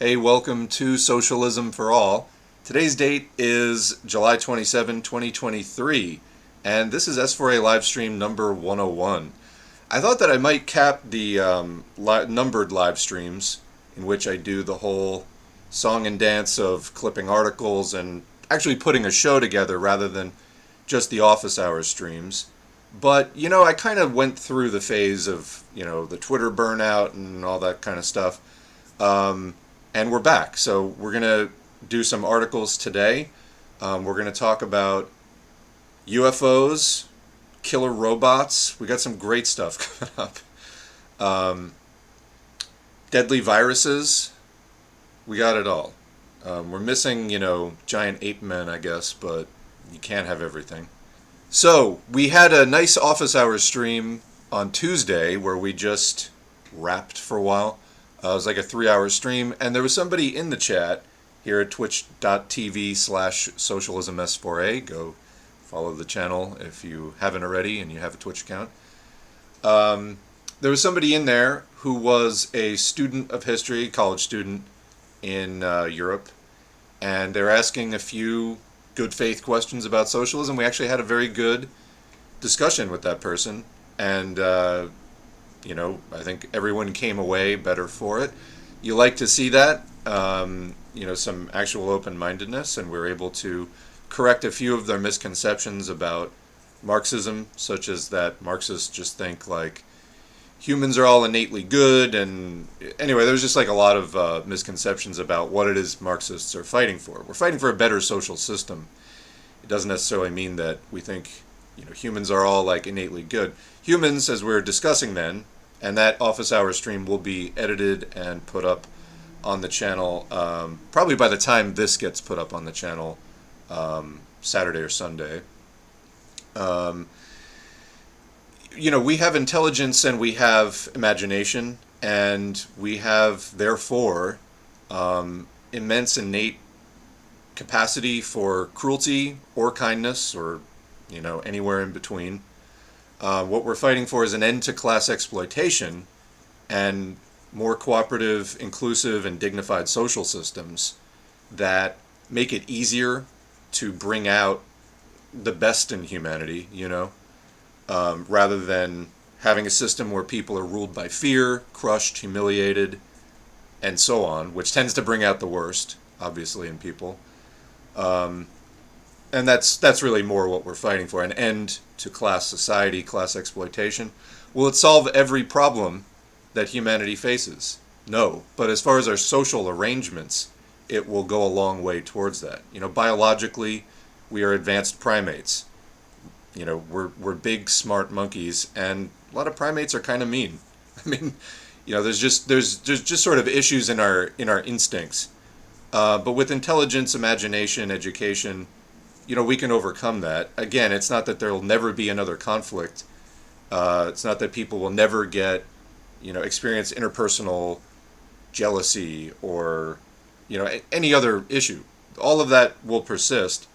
Hey, welcome to Socialism for All. Today's date is July 27, 2023, and this is S4A Livestream number 101. I thought that I might cap the numbered live streams in which I do the whole song and dance of clipping articles and actually putting a show together rather than just the office hours streams. But, I kind of went through the phase of, the Twitter burnout and all that kind of stuff. And we're back. So we're going to do some articles today. We're going to talk about UFOs, killer robots. We got some great stuff coming up. Deadly viruses. We got it all. We're missing, giant ape men, I guess, but you can't have everything. So we had a nice office hours stream on Tuesday where we just rapped for a while. It was like a 3-hour stream, and there was somebody in the chat here at twitch.tv/socialisms4a. Go follow the channel if you haven't already and you have a Twitch account. There was somebody in there who was a student of history, college student in Europe, and they're asking a few good faith questions about socialism. We actually had a very good discussion with that person, and I think everyone came away better for it. You like to see that, some actual open-mindedness, and we're able to correct a few of their misconceptions about Marxism, such as that Marxists just think like humans are all innately good, and anyway, there's just like a lot of misconceptions about what it is Marxists are fighting for. We're fighting for a better social system. It doesn't necessarily mean that we think humans are all like innately good. Humans, as we're discussing then, and that office hour stream will be edited and put up on the channel probably by the time this gets put up on the channel Saturday or Sunday. We have intelligence and we have imagination, and we have, therefore, immense innate capacity for cruelty or kindness or, anywhere in between. What we're fighting for is an end to class exploitation and more cooperative, inclusive, and dignified social systems that make it easier to bring out the best in humanity, rather than having a system where people are ruled by fear, crushed, humiliated, and so on, which tends to bring out the worst, obviously, in people. And that's really more what we're fighting for, an end to class society, class exploitation. Will it solve every problem that humanity faces? No. But as far as our social arrangements, it will go a long way towards that. Biologically, we are advanced primates. We're big, smart monkeys, and a lot of primates are kind of mean. I mean, there's just sort of issues in our instincts. But with intelligence, imagination, education, we can overcome that. Again, it's not that there will never be another conflict. It's not that people will never experience interpersonal jealousy or, any other issue. All of that will persist,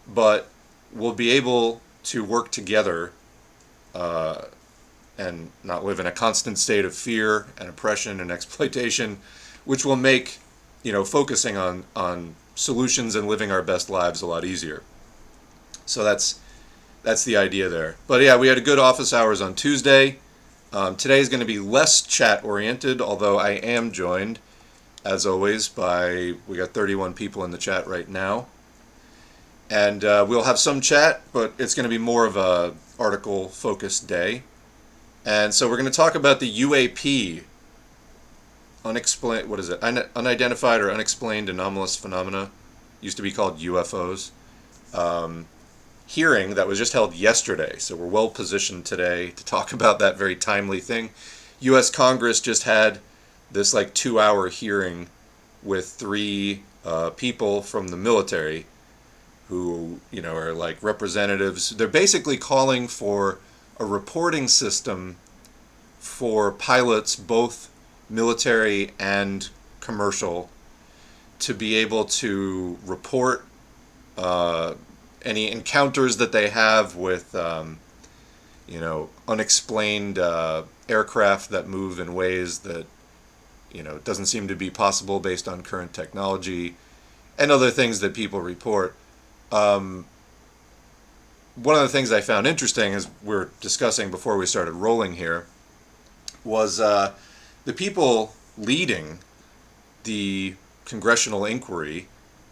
but we'll be able to work together and not live in a constant state of fear and oppression and exploitation, which will make, focusing on solutions and living our best lives a lot easier. So that's the idea there. But yeah, we had a good office hours on Tuesday. Today is going to be less chat-oriented, although I am joined, as always, we got 31 people in the chat right now. And we'll have some chat, but it's going to be more of a article-focused day. And so we're going to talk about the UAP, unidentified or unexplained anomalous phenomena, used to be called UFOs, hearing that was just held yesterday. So we're well positioned today to talk about that very timely thing. U.S. Congress just had this 2-hour hearing with 3 people from the military who, are representatives. They're basically calling for a reporting system for pilots, both military and commercial, to be able to report any encounters that they have with, unexplained aircraft that move in ways that it doesn't seem to be possible based on current technology and other things that people report. One of the things I found interesting, as we're discussing before we started rolling here, was the people leading the Congressional inquiry,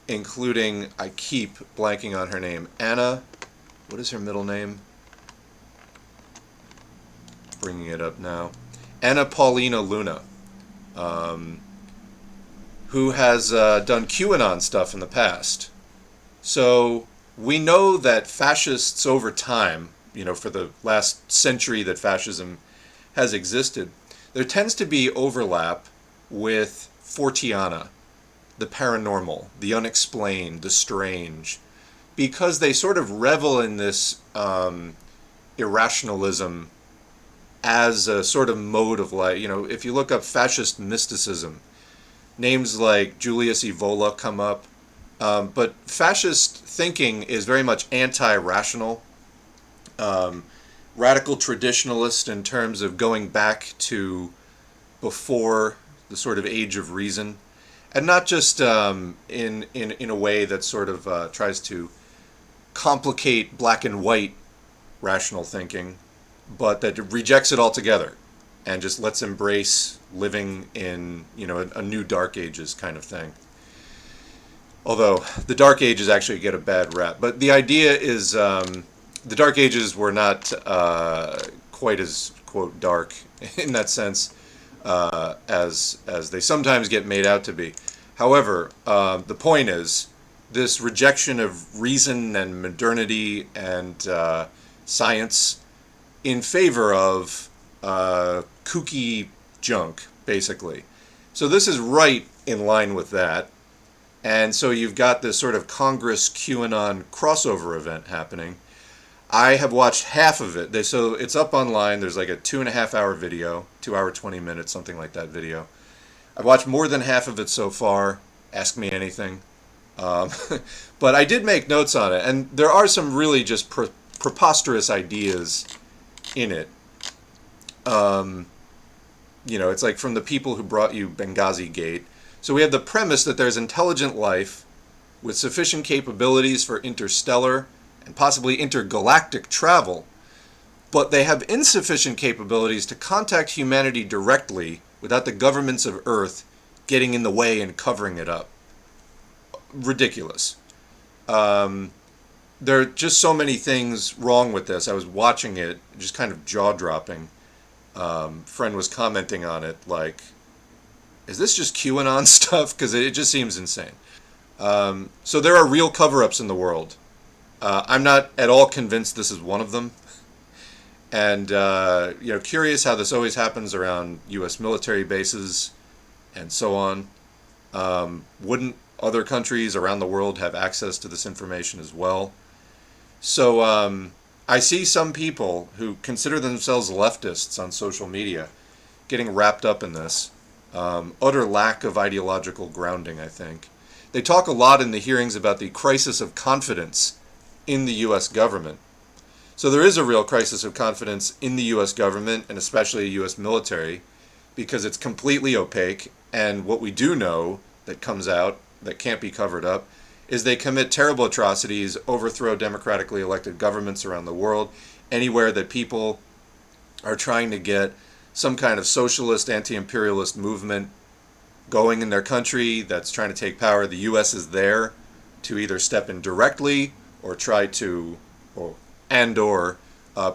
including, I keep blanking on her name, Anna, what is her middle name? Bringing it up now. Anna Paulina Luna, who has done QAnon stuff in the past. So we know that fascists over time, for the last century that fascism has existed, there tends to be overlap with Forteana, the paranormal, the unexplained, the strange, because they sort of revel in this irrationalism as a sort of mode of life. If you look up fascist mysticism, names like Julius Evola come up, but fascist thinking is very much anti-rational, radical traditionalist in terms of going back to before the sort of age of reason, and not just in a way that sort of tries to complicate black and white rational thinking, but that rejects it altogether and just lets embrace living in a new Dark Ages kind of thing. Although the Dark Ages actually get a bad rap, but the idea is the Dark Ages were not quite as, quote, dark in that sense as they sometimes get made out to be. However, the point is this rejection of reason and modernity and science in favor of kooky junk, basically. So this is right in line with that. And so you've got this sort of Congress QAnon crossover event happening. I have watched half of it. So it's up online. There's like a 2.5-hour video, 2 hour, 20 minutes, something like that video. I've watched more than half of it so far. Ask me anything. But I did make notes on it. And there are some really just preposterous ideas in it. It's like from the people who brought you Benghazi Gate. So we have the premise that there's intelligent life with sufficient capabilities for interstellar and possibly intergalactic travel, but they have insufficient capabilities to contact humanity directly without the governments of Earth getting in the way and covering it up. Ridiculous. There are just so many things wrong with this. I was watching it, just kind of jaw-dropping. Friend was commenting on it like, is this just QAnon stuff? Because it just seems insane. So there are real cover-ups in the world. I'm not at all convinced this is one of them. And, curious how this always happens around U.S. military bases and so on. Wouldn't other countries around the world have access to this information as well? So I see some people who consider themselves leftists on social media getting wrapped up in this. Utter lack of ideological grounding, I think. They talk a lot in the hearings about the crisis of confidence in the U.S. government. So there is a real crisis of confidence in the U.S. government, and especially the U.S. military, because it's completely opaque, and what we do know that comes out that can't be covered up is they commit terrible atrocities, overthrow democratically elected governments around the world, anywhere that people are trying to get some kind of socialist, anti-imperialist movement going in their country that's trying to take power. The U.S. is there to either step in directly or try to, or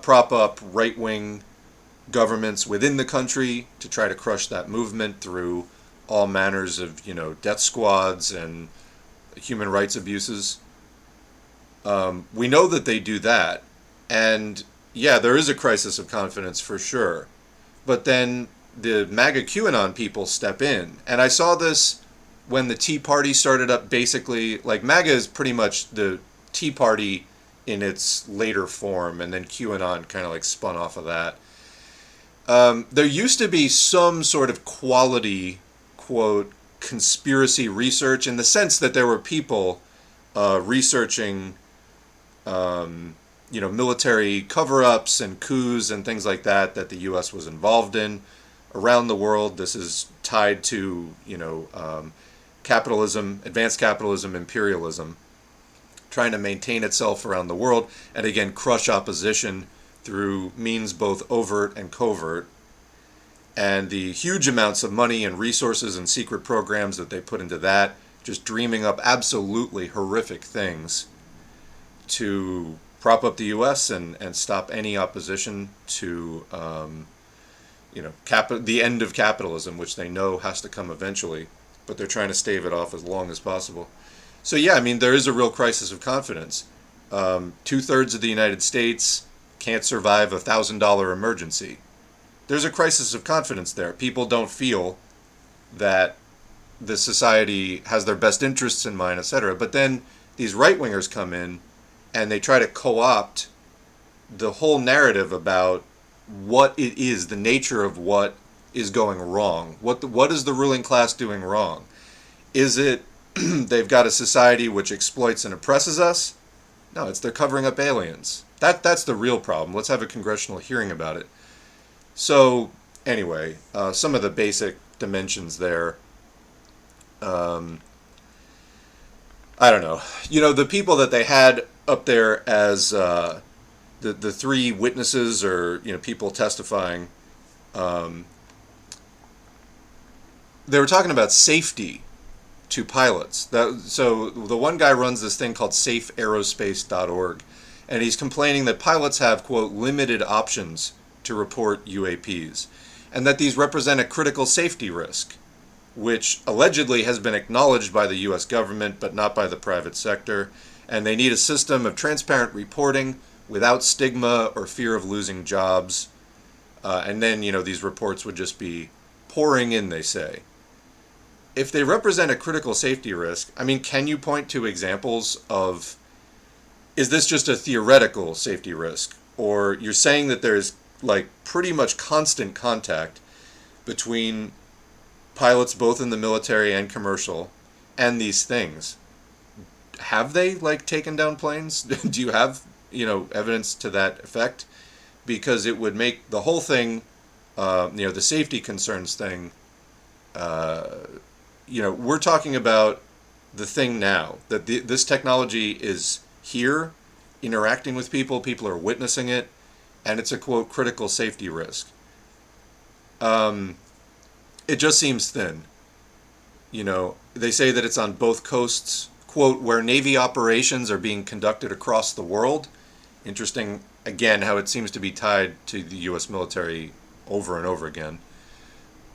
prop up right-wing governments within the country to try to crush that movement through all manners of, death squads and human rights abuses. We know that they do that. And yeah, there is a crisis of confidence for sure. But then the MAGA QAnon people step in. And I saw this when the Tea Party started up, basically. Like, MAGA is pretty much the Tea Party in its later form, and then QAnon kind of like spun off of that. There used to be some sort of quality, quote, conspiracy research, in the sense that there were people researching military cover-ups and coups and things like that the U.S. was involved in around the world. This is tied to, capitalism, advanced capitalism, imperialism, trying to maintain itself around the world, and again, crush opposition through means both overt and covert. And the huge amounts of money and resources and secret programs that they put into that, just dreaming up absolutely horrific things to prop up the U.S. and stop any opposition to, the end of capitalism, which they know has to come eventually, but they're trying to stave it off as long as possible. So yeah, I mean, there is a real crisis of confidence. 2/3 of the United States can't survive a $1,000 emergency. There's a crisis of confidence there. People don't feel that the society has their best interests in mind, etc. But then these right-wingers come in and they try to co-opt the whole narrative about what it is, the nature of what is going wrong. What is the ruling class doing wrong? Is it they've got a society which exploits and oppresses us? No, it's they're covering up aliens. That's the real problem. Let's have a congressional hearing about it. So, anyway, some of the basic dimensions there. I don't know. The people that they had up there as the three witnesses or people testifying, they were talking about safety to pilots. So the one guy runs this thing called safeaerospace.org, and he's complaining that pilots have, quote, limited options to report UAPs, and that these represent a critical safety risk, which allegedly has been acknowledged by the U.S. government but not by the private sector, and they need a system of transparent reporting without stigma or fear of losing jobs, and then these reports would just be pouring in, they say. If they represent a critical safety risk, I mean, can you point to examples of, is this just a theoretical safety risk? Or you're saying that there's pretty much constant contact between pilots both in the military and commercial and these things. Have they taken down planes? Do you have evidence to that effect? Because it would make the whole thing, the safety concerns thing, we're talking about the thing now, that this technology is here, interacting with people are witnessing it, and it's a, quote, critical safety risk. It just seems thin. They say that it's on both coasts, quote, where Navy operations are being conducted across the world. Interesting, again, how it seems to be tied to the U.S. military over and over again.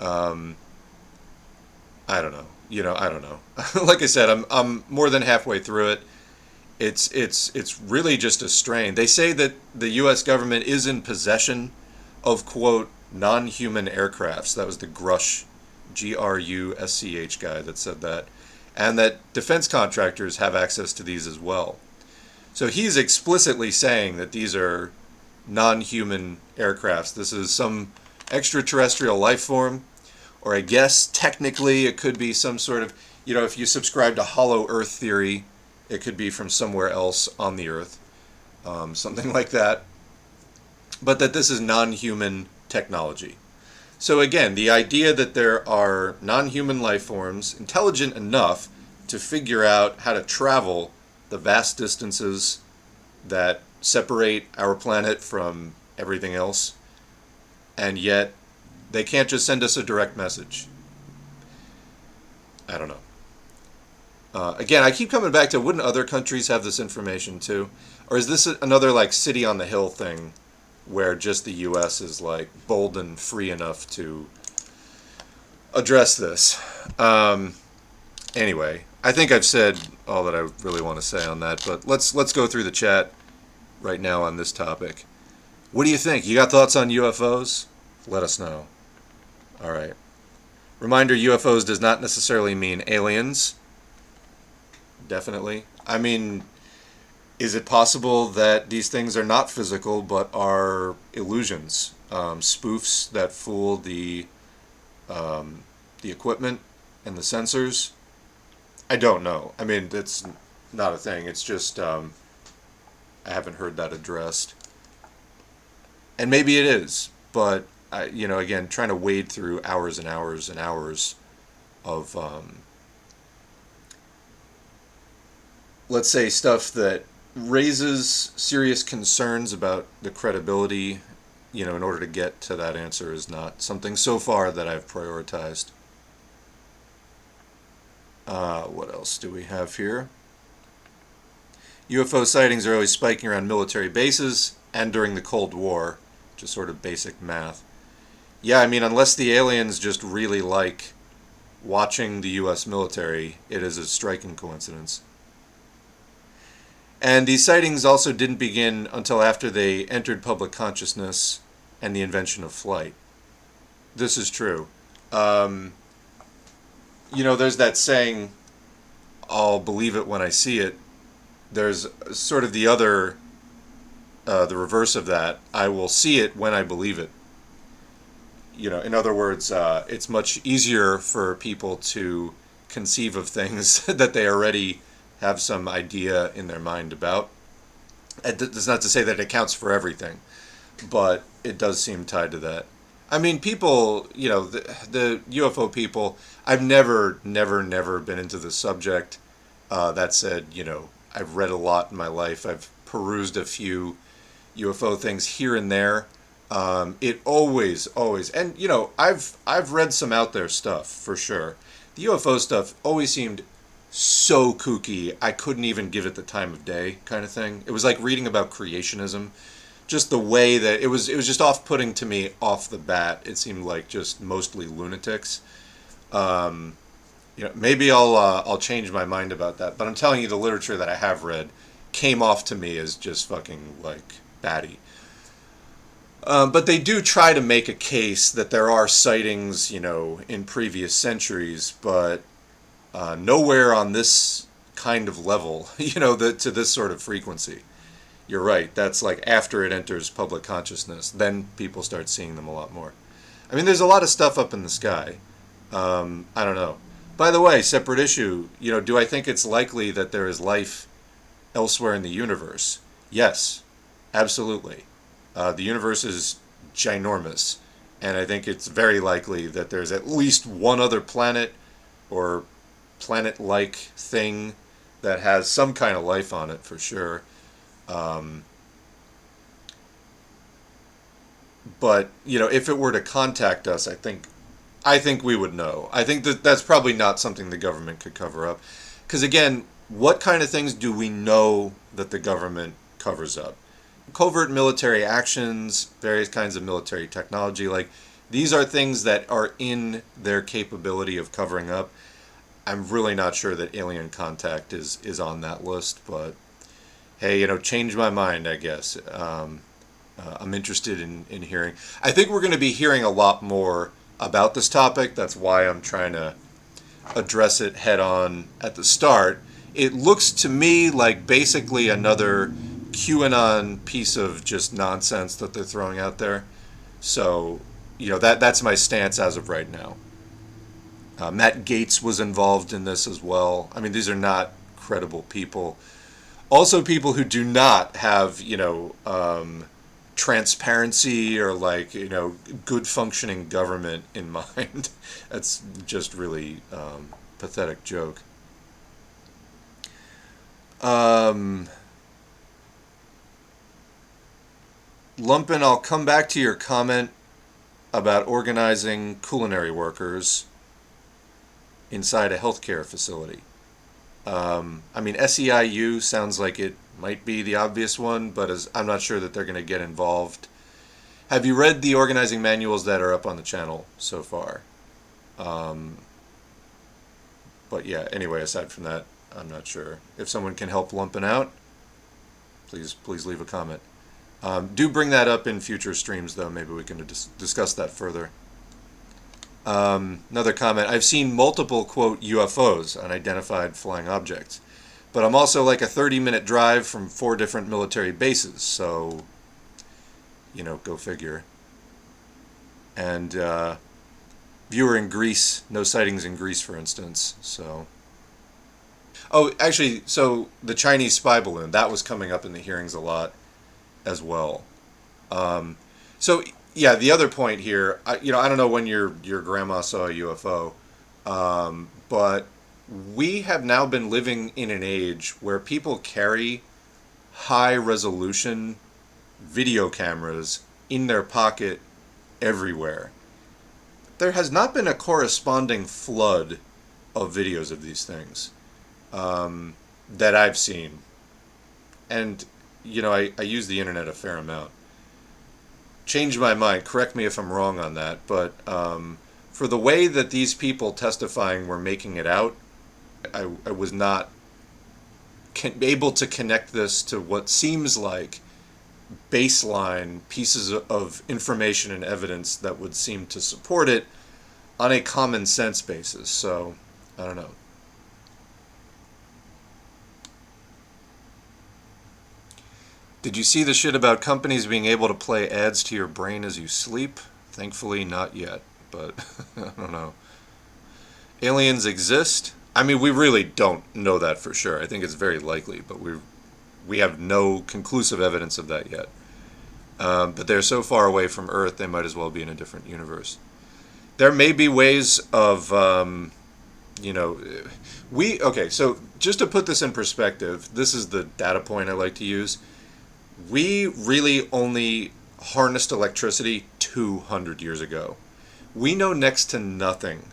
I don't know. I don't know. Like I said, I'm more than halfway through it. It's really just a strain. They say that the U.S. government is in possession of, quote, non-human aircrafts. That was the Grusch, Grusch guy that said that. And that defense contractors have access to these as well. So he's explicitly saying that these are non-human aircrafts. This is some extraterrestrial life form, or I guess technically it could be some sort of, if you subscribe to Hollow Earth theory, it could be from somewhere else on the Earth, something like that. But that this is non-human technology. So again, the idea that there are non-human life forms intelligent enough to figure out how to travel the vast distances that separate our planet from everything else, and yet they can't just send us a direct message. I don't know. Again, I keep coming back to, wouldn't other countries have this information too? Or is this another city on the hill thing where just the U.S. is bold and free enough to address this? Anyway, I think I've said all that I really want to say on that, but let's go through the chat right now on this topic. What do you think? You got thoughts on UFOs? Let us know. All right. Reminder, UFOs does not necessarily mean aliens. Definitely. I mean, is it possible that these things are not physical but are illusions, spoofs that fool the equipment and the sensors? I don't know. I mean, it's not a thing. It's just I haven't heard that addressed. And maybe it is, but again, trying to wade through hours and hours and hours of, let's say, stuff that raises serious concerns about the credibility, in order to get to that answer is not something so far that I've prioritized. What else do we have here? UFO sightings are always spiking around military bases and during the Cold War, just sort of basic math. Yeah, I mean, unless the aliens just really like watching the U.S. military, it is a striking coincidence. And these sightings also didn't begin until after they entered public consciousness and the invention of flight. This is true. There's that saying, I'll believe it when I see it. There's sort of the other, the reverse of that. I will see it when I believe it. In other words, it's much easier for people to conceive of things that they already have some idea in their mind about. That's not to say that it accounts for everything, but it does seem tied to that. I mean, people, the UFO people, I've never been into the subject. That said, I've read a lot in my life. I've perused a few UFO things here and there. It always, and I've read some out there stuff for sure. The UFO stuff always seemed so kooky, I couldn't even give it the time of day, kind of thing. It was like reading about creationism. Just the way that it was just off-putting to me off the bat. It seemed like just mostly lunatics. Maybe I'll change my mind about that. But I'm telling you, the literature that I have read came off to me as just fucking like batty. But they do try to make a case that there are sightings, in previous centuries, but nowhere on this kind of level, to this sort of frequency. You're right, that's like after it enters public consciousness, then people start seeing them a lot more. I mean, there's a lot of stuff up in the sky. I don't know. By the way, separate issue, do I think it's likely that there is life elsewhere in the universe? Yes, absolutely. The universe is ginormous, and I think it's very likely that there's at least one other planet or planet-like thing that has some kind of life on it for sure. But if it were to contact us, I think we would know. I think that's probably not something the government could cover up, because again, what kind of things do we know that the government covers up? Covert military actions, various kinds of military technology, like these are things that are in their capability of covering up. I'm really not sure that alien contact is on that list, but hey, change my mind, I guess. I'm interested in hearing. I think we're going to be hearing a lot more about this topic. That's why I'm trying to address it head on at the start. It looks to me like basically another QAnon piece of just nonsense that they're throwing out there. So, that's my stance as of right now. Matt Gaetz was involved in this as well. I mean, these are not credible people. Also, people who do not have, transparency or good functioning government in mind. That's just really pathetic joke. Lumpin, I'll come back to your comment about organizing culinary workers inside a healthcare facility. I mean, SEIU sounds like it might be the obvious one, but I'm not sure that they're going to get involved. Have you read the organizing manuals that are up on the channel so far? But yeah, anyway, aside from that, I'm not sure. If someone can help Lumpin out, please leave a comment. Do bring that up in future streams, though. Maybe we can discuss that further. Another comment. I've seen multiple, quote, UFOs, unidentified flying objects. But I'm also like a 30-minute drive from 4 different military bases, so, go figure. And viewer in Greece, no sightings in Greece, for instance, so. Oh, actually, so the Chinese spy balloon, that was coming up in the hearings a lot as well. So, yeah, the other point here, I don't know when your grandma saw a UFO, but we have now been living in an age where people carry high resolution video cameras in their pocket everywhere. There has not been a corresponding flood of videos of these things that I've seen. And, I use the internet a fair amount. Change my mind, correct me if I'm wrong on that, but for the way that these people testifying were making it out, I was not able to connect this to what seems like baseline pieces of information and evidence that would seem to support it on a common sense basis. So, I don't know. Did you see the shit about companies being able to play ads to your brain as you sleep? Thankfully, not yet, but I don't know. Aliens exist? I mean, we really don't know that for sure. I think it's very likely, but we have no conclusive evidence of that yet. But they're so far away from Earth, they might as well be in a different universe. There may be ways of, okay, so just to put this in perspective, this is the data point I like to use. We really only harnessed electricity 200 years ago. We know next to nothing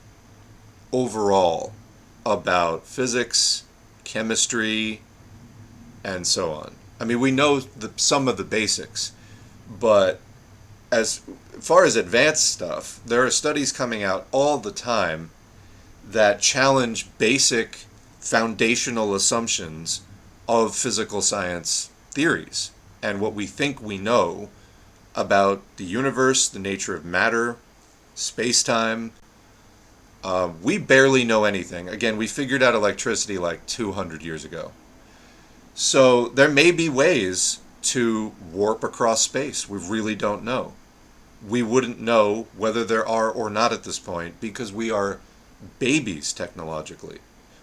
overall about physics, chemistry, and so on. I mean, we know some of the basics, but as far as advanced stuff, there are studies coming out all the time that challenge basic foundational assumptions of physical science theories and what we think we know about the universe, the nature of matter, space-time. We barely know anything. Again, we figured out electricity like 200 years ago. So there may be ways to warp across space. We really don't know. We wouldn't know whether there are or not at this point because we are babies technologically.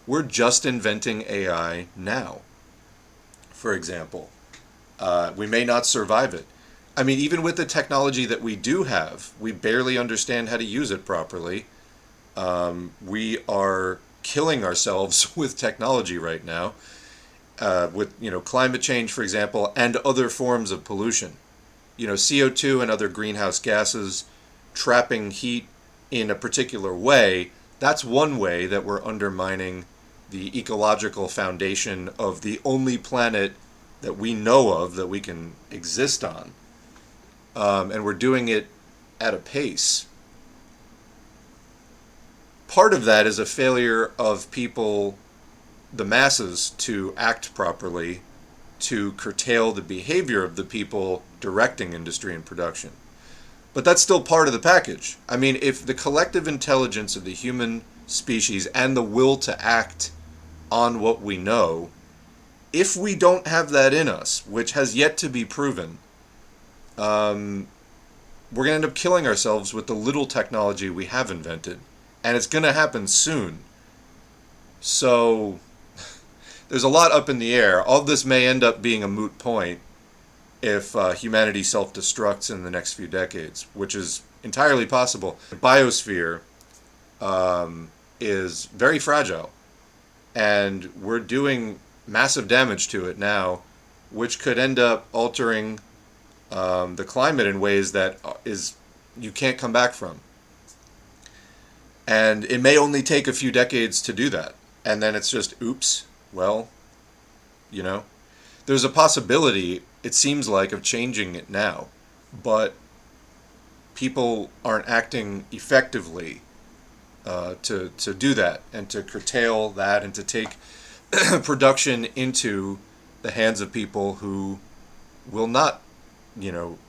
We're just inventing AI now, for example. We may not survive it. I mean, even with the technology that we do have, we barely understand how to use it properly. We are killing ourselves with technology right now, with climate change, for example, and other forms of pollution. CO2 and other greenhouse gases trapping heat in a particular way. That's one way that we're undermining the ecological foundation of the only planet that we know of that we can exist on. And we're doing it at a pace. Part of that is a failure of people, the masses, to act properly, to curtail the behavior of the people directing industry and production. But that's still part of the package. I mean, if the collective intelligence of the human species and the will to act on what we know, if we don't have that in us, which has yet to be proven, we're going to end up killing ourselves with the little technology we have invented. And it's going to happen soon. So there's a lot up in the air. All this may end up being a moot point if humanity self-destructs in the next few decades, which is entirely possible. The biosphere is very fragile, and we're doing massive damage to it now, which could end up altering the climate in ways that you can't come back from. And it may only take a few decades to do that. And then it's just, oops, well, there's a possibility, it seems like, of changing it now. But people aren't acting effectively to do that and to curtail that and to take production into the hands of people who will not,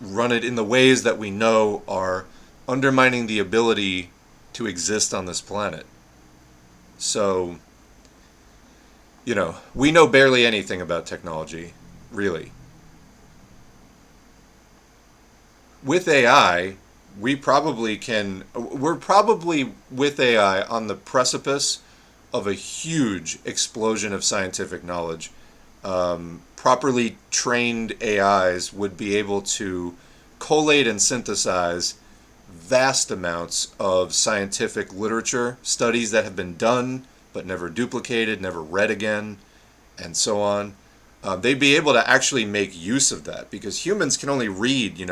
run it in the ways that we know are undermining the ability to exist on this planet. So, we know barely anything about technology, really. With AI, we're probably with AI on the precipice of a huge explosion of scientific knowledge. Properly trained AIs would be able to collate and synthesize vast amounts of scientific literature, studies that have been done but never duplicated, never read again, and so on. They'd be able to actually make use of that, because humans can only read,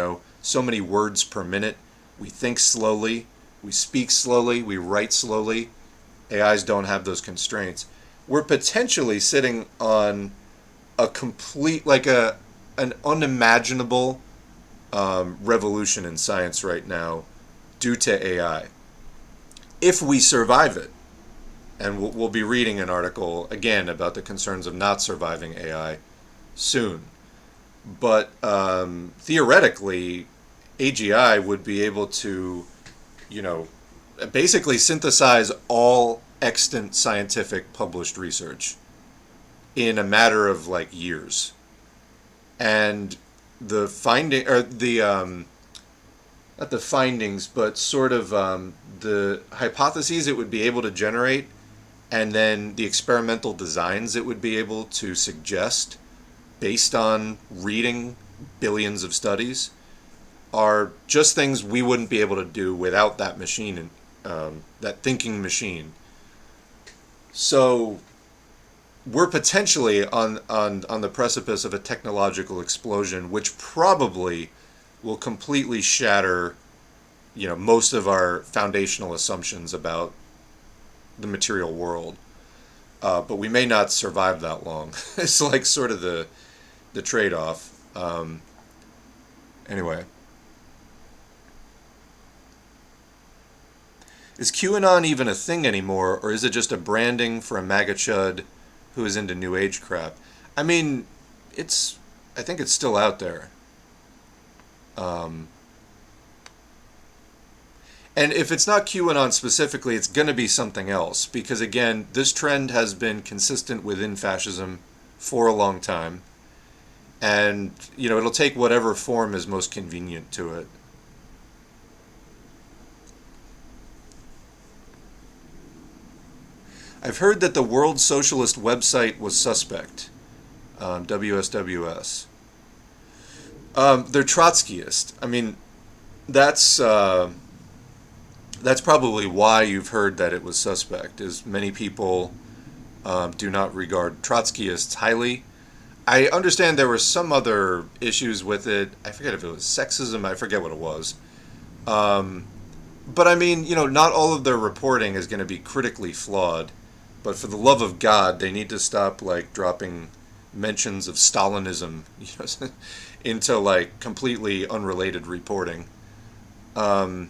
so many words per minute. We think slowly, we speak slowly, we write slowly. AIs don't have those constraints. We're potentially sitting on a complete, an unimaginable revolution in science right now due to AI. If we survive it, and we'll be reading an article again about the concerns of not surviving AI soon. But theoretically, AGI would be able to, basically synthesize all extant scientific published research in a matter of years. And the finding, or the not the findings, but sort of the hypotheses it would be able to generate, and then the experimental designs it would be able to suggest based on reading billions of studies, are just things we wouldn't be able to do without that machine, that thinking machine. So we're potentially on the precipice of a technological explosion, which probably will completely shatter, most of our foundational assumptions about the material world. But we may not survive that long. It's sort of the trade-off. Anyway. Is QAnon even a thing anymore, or is it just a branding for a MAGA chud who is into New Age crap? I mean, I think it's still out there. And if it's not QAnon specifically, it's going to be something else. Because again, this trend has been consistent within fascism for a long time. And, it'll take whatever form is most convenient to it. I've heard that the World Socialist website was suspect. WSWS. They're Trotskyist. I mean, that's probably why you've heard that it was suspect, is many people do not regard Trotskyists highly. I understand there were some other issues with it. I forget if it was sexism. I forget what it was. But I mean, not all of their reporting is going to be critically flawed. But for the love of God, they need to stop dropping mentions of Stalinism into completely unrelated reporting. But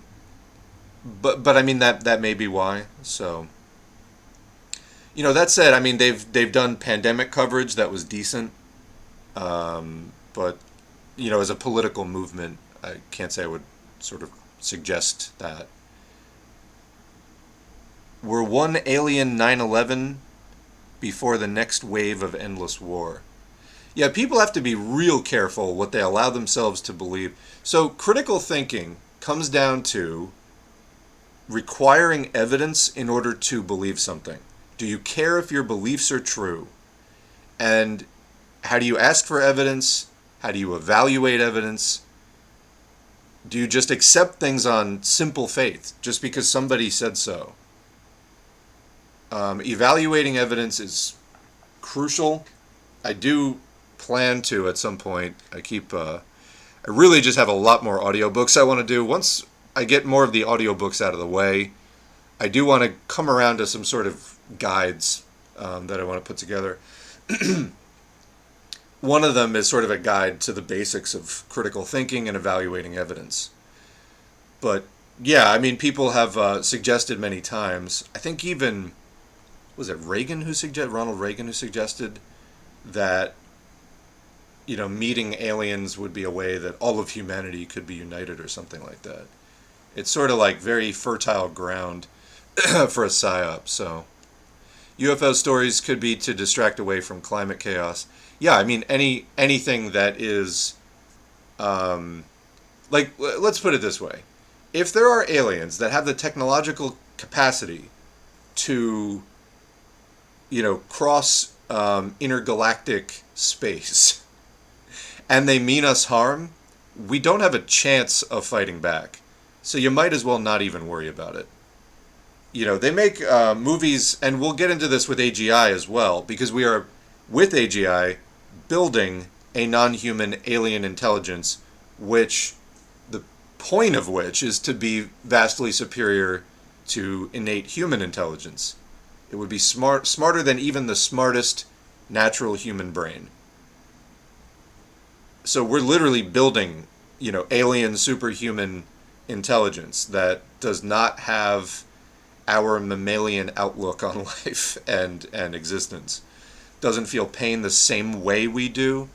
I mean that may be why. So that said, I mean they've done pandemic coverage that was decent. But as a political movement, I can't say I would sort of suggest that. We're one alien 9/11 before the next wave of endless war. Yeah, people have to be real careful what they allow themselves to believe. So critical thinking comes down to requiring evidence in order to believe something. Do you care if your beliefs are true? And how do you ask for evidence? How do you evaluate evidence? Do you just accept things on simple faith just because somebody said so? Evaluating evidence is crucial. I do plan to at some point. I really just have a lot more audiobooks I want to do. Once I get more of the audiobooks out of the way, I do want to come around to some sort of guides that I want to put together. One of them is sort of a guide to the basics of critical thinking and evaluating evidence. But yeah, I mean, people have suggested many times. I think even was it Ronald Reagan who suggested that meeting aliens would be a way that all of humanity could be united or something like that. It's sort of very fertile ground for a psyop. So UFO stories could be to distract away from climate chaos. Yeah, I mean anything that is let's put it this way. If there are aliens that have the technological capacity to cross intergalactic space, and they mean us harm, we don't have a chance of fighting back. So you might as well not even worry about it. You know, they make movies, and we'll get into this with AGI as well, because we are, with AGI, building a non-human alien intelligence, which the point of which is to be vastly superior to innate human intelligence. It would be smarter than even the smartest natural human brain. So we're literally building, you know, alien superhuman intelligence that does not have our mammalian outlook on life and existence. Doesn't feel pain the same way we do.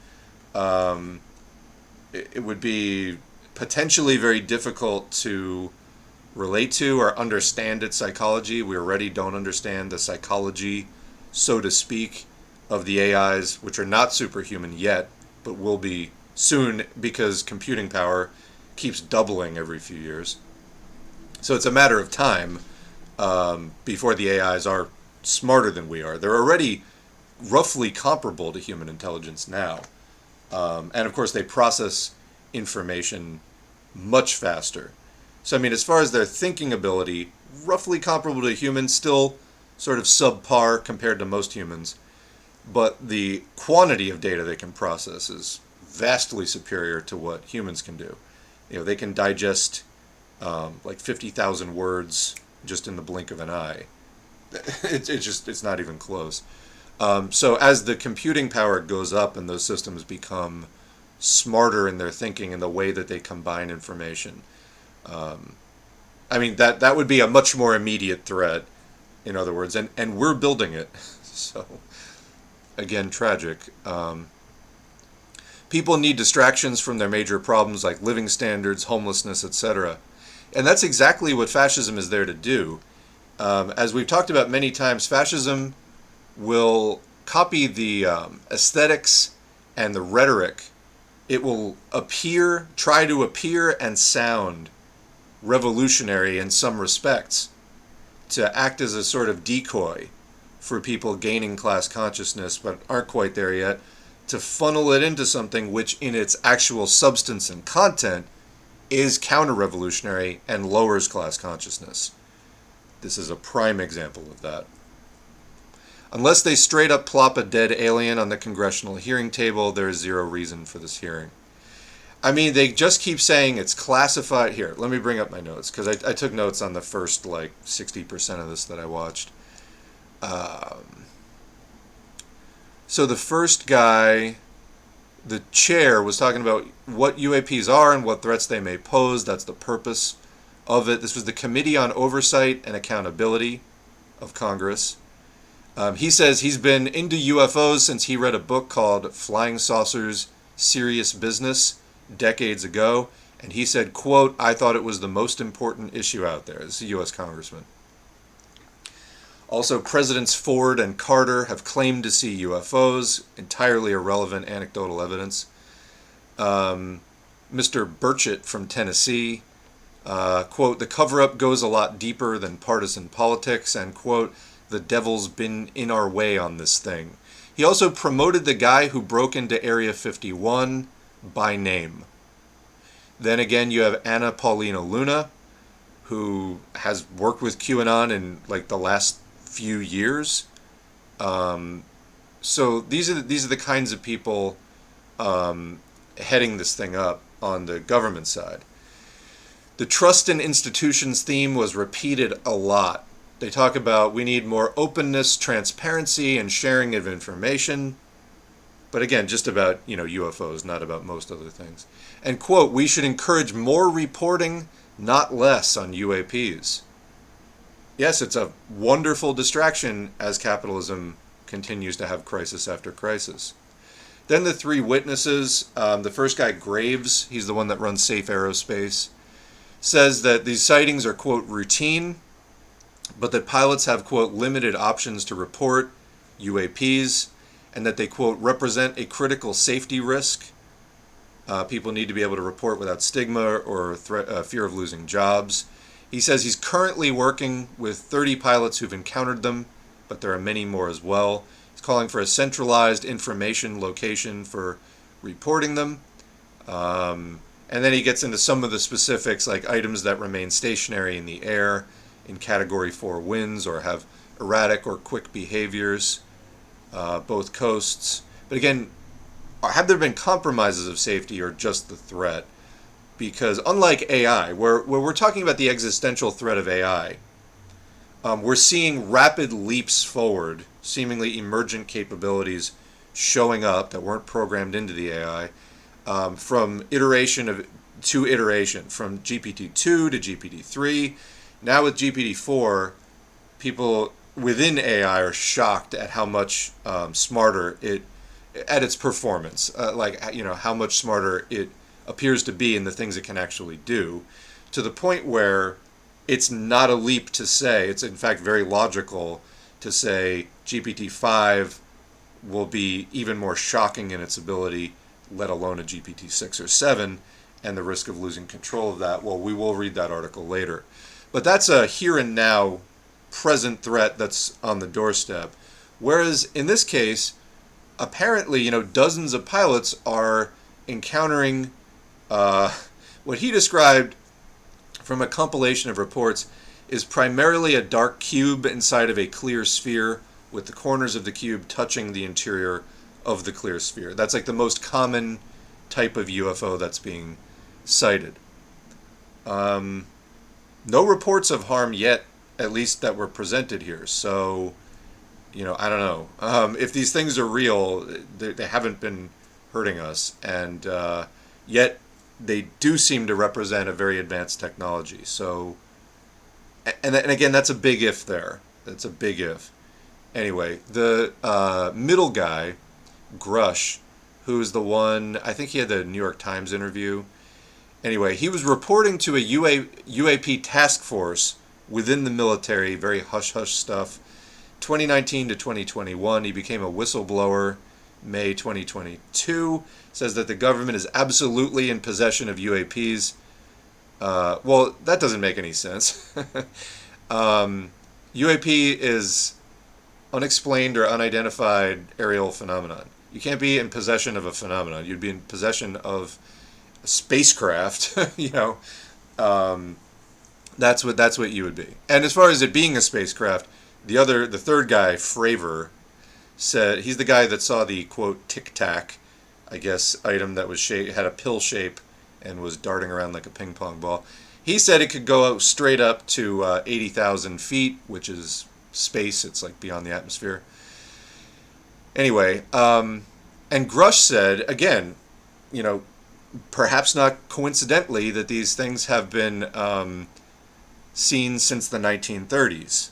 It would be potentially very difficult to relate to or understand its psychology. We already don't understand the psychology, so to speak, of the AIs, which are not superhuman yet, but will be soon because computing power keeps doubling every few years. So it's a matter of time before the AIs are smarter than we are. They're already roughly comparable to human intelligence now. And of course, they process information much faster. So, I mean, as far as their thinking ability, roughly comparable to humans, still sort of subpar compared to most humans. But the quantity of data they can process is vastly superior to what humans can do. You know, they can digest like 50,000 words just in the blink of an eye. It's not even close. So as the computing power goes up and those systems become smarter in their thinking and the way that they combine information, I mean, that would be a much more immediate threat, in other words, and we're building it. So, again, tragic. People need distractions from their major problems like living standards, homelessness, etc. And that's exactly what fascism is there to do. As we've talked about many times, fascism will copy the aesthetics and the rhetoric. It will try to appear and sound revolutionary in some respects, to act as a sort of decoy for people gaining class consciousness but aren't quite there yet, to funnel it into something which in its actual substance and content is counter-revolutionary and lowers class consciousness. This is a prime example of that. Unless they straight up plop a dead alien on the Congressional hearing table, there is zero reason for this hearing. I mean, they just keep saying it's classified. Here, let me bring up my notes, because I took notes on the first, like, 60% of this that I watched. So the first guy, the chair, was talking about what UAPs are and what threats they may pose. That's the purpose of it. This was the Committee on Oversight and Accountability of Congress. He says he's been into UFOs since he read a book called Flying Saucers, Serious Business decades ago. And he said, quote, "I thought it was the most important issue out there." This is a U.S. Congressman. Also, Presidents Ford and Carter have claimed to see UFOs, entirely irrelevant anecdotal evidence. Mr. Burchett from Tennessee, quote, "The cover-up goes a lot deeper than partisan politics," and quote, "The devil's been in our way on this thing." He also promoted the guy who broke into Area 51 by name. Then again, you have Paulina Luna, who has worked with QAnon in like the last few years. So these are the kinds of people heading this thing up on the government side. The trust in institutions theme was repeated a lot. They talk about we need more openness, transparency, and sharing of information. But again, just about, UFOs, not about most other things. And quote, "We should encourage more reporting, not less, on UAPs." Yes, it's a wonderful distraction as capitalism continues to have crisis after crisis. Then the three witnesses, the first guy, Graves, he's the one that runs Safe Aerospace, says that these sightings are, quote, "routine," but that pilots have, quote, "limited options to report UAPs," and that they, quote, "represent a critical safety risk." People need to be able to report without stigma or fear of losing jobs. He says he's currently working with 30 pilots who've encountered them, but there are many more as well. He's calling for a centralized information location for reporting them. And then he gets into some of the specifics, like items that remain stationary in the air in Category 4 winds or have erratic or quick behaviors, both coasts. But again, have there been compromises of safety or just the threat? Because unlike AI, where we're talking about the existential threat of AI, we're seeing rapid leaps forward, seemingly emergent capabilities showing up that weren't programmed into the AI, from to iteration, from GPT-2 to GPT-3. Now with GPT-4, people within AI are shocked at how much smarter at its performance, how much smarter it appears to be in the things it can actually do, to the point where it's not a leap to say, it's in fact very logical to say GPT-5 will be even more shocking in its ability, let alone a GPT-6 or 7, and the risk of losing control of that. Well, we will read that article later. But that's a here and now present threat that's on the doorstep. Whereas in this case, apparently, dozens of pilots are encountering what he described from a compilation of reports is primarily a dark cube inside of a clear sphere with the corners of the cube touching the interior of the clear sphere. That's like the most common type of UFO that's being cited. No reports of harm yet, at least that were presented here. So, I don't know. If these things are real, they haven't been hurting us. And yet they do seem to represent a very advanced technology. So, and again, that's a big if there. That's a big if. Anyway, the middle guy, Grush, who's the one, I think he had the New York Times interview. Anyway, he was reporting to a UAP task force within the military, very hush-hush stuff. 2019 to 2021, he became a whistleblower. May 2022, says that the government is absolutely in possession of UAPs. Well, that doesn't make any sense. UAP is unexplained or unidentified aerial phenomenon. You can't be in possession of a phenomenon. You'd be in possession of a spacecraft. That's what you would be. And as far as it being a spacecraft, the third guy, Fravor, said he's the guy that saw the quote Tic Tac, I guess, item that was had a pill shape and was darting around like a ping pong ball. He said it could go straight up to 80,000 feet, which is space. It's like beyond the atmosphere. Anyway, and Grush said, again, perhaps not coincidentally, that these things have been seen since the 1930s.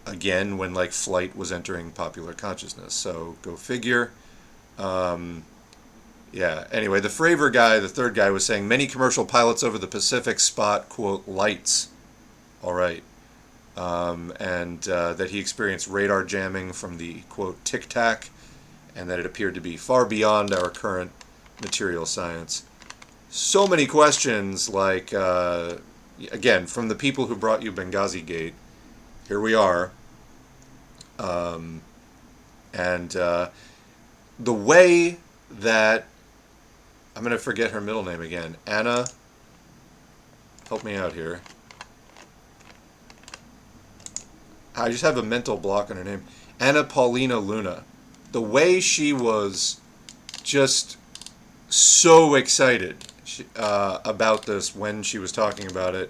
Again, when flight was entering popular consciousness. So go figure. Anyway, the Fravor guy, the third guy, was saying many commercial pilots over the Pacific spot, quote, lights. All right. And that he experienced radar jamming from the, quote, Tic Tac, and that it appeared to be far beyond our current material science. So many questions, again, from the people who brought you Benghazi Gate. Here we are. The way that, I'm going to forget her middle name again. Anna, help me out here. I just have a mental block on her name. Anna Paulina Luna. The way she was just so excited about this when she was talking about it,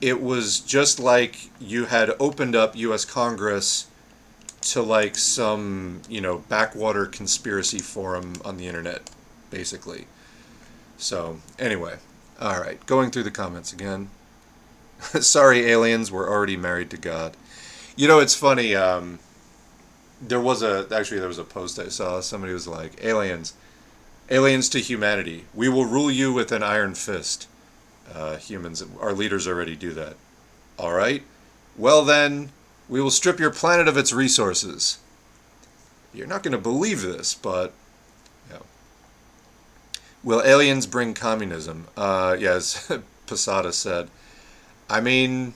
it was just like you had opened up U.S. Congress to some, backwater conspiracy forum on the internet, basically. So, anyway. All right, going through the comments again. Sorry, aliens, we're already married to God. It's funny, there was a post I saw. Somebody was like, aliens to humanity. We will rule you with an iron fist. Humans, our leaders already do that. All right? Well then, we will strip your planet of its resources. You're not going to believe this, but, Will aliens bring communism? Yes, Posadas said. I mean,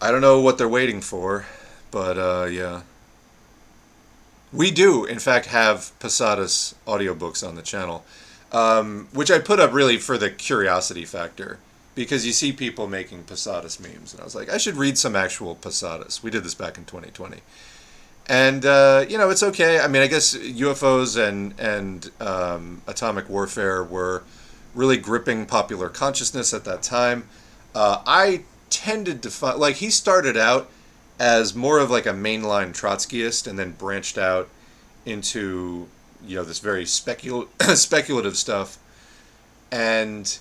I don't know what they're waiting for, but, yeah. We do, in fact, have Posadas audiobooks on the channel. which I put up really for the curiosity factor, because you see people making Posadas memes, and I was like, I should read some actual Posadas. We did this back in 2020. And, it's okay. I mean, I guess UFOs and atomic warfare were really gripping popular consciousness at that time. I tended to find, like, he started out as more of like a mainline Trotskyist and then branched out into, this very speculative stuff. And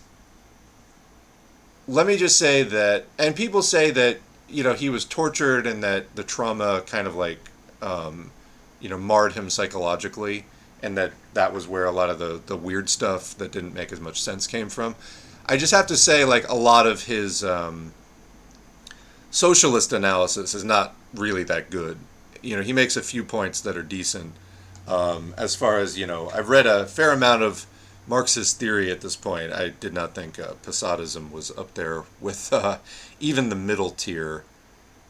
let me just say that, and people say that, he was tortured and that the trauma kind of like, marred him psychologically, and that was where a lot of the weird stuff that didn't make as much sense came from. I just have to say, like, a lot of his socialist analysis is not really that good. He makes a few points that are decent. As far as, I've read a fair amount of Marxist theory at this point. I did not think Posadism was up there with even the middle tier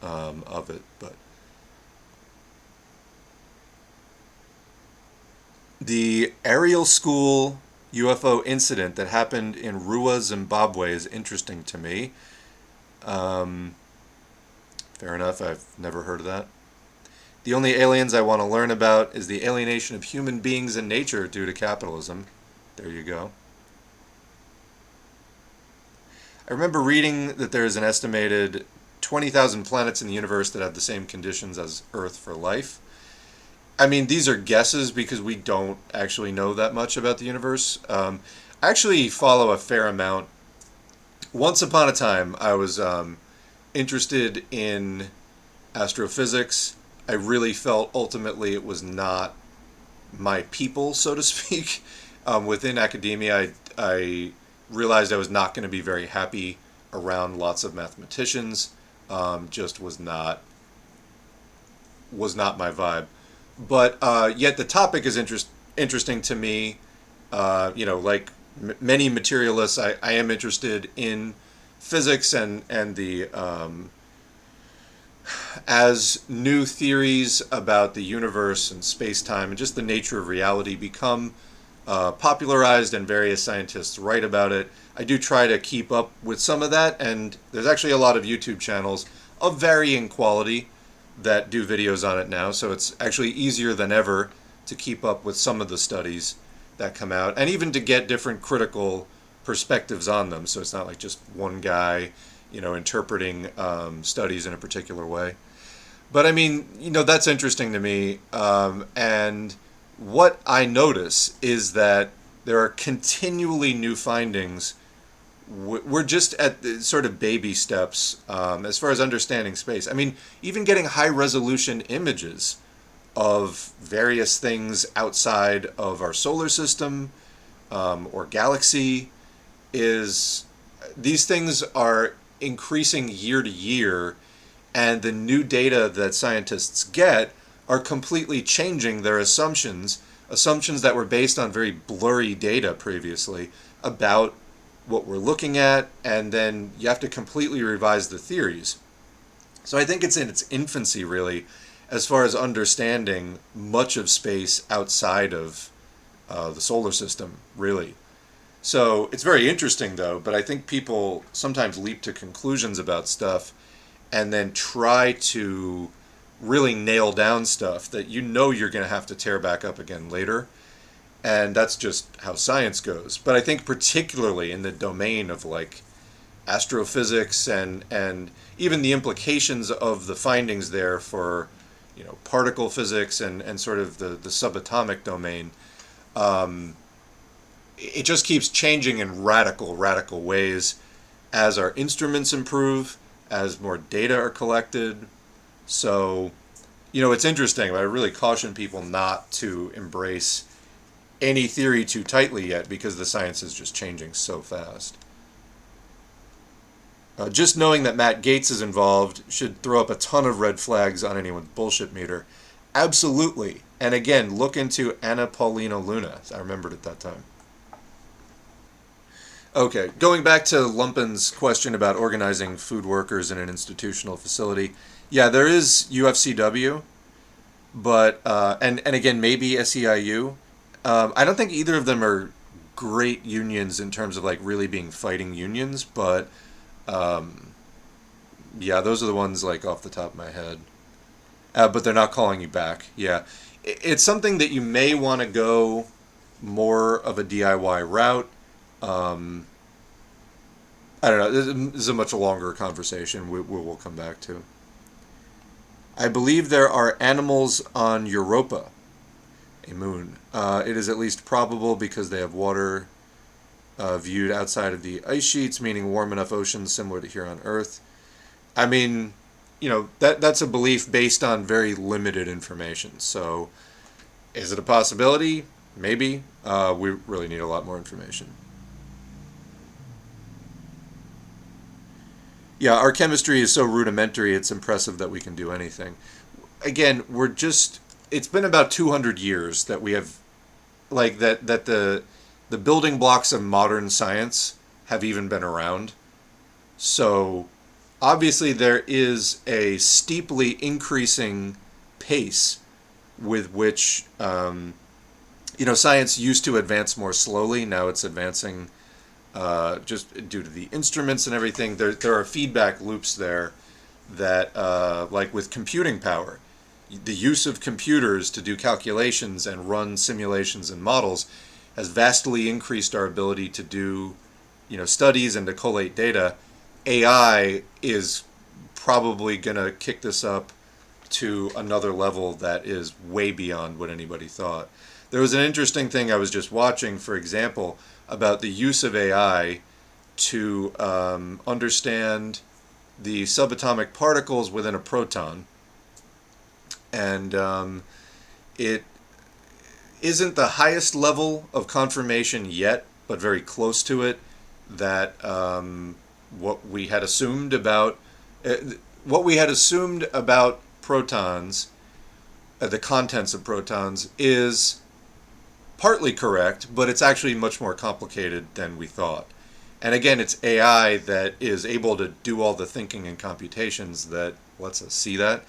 of it, but the aerial school UFO incident that happened in Rua, Zimbabwe is interesting to me. Fair enough, I've never heard of that. The only aliens I want to learn about is the alienation of human beings and nature due to capitalism. There you go. I remember reading that there is an estimated 20,000 planets in the universe that have the same conditions as Earth for life. I mean, these are guesses because we don't actually know that much about the universe. I actually follow a fair amount. Once upon a time, I was interested in astrophysics. I really felt ultimately it was not my people, so to speak. Within academia, I realized I was not going to be very happy around lots of mathematicians. Just was not my vibe. But yet the topic is interesting to me. Like many materialists, I am interested in physics and the as new theories about the universe and space-time and just the nature of reality become popularized and various scientists write about it, I do try to keep up with some of that, and there's actually a lot of YouTube channels of varying quality that do videos on it now, so it's actually easier than ever to keep up with some of the studies that come out, and even to get different critical perspectives on them, so it's not like just one guy, interpreting studies in a particular way. But I mean, that's interesting to me, and what I notice is that there are continually new findings. We're just at the sort of baby steps as far as understanding space. I mean, even getting high-resolution images of various things outside of our solar system or galaxy these things are increasing year to year, and the new data that scientists get are completely changing their assumptions that were based on very blurry data previously about what we're looking at, and then you have to completely revise the theories. So I think it's in its infancy, really, as far as understanding much of space outside of the solar system, really. So it's very interesting, though, but I think people sometimes leap to conclusions about stuff and then try to really nail down stuff that you're going to have to tear back up again later. And that's just how science goes. But I think particularly in the domain of like astrophysics and even the implications of the findings there for, particle physics and sort of the subatomic domain, it just keeps changing in radical ways as our instruments improve, as more data are collected. So, it's interesting, but I really caution people not to embrace any theory too tightly yet, because the science is just changing so fast. Just knowing that Matt Gaetz is involved should throw up a ton of red flags on anyone's bullshit meter. Absolutely. And again, look into Paulina Luna. I remembered at that time. Okay, going back to Lumpen's question about organizing food workers in an institutional facility. Yeah, there is UFCW, but and again maybe SEIU. I don't think either of them are great unions in terms of like really being fighting unions, but yeah, those are the ones like off the top of my head. But they're not calling you back. Yeah, it's something that you may want to go more of a DIY route. Um, I don't know. This is a much longer conversation. We'll come back to. I believe there are animals on Europa, a moon. It is at least probable because they have water viewed outside of the ice sheets, meaning warm enough oceans similar to here on Earth. I mean, that's a belief based on very limited information. So, is it a possibility? Maybe. We really need a lot more information. Yeah, our chemistry is so rudimentary, it's impressive that we can do anything. Again, it's been about 200 years that we have, like, that the building blocks of modern science have even been around. So, obviously, there is a steeply increasing pace with which, science used to advance more slowly. Now it's advancing just due to the instruments and everything. There are feedback loops there that, like with computing power, the use of computers to do calculations and run simulations and models has vastly increased our ability to do, studies and to collate data. AI is probably going to kick this up to another level that is way beyond what anybody thought. There was an interesting thing I was just watching, for example, about the use of AI to understand the subatomic particles within a proton. And it isn't the highest level of confirmation yet, but very close to it, that what we had assumed about protons, the contents of protons, is partly correct, but it's actually much more complicated than we thought. And again, it's AI that is able to do all the thinking and computations that lets us see that.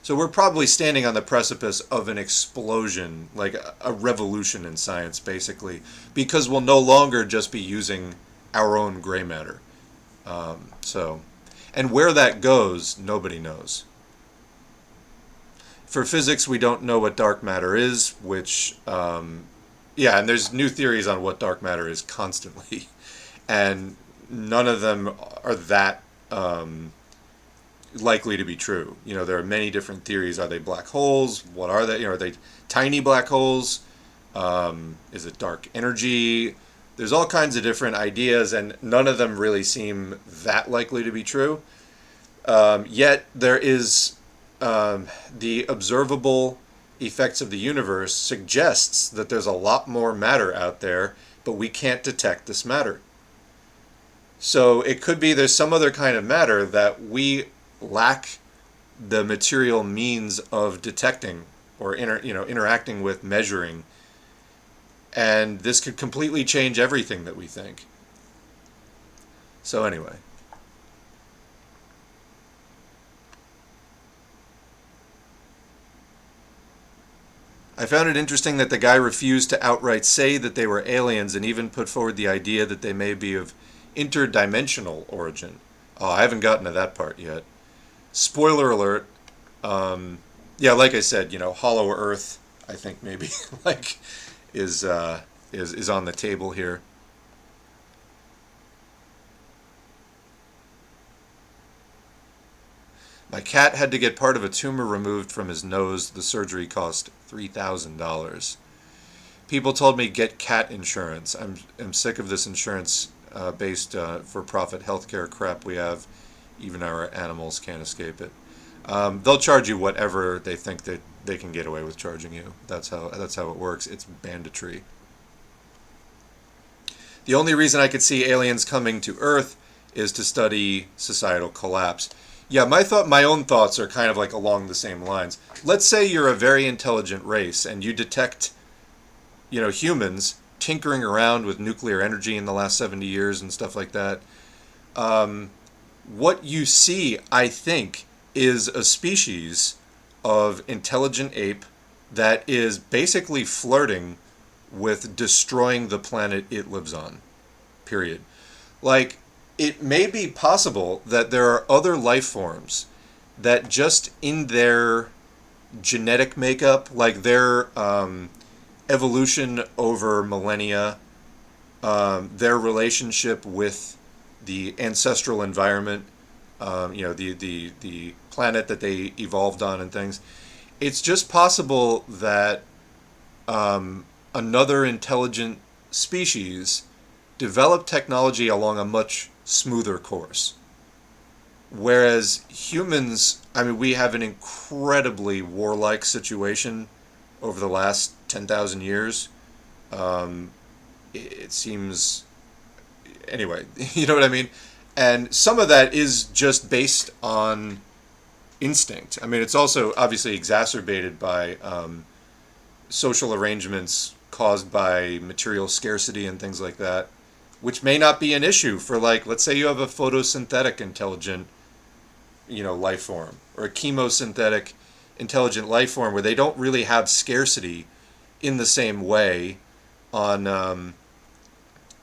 So we're probably standing on the precipice of an explosion, like a revolution in science, basically, because we'll no longer just be using our own gray matter. And where that goes, nobody knows. For physics, we don't know what dark matter is, which, and there's new theories on what dark matter is constantly, and none of them are that likely to be true. There are many different theories. Are they black holes? What are they? Are they tiny black holes? Is it dark energy? There's all kinds of different ideas, and none of them really seem that likely to be true. Yet there is the observable effects of the universe suggests that there's a lot more matter out there, but we can't detect this matter. So it could be there's some other kind of matter that we lack the material means of detecting or interacting with, measuring, and this could completely change everything that we think. So anyway. I found it interesting that the guy refused to outright say that they were aliens and even put forward the idea that they may be of interdimensional origin. Oh, I haven't gotten to that part yet. Spoiler alert. Like I said, Hollow Earth, I think maybe like is on the table here. My cat had to get part of a tumor removed from his nose. The surgery cost $3,000. People told me get cat insurance. I'm sick of this insurance based for-profit healthcare crap we have. Even our animals can't escape it. They'll charge you whatever they think that they can get away with charging you. That's how it works. It's banditry. The only reason I could see aliens coming to Earth is to study societal collapse. Yeah, my own thoughts are kind of like along the same lines. Let's say you're a very intelligent race and you detect, humans tinkering around with nuclear energy in the last 70 years and stuff like that. What you see, I think, is a species of intelligent ape that is basically flirting with destroying the planet it lives on. Period. Like, it may be possible that there are other life forms that just in their genetic makeup, like their evolution over millennia, their relationship with the ancestral environment, the planet that they evolved on and things. It's just possible that another intelligent species developed technology along a much smoother course. Whereas humans, I mean, we have an incredibly warlike situation over the last 10,000 years. It seems, anyway, you know what I mean? And some of that is just based on instinct. I mean, it's also obviously exacerbated by social arrangements caused by material scarcity and things like that, which may not be an issue for, like, let's say you have a photosynthetic intelligent, life form, or a chemosynthetic intelligent life form where they don't really have scarcity in the same way on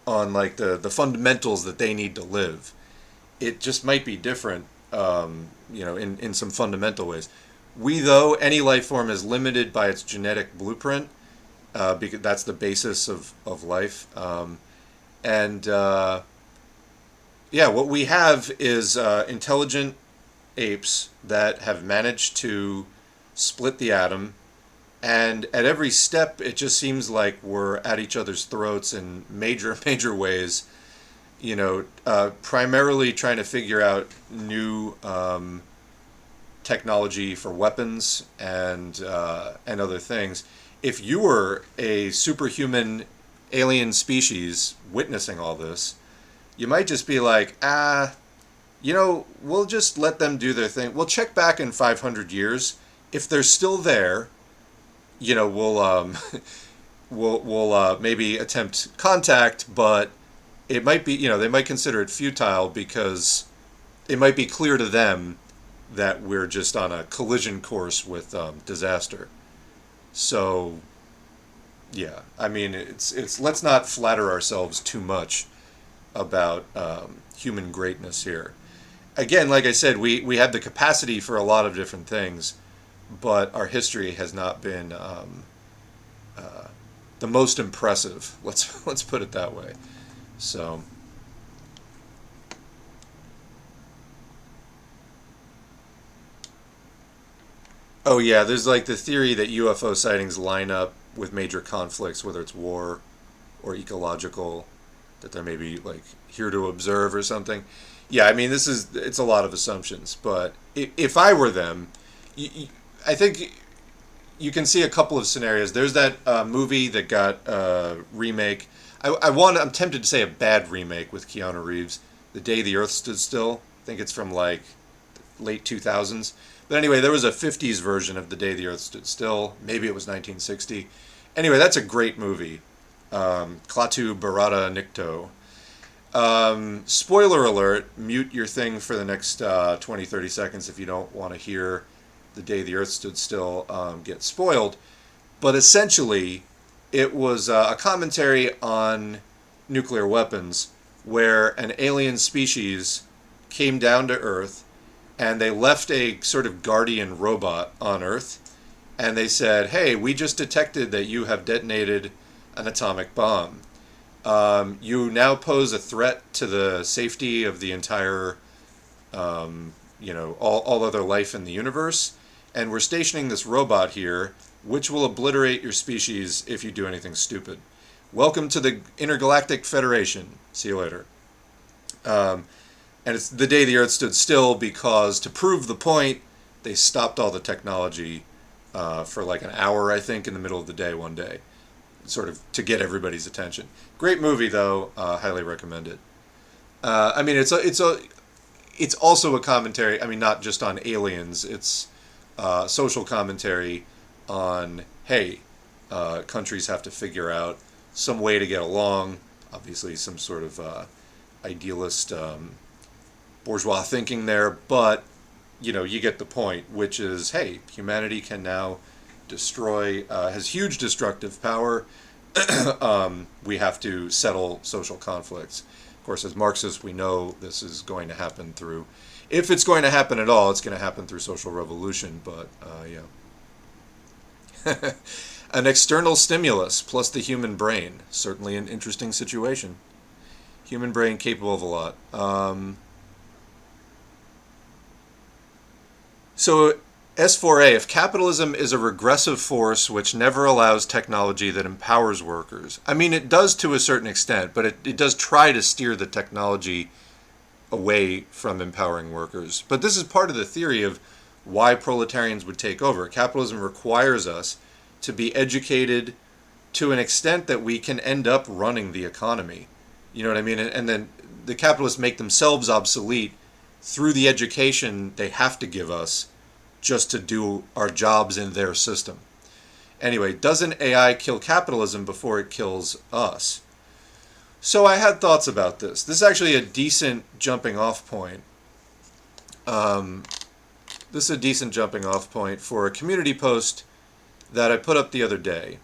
like the fundamentals that they need to live. It just might be different, in some fundamental ways. We, though, any life form is limited by its genetic blueprint, because that's the basis of life. What we have is intelligent apes that have managed to split the atom, and at every step it just seems like we're at each other's throats in major ways, primarily trying to figure out new technology for weapons and other things. If you were a superhuman alien species witnessing all this, you might just be like, we'll just let them do their thing. We'll check back in 500 years. If they're still there, we'll we'll maybe attempt contact, but it might be, they might consider it futile because it might be clear to them that we're just on a collision course with disaster. So, yeah, I mean, it's let's not flatter ourselves too much about human greatness here. Again, like I said, we have the capacity for a lot of different things, but our history has not been the most impressive. Let's put it that way. So. Oh yeah, there's like the theory that UFO sightings line up with major conflicts, whether it's war or ecological, that they're maybe like here to observe or something. Yeah, I mean, it's a lot of assumptions, but if I were them, I think you can see a couple of scenarios. There's that movie that got a remake. I'm tempted to say a bad remake with Keanu Reeves, The Day the Earth Stood Still. I think it's from like late 2000s. But anyway, there was a 50s version of The Day the Earth Stood Still. Maybe it was 1960. Anyway, that's a great movie. Klaatu Barada Nikto. Spoiler alert, mute your thing for the next 20, 30 seconds if you don't want to hear The Day the Earth Stood Still get spoiled. But essentially, it was a commentary on nuclear weapons where an alien species came down to Earth and they left a sort of guardian robot on Earth, and they said, hey, we just detected that you have detonated an atomic bomb. You now pose a threat to the safety of the entire, all other life in the universe, and we're stationing this robot here, which will obliterate your species if you do anything stupid. Welcome to the Intergalactic Federation. See you later. And it's The Day the Earth Stood Still because, to prove the point, they stopped all the technology for like an hour, I think, in the middle of the day one day, sort of to get everybody's attention. Great movie, though. Highly recommend it. I mean, it's also a commentary. I mean, not just on aliens. It's social commentary on, hey, countries have to figure out some way to get along. Obviously, some sort of idealist bourgeois thinking there, but you get the point, which is, hey, humanity can now destroy, has huge destructive power, we have to settle social conflicts. Of course, as Marxists, we know this is going to happen through, if it's going to happen at all, it's going to happen through social revolution. But yeah, an external stimulus plus the human brain, certainly an interesting situation. Human brain capable of a lot. So S4A, if capitalism is a regressive force which never allows technology that empowers workers. I mean, it does to a certain extent, but it does try to steer the technology away from empowering workers. But this is part of the theory of why proletarians would take over. Capitalism requires us to be educated to an extent that we can end up running the economy. You know what I mean? And then the capitalists make themselves obsolete through the education they have to give us just to do our jobs in their system. Anyway, doesn't AI kill capitalism before it kills us? So I had thoughts about this. This is actually a decent jumping off point. This is a decent jumping off point for a community post that I put up the other day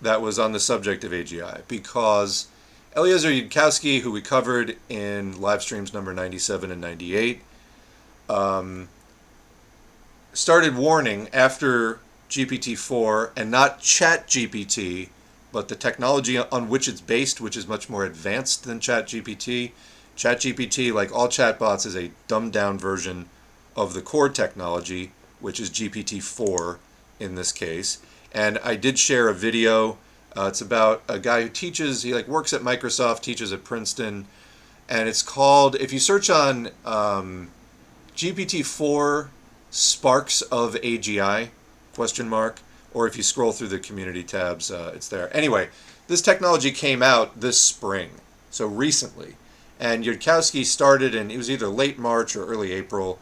that was on the subject of AGI, because Eliezer Yudkowsky, who we covered in live streams number 97 and 98, started warning after GPT-4, and not ChatGPT, but the technology on which it's based, which is much more advanced than ChatGPT. ChatGPT, like all chatbots, is a dumbed-down version of the core technology, which is GPT-4 in this case. And I did share a video. It's about a guy who teaches, he like works at Microsoft, teaches at Princeton, and it's called, if you search on GPT-4 Sparks of AGI, question mark, or if you scroll through the community tabs, it's there. Anyway, this technology came out this spring, so recently. And Yudkowsky started in, it was either late March or early April,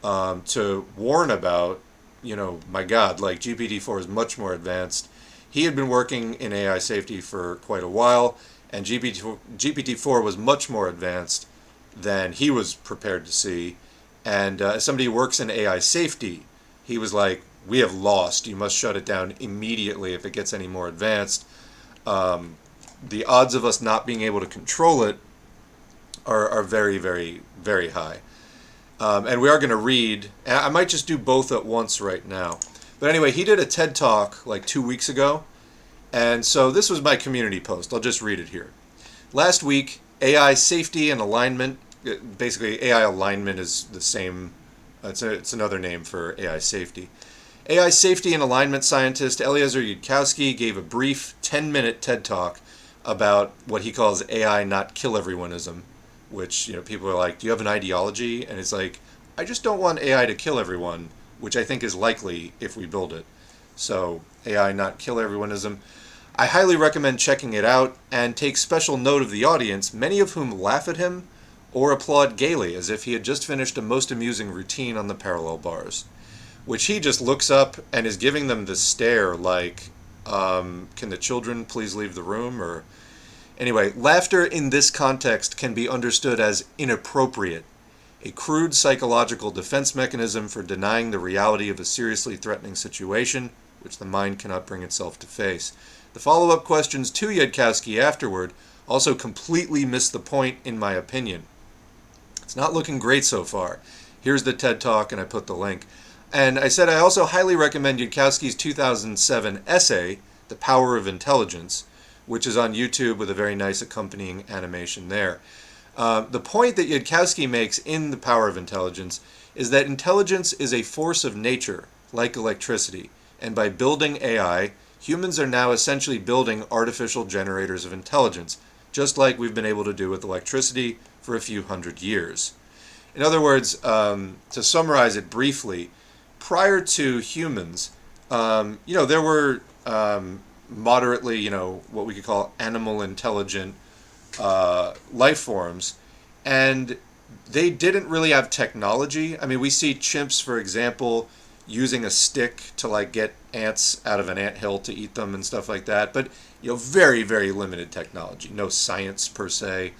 to warn about, you know, my God, like GPT-4 is much more advanced. He had been working in AI safety for quite a while, and GPT-4 was much more advanced than he was prepared to see. And as somebody who works in AI safety, he was like, we have lost. You must shut it down immediately if it gets any more advanced. The odds of us not being able to control it are very, very, very high. And we are going to read, and I might just do both at once right now. But anyway, he did a TED Talk like 2 weeks ago. And so this was my community post. I'll just read it here. Last week, AI safety and alignment, basically AI alignment is the same, it's another name for AI safety. AI safety and alignment scientist Eliezer Yudkowsky gave a brief 10-minute TED Talk about what he calls AI not kill everyoneism, which, you know, people are like, do you have an ideology? And it's like, I just don't want AI to kill everyone, which I think is likely if we build it. So AI not kill everyoneism. I highly recommend checking it out, and take special note of the audience, many of whom laugh at him or applaud gaily as if he had just finished a most amusing routine on the parallel bars, which he just looks up and is giving them the stare like, can the children please leave the room? Or anyway, laughter in this context can be understood as inappropriate, a crude psychological defense mechanism for denying the reality of a seriously threatening situation which the mind cannot bring itself to face. The follow-up questions to Yudkowsky afterward also completely miss the point, in my opinion. It's not looking great so far. Here's the TED Talk, and I put the link. And I said I also highly recommend Yudkowsky's 2007 essay, The Power of Intelligence, which is on YouTube with a very nice accompanying animation there. The point that Yudkowsky makes in The Power of Intelligence is that intelligence is a force of nature, like electricity, and by building AI, humans are now essentially building artificial generators of intelligence, just like we've been able to do with electricity for a few hundred years. In other words, to summarize it briefly, prior to humans, there were moderately, what we could call animal intelligent life forms, and they didn't really have technology. I mean, we see chimps, for example, using a stick to like get ants out of an anthill to eat them and stuff like that, but very, very limited technology, no science per se,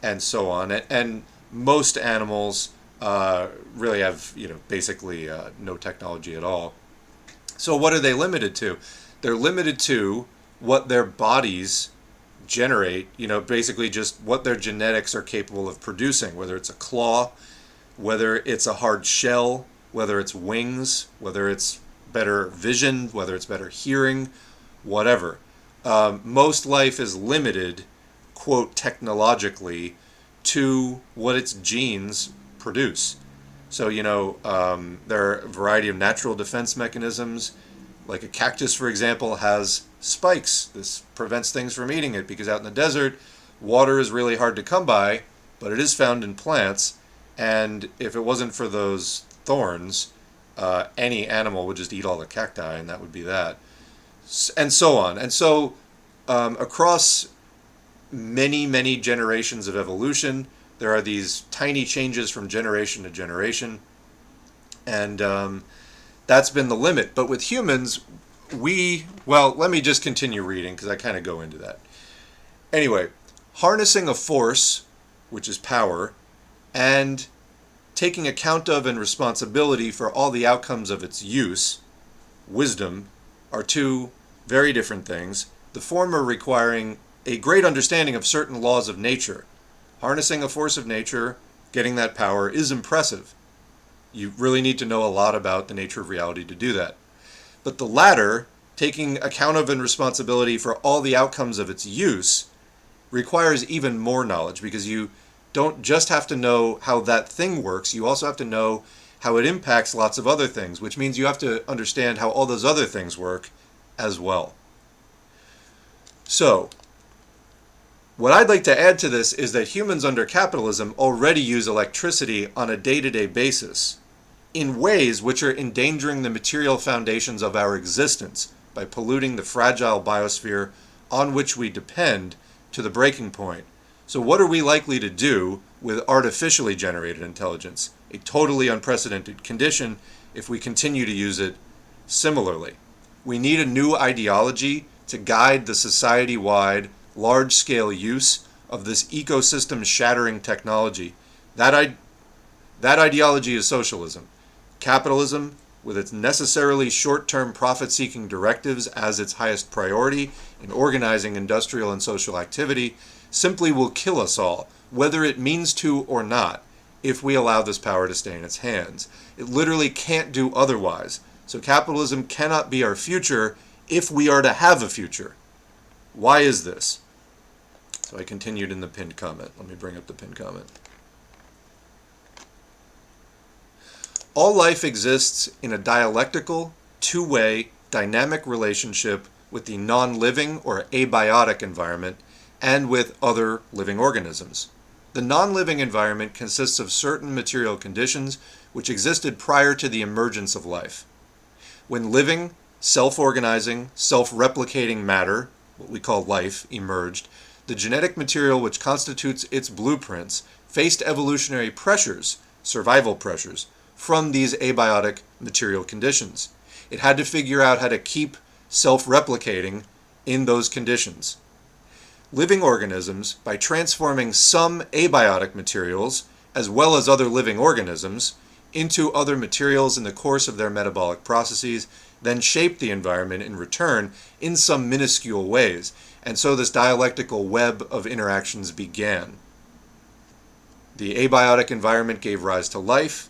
and so on. And most animals really have basically no technology at all. So what are they limited to? They're limited to what their bodies generate, basically just what their genetics are capable of producing, whether it's a claw, whether it's a hard shell, whether it's wings, whether it's better vision, whether it's better hearing, whatever. Most life is limited, quote, technologically, to what its genes produce. So, there are a variety of natural defense mechanisms. Like a cactus, for example, has spikes. This prevents things from eating it because out in the desert, water is really hard to come by, but it is found in plants. And if it wasn't for those thorns, any animal would just eat all the cacti, and that would be that. And so on. And so across many, many generations of evolution, there are these tiny changes from generation to generation. And that's been the limit. But with humans, let me just continue reading because I kind of go into that. Anyway, harnessing a force, which is power, and taking account of and responsibility for all the outcomes of its use, wisdom, are two very different things, the former requiring a great understanding of certain laws of nature. Harnessing a force of nature, getting that power, is impressive. You really need to know a lot about the nature of reality to do that. But the latter, taking account of and responsibility for all the outcomes of its use, requires even more knowledge, because you don't just have to know how that thing works, you also have to know how it impacts lots of other things, which means you have to understand how all those other things work as well. So, what I'd like to add to this is that humans under capitalism already use electricity on a day-to-day basis in ways which are endangering the material foundations of our existence by polluting the fragile biosphere on which we depend to the breaking point. So what are we likely to do with artificially generated intelligence? A totally unprecedented condition if we continue to use it similarly. We need a new ideology to guide the society-wide, large-scale use of this ecosystem-shattering technology. That ideology is socialism. Capitalism, with its necessarily short-term profit-seeking directives as its highest priority in organizing industrial and social activity, simply will kill us all, whether it means to or not, if we allow this power to stay in its hands. It literally can't do otherwise. So capitalism cannot be our future if we are to have a future. Why is this? So I continued in the pinned comment. Let me bring up the pinned comment. All life exists in a dialectical, two-way, dynamic relationship with the non-living or abiotic environment and with other living organisms. The non-living environment consists of certain material conditions which existed prior to the emergence of life. When living, self-organizing, self-replicating matter, what we call life, emerged, the genetic material which constitutes its blueprints faced evolutionary pressures, survival pressures, from these abiotic material conditions. It had to figure out how to keep self-replicating in those conditions. Living organisms, by transforming some abiotic materials, as well as other living organisms, into other materials in the course of their metabolic processes, then shape the environment in return in some minuscule ways. And so this dialectical web of interactions began. The abiotic environment gave rise to life,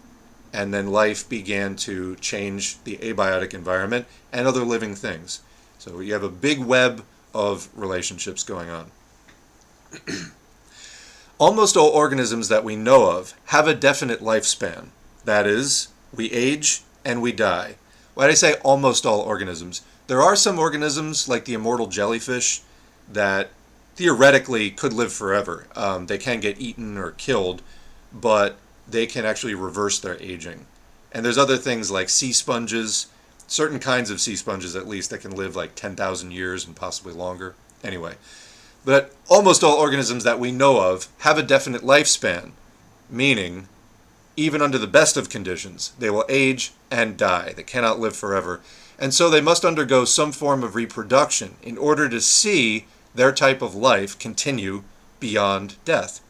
and then life began to change the abiotic environment and other living things. So you have a big web of relationships going on. Almost all organisms that we know of have a definite lifespan. That is, we age and we die. Why did I say almost all organisms? There are some organisms, like the immortal jellyfish, that theoretically could live forever. They can get eaten or killed, but they can actually reverse their aging. And there's other things like sea sponges, certain kinds of sea sponges at least, that can live like 10,000 years and possibly longer. Anyway, but almost all organisms that we know of have a definite lifespan, meaning even under the best of conditions, they will age and die. They cannot live forever. And so they must undergo some form of reproduction in order to see their type of life continue beyond death.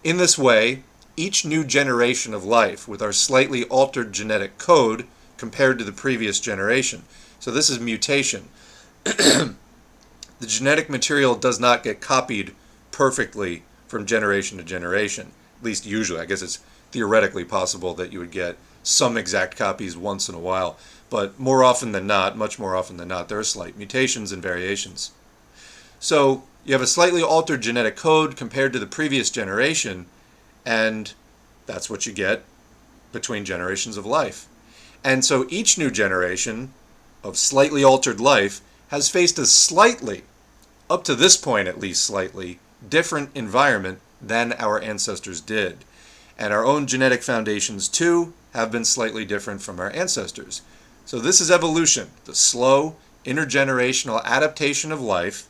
In this way, each new generation of life with our slightly altered genetic code compared to the previous generation. So this is mutation. The the genetic material does not get copied perfectly from generation to generation. At least usually. I guess it's theoretically possible that you would get some exact copies once in a while. But more often than not, much more often than not, there are slight mutations and variations. So you have a slightly altered genetic code compared to the previous generation, and that's what you get between generations of life. And so each new generation of slightly altered life has faced a slightly, up to this point at least slightly, different environment than our ancestors did. And our own genetic foundations too have been slightly different from our ancestors. So this is evolution, the slow intergenerational adaptation of life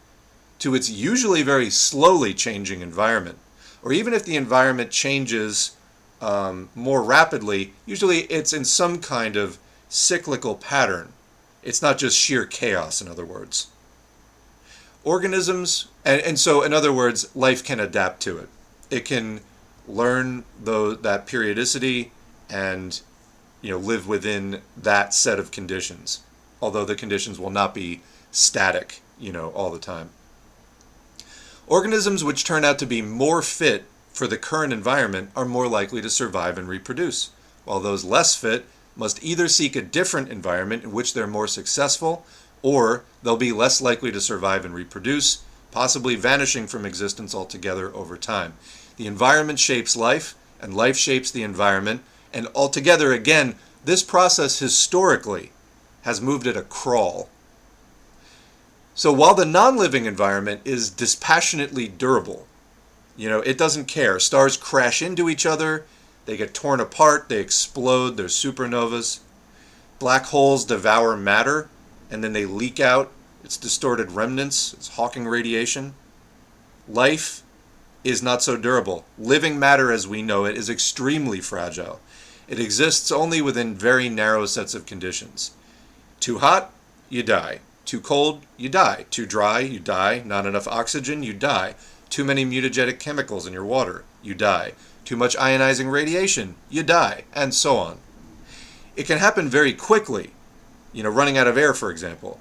to its usually very slowly changing environment. Or even if the environment changes more rapidly, usually it's in some kind of cyclical pattern. It's not just sheer chaos, in other words. Organisms, and so in other words, life can adapt to it. It can learn that periodicity and live within that set of conditions, although the conditions will not be static all the time. Organisms which turn out to be more fit for the current environment are more likely to survive and reproduce, while those less fit must either seek a different environment in which they're more successful, or they'll be less likely to survive and reproduce, possibly vanishing from existence altogether over time. The environment shapes life, and life shapes the environment, and altogether, again, this process historically has moved at a crawl. So while the non-living environment is dispassionately durable, it doesn't care. Stars crash into each other, they get torn apart, they explode, they're supernovas. Black holes devour matter, and then they leak out its distorted remnants, its Hawking radiation. Life is not so durable. Living matter as we know it is extremely fragile. It exists only within very narrow sets of conditions. Too hot, you die. Too cold, you die. Too dry, you die. Not enough oxygen, you die. Too many mutagenic chemicals in your water, you die. Too much ionizing radiation, you die, and so on. It can happen very quickly, running out of air, for example.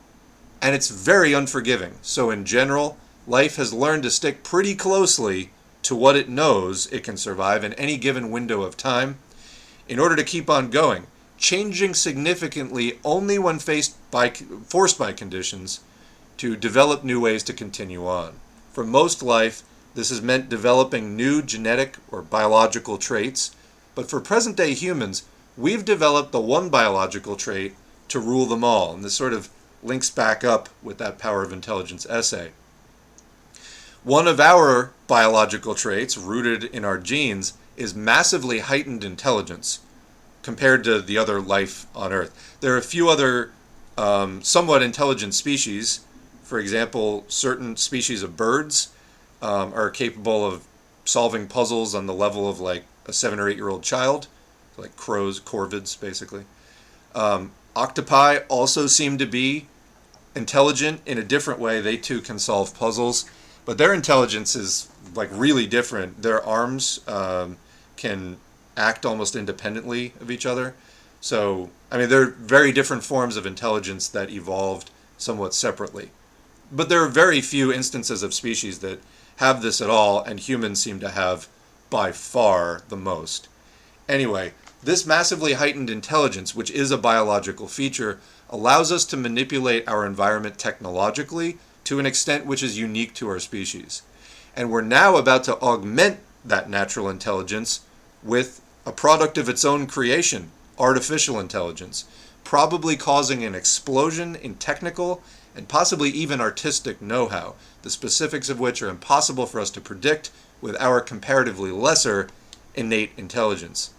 And it's very unforgiving. So in general, life has learned to stick pretty closely to what it knows it can survive in any given window of time in order to keep on going, changing significantly only when forced by conditions to develop new ways to continue on. For most life, this has meant developing new genetic or biological traits, but for present-day humans, we've developed the one biological trait to rule them all, and this sort of links back up with that Power of Intelligence essay. One of our biological traits, rooted in our genes, is massively heightened intelligence compared to the other life on Earth. There are a few other somewhat intelligent species. For example, certain species of birds are capable of solving puzzles on the level of like a 7 or 8-year-old child, like crows, corvids, basically. Octopi also seem to be intelligent in a different way. They too can solve puzzles, but their intelligence is like really different. Their arms can act almost independently of each other. So, they're very different forms of intelligence that evolved somewhat separately. But there are very few instances of species that have this at all, and humans seem to have by far the most. Anyway, this massively heightened intelligence, which is a biological feature, allows us to manipulate our environment technologically to an extent which is unique to our species. And we're now about to augment that natural intelligence with a product of its own creation, artificial intelligence, probably causing an explosion in technical and possibly even artistic know-how, the specifics of which are impossible for us to predict with our comparatively lesser innate intelligence.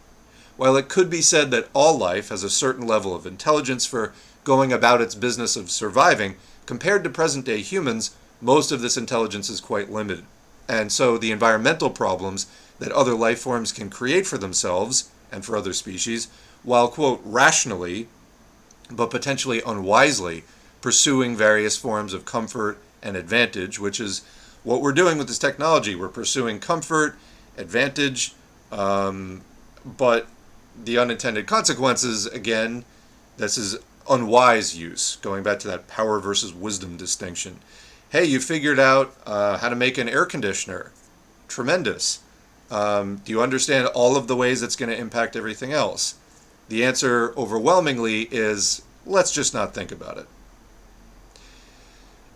While it could be said that all life has a certain level of intelligence for going about its business of surviving, compared to present-day humans, most of this intelligence is quite limited. And so the environmental problems that other life forms can create for themselves and for other species, while, quote, rationally, but potentially unwisely, pursuing various forms of comfort and advantage, which is what we're doing with this technology. We're pursuing comfort, advantage, but the unintended consequences, again, this is unwise use, going back to that power versus wisdom distinction, Hey, you figured out how to make an air conditioner. Tremendous. Do you understand all of the ways it's going to impact everything else? The answer overwhelmingly is, let's just not think about it.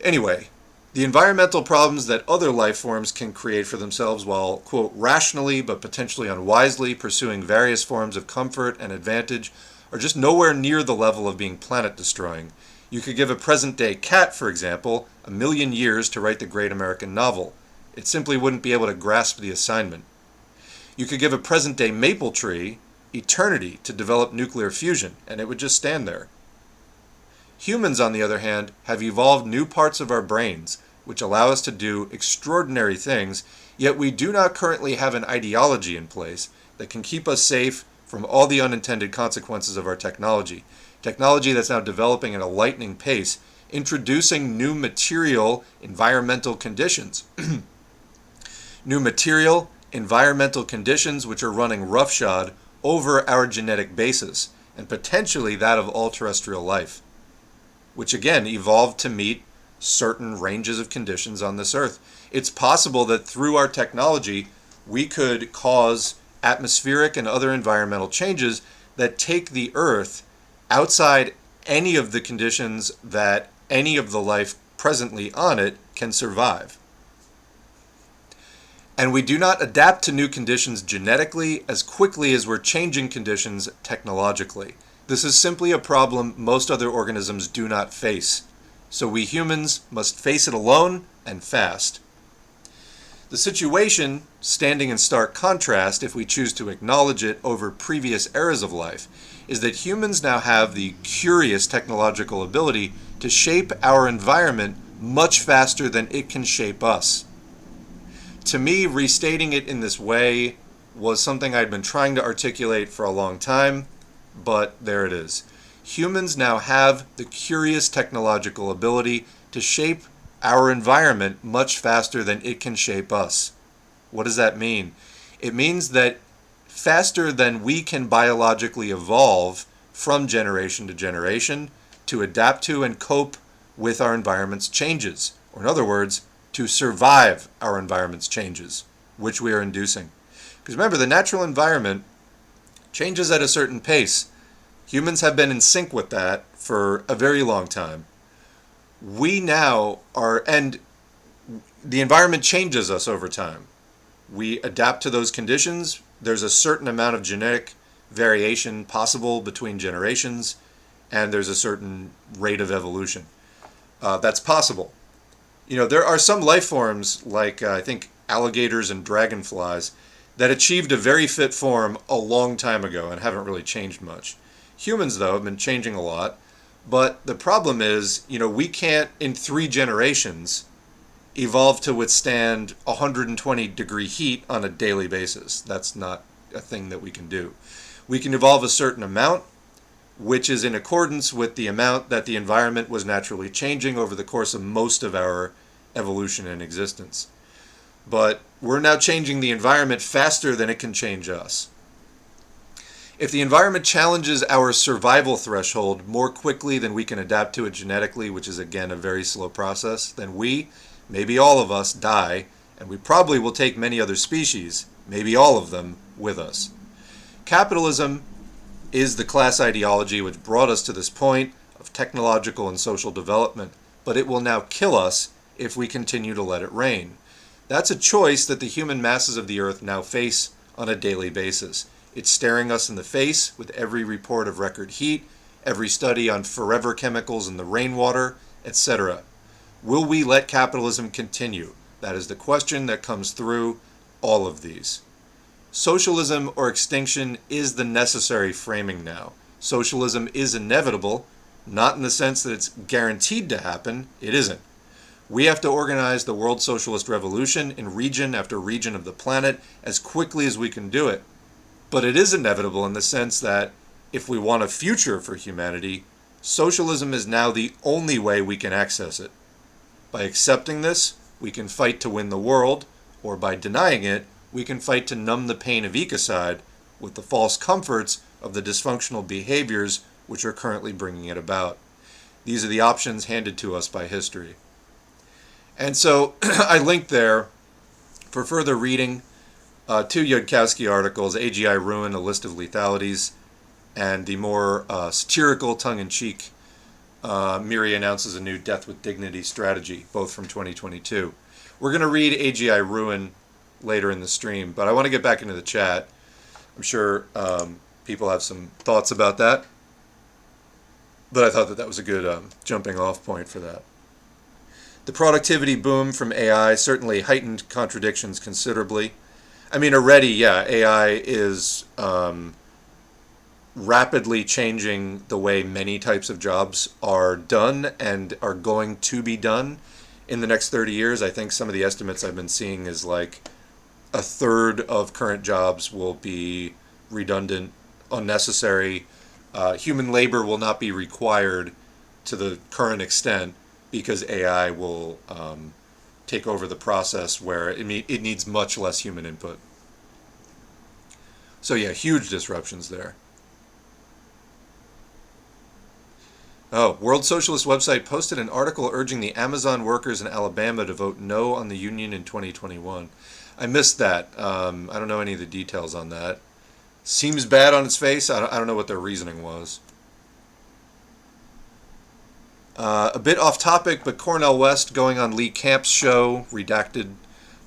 Anyway, the environmental problems that other life forms can create for themselves while, quote, rationally but potentially unwisely pursuing various forms of comfort and advantage are just nowhere near the level of being planet-destroying. You could give a present-day cat, for example, 1,000,000 years to write the great American novel. It simply wouldn't be able to grasp the assignment. You could give a present-day maple tree eternity to develop nuclear fusion, and it would just stand there. Humans, on the other hand, have evolved new parts of our brains, which allow us to do extraordinary things, yet we do not currently have an ideology in place that can keep us safe from all the unintended consequences of our technology. Technology that's now developing at a lightning pace, introducing new material, environmental conditions. New material, environmental conditions which are running roughshod over our genetic basis, and potentially that of all terrestrial life, which again evolved to meet certain ranges of conditions on this earth. It's possible that through our technology, we could cause atmospheric and other environmental changes that take the earth outside any of the conditions that any of the life presently on it can survive. And we do not adapt to new conditions genetically as quickly as we're changing conditions technologically. This is simply a problem most other organisms do not face. So we humans must face it alone and fast. The situation, standing in stark contrast if we choose to acknowledge it over previous eras of life, is that humans now have the curious technological ability to shape our environment much faster than it can shape us. To me, restating it in this way was something I'd been trying to articulate for a long time, but there it is. Humans now have the curious technological ability to shape our environment much faster than it can shape us. What does that mean? It means that faster than we can biologically evolve from generation to generation to adapt to and cope with our environment's changes, or in other words, to survive our environment's changes, which we are inducing. Because remember, the natural environment changes at a certain pace. Humans have been in sync with that for a very long time. We now are, and the environment changes us over time. We adapt to those conditions. There's a certain amount of genetic variation possible between generations, and there's a certain rate of evolution. That's possible. You know, there are some life forms, like I think alligators and dragonflies, that achieved a very fit form a long time ago and haven't really changed much. Humans, though, have been changing a lot. But the problem is, you know, we can't, in 3 generations, evolve to withstand 120-degree heat on a daily basis. That's not a thing that we can do. We can evolve a certain amount, which is in accordance with the amount that the environment was naturally changing over the course of most of our evolution and existence. But we're now changing the environment faster than it can change us. If the environment challenges our survival threshold more quickly than we can adapt to it genetically, which is again a very slow process, then we, maybe all of us, die, and we probably will take many other species, maybe all of them, with us. Capitalism is the class ideology which brought us to this point of technological and social development, but it will now kill us if we continue to let it reign. That's a choice that the human masses of the earth now face on a daily basis. It's staring us in the face with every report of record heat, every study on forever chemicals in the rainwater, etc. Will we let capitalism continue? That is the question that comes through all of these. Socialism or extinction is the necessary framing now. Socialism is inevitable, not in the sense that it's guaranteed to happen. It isn't. We have to organize the world socialist revolution in region after region of the planet as quickly as we can do it. But it is inevitable in the sense that if we want a future for humanity, socialism is now the only way we can access it. By accepting this, we can fight to win the world, or by denying it, we can fight to numb the pain of ecocide with the false comforts of the dysfunctional behaviors which are currently bringing it about. These are the options handed to us by history. And so I linked there for further reading two Yudkowsky articles, AGI Ruin, A List of Lethalities, and the more satirical, tongue-in-cheek Miri announces a new Death with Dignity strategy, both from 2022. We're going to read AGI Ruin later in the stream, but I want to get back into the chat. I'm sure people have some thoughts about that, but I thought that was a good jumping off point for that. The productivity boom from AI certainly heightened contradictions considerably. I mean, already, yeah, AI is rapidly changing the way many types of jobs are done and are going to be done in the next 30 years. I think some of the estimates I've been seeing is like a third of current jobs will be redundant, unnecessary. Human labor will not be required to the current extent because AI will take over the process where it needs much less human input. So yeah, huge disruptions there. Oh, World Socialist website posted an article urging the Amazon workers in Alabama to vote no on the union in 2021. I missed that. I don't know any of the details on that. Seems bad on its face. I don't know what their reasoning was. A bit off topic, but Cornel West going on Lee Camp's show, Redacted,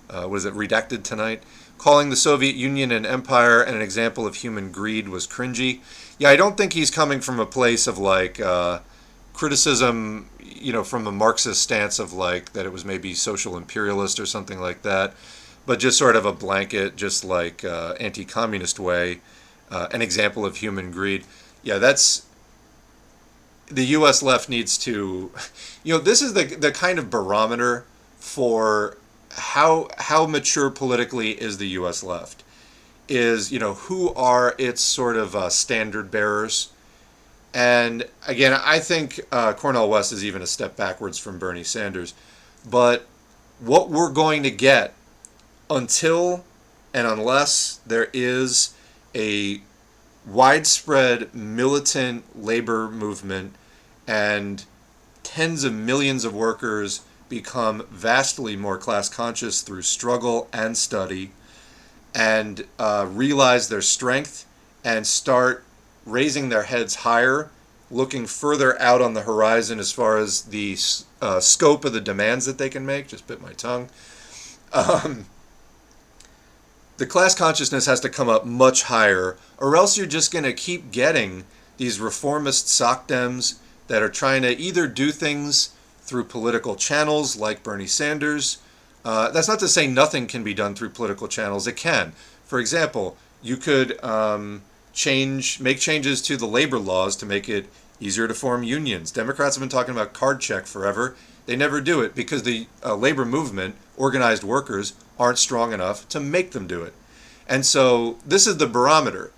Redacted Tonight, calling the Soviet Union an empire and an example of human greed was cringy. Yeah, I don't think he's coming from a place of like criticism, from a Marxist stance of like that it was maybe social imperialist or something like that, but just sort of a blanket, just like anti-communist way, an example of human greed. Yeah, that's the U.S. left needs to, this is the kind of barometer for how mature politically is the U.S. left. Is, who are its sort of standard bearers. And again, I think Cornel West is even a step backwards from Bernie Sanders. But what we're going to get until and unless there is a widespread militant labor movement and tens of millions of workers become vastly more class conscious through struggle and study and realize their strength and start raising their heads higher, looking further out on the horizon as far as the scope of the demands that they can make. Just bit my tongue. The class consciousness has to come up much higher, or else you're just going to keep getting these reformist sockdems that are trying to either do things through political channels like Bernie Sanders. That's not to say nothing can be done through political channels. It can. For example, you could make changes to the labor laws to make it easier to form unions. Democrats have been talking about card check forever. They never do it because the labor movement, organized workers, aren't strong enough to make them do it. And so this is the barometer.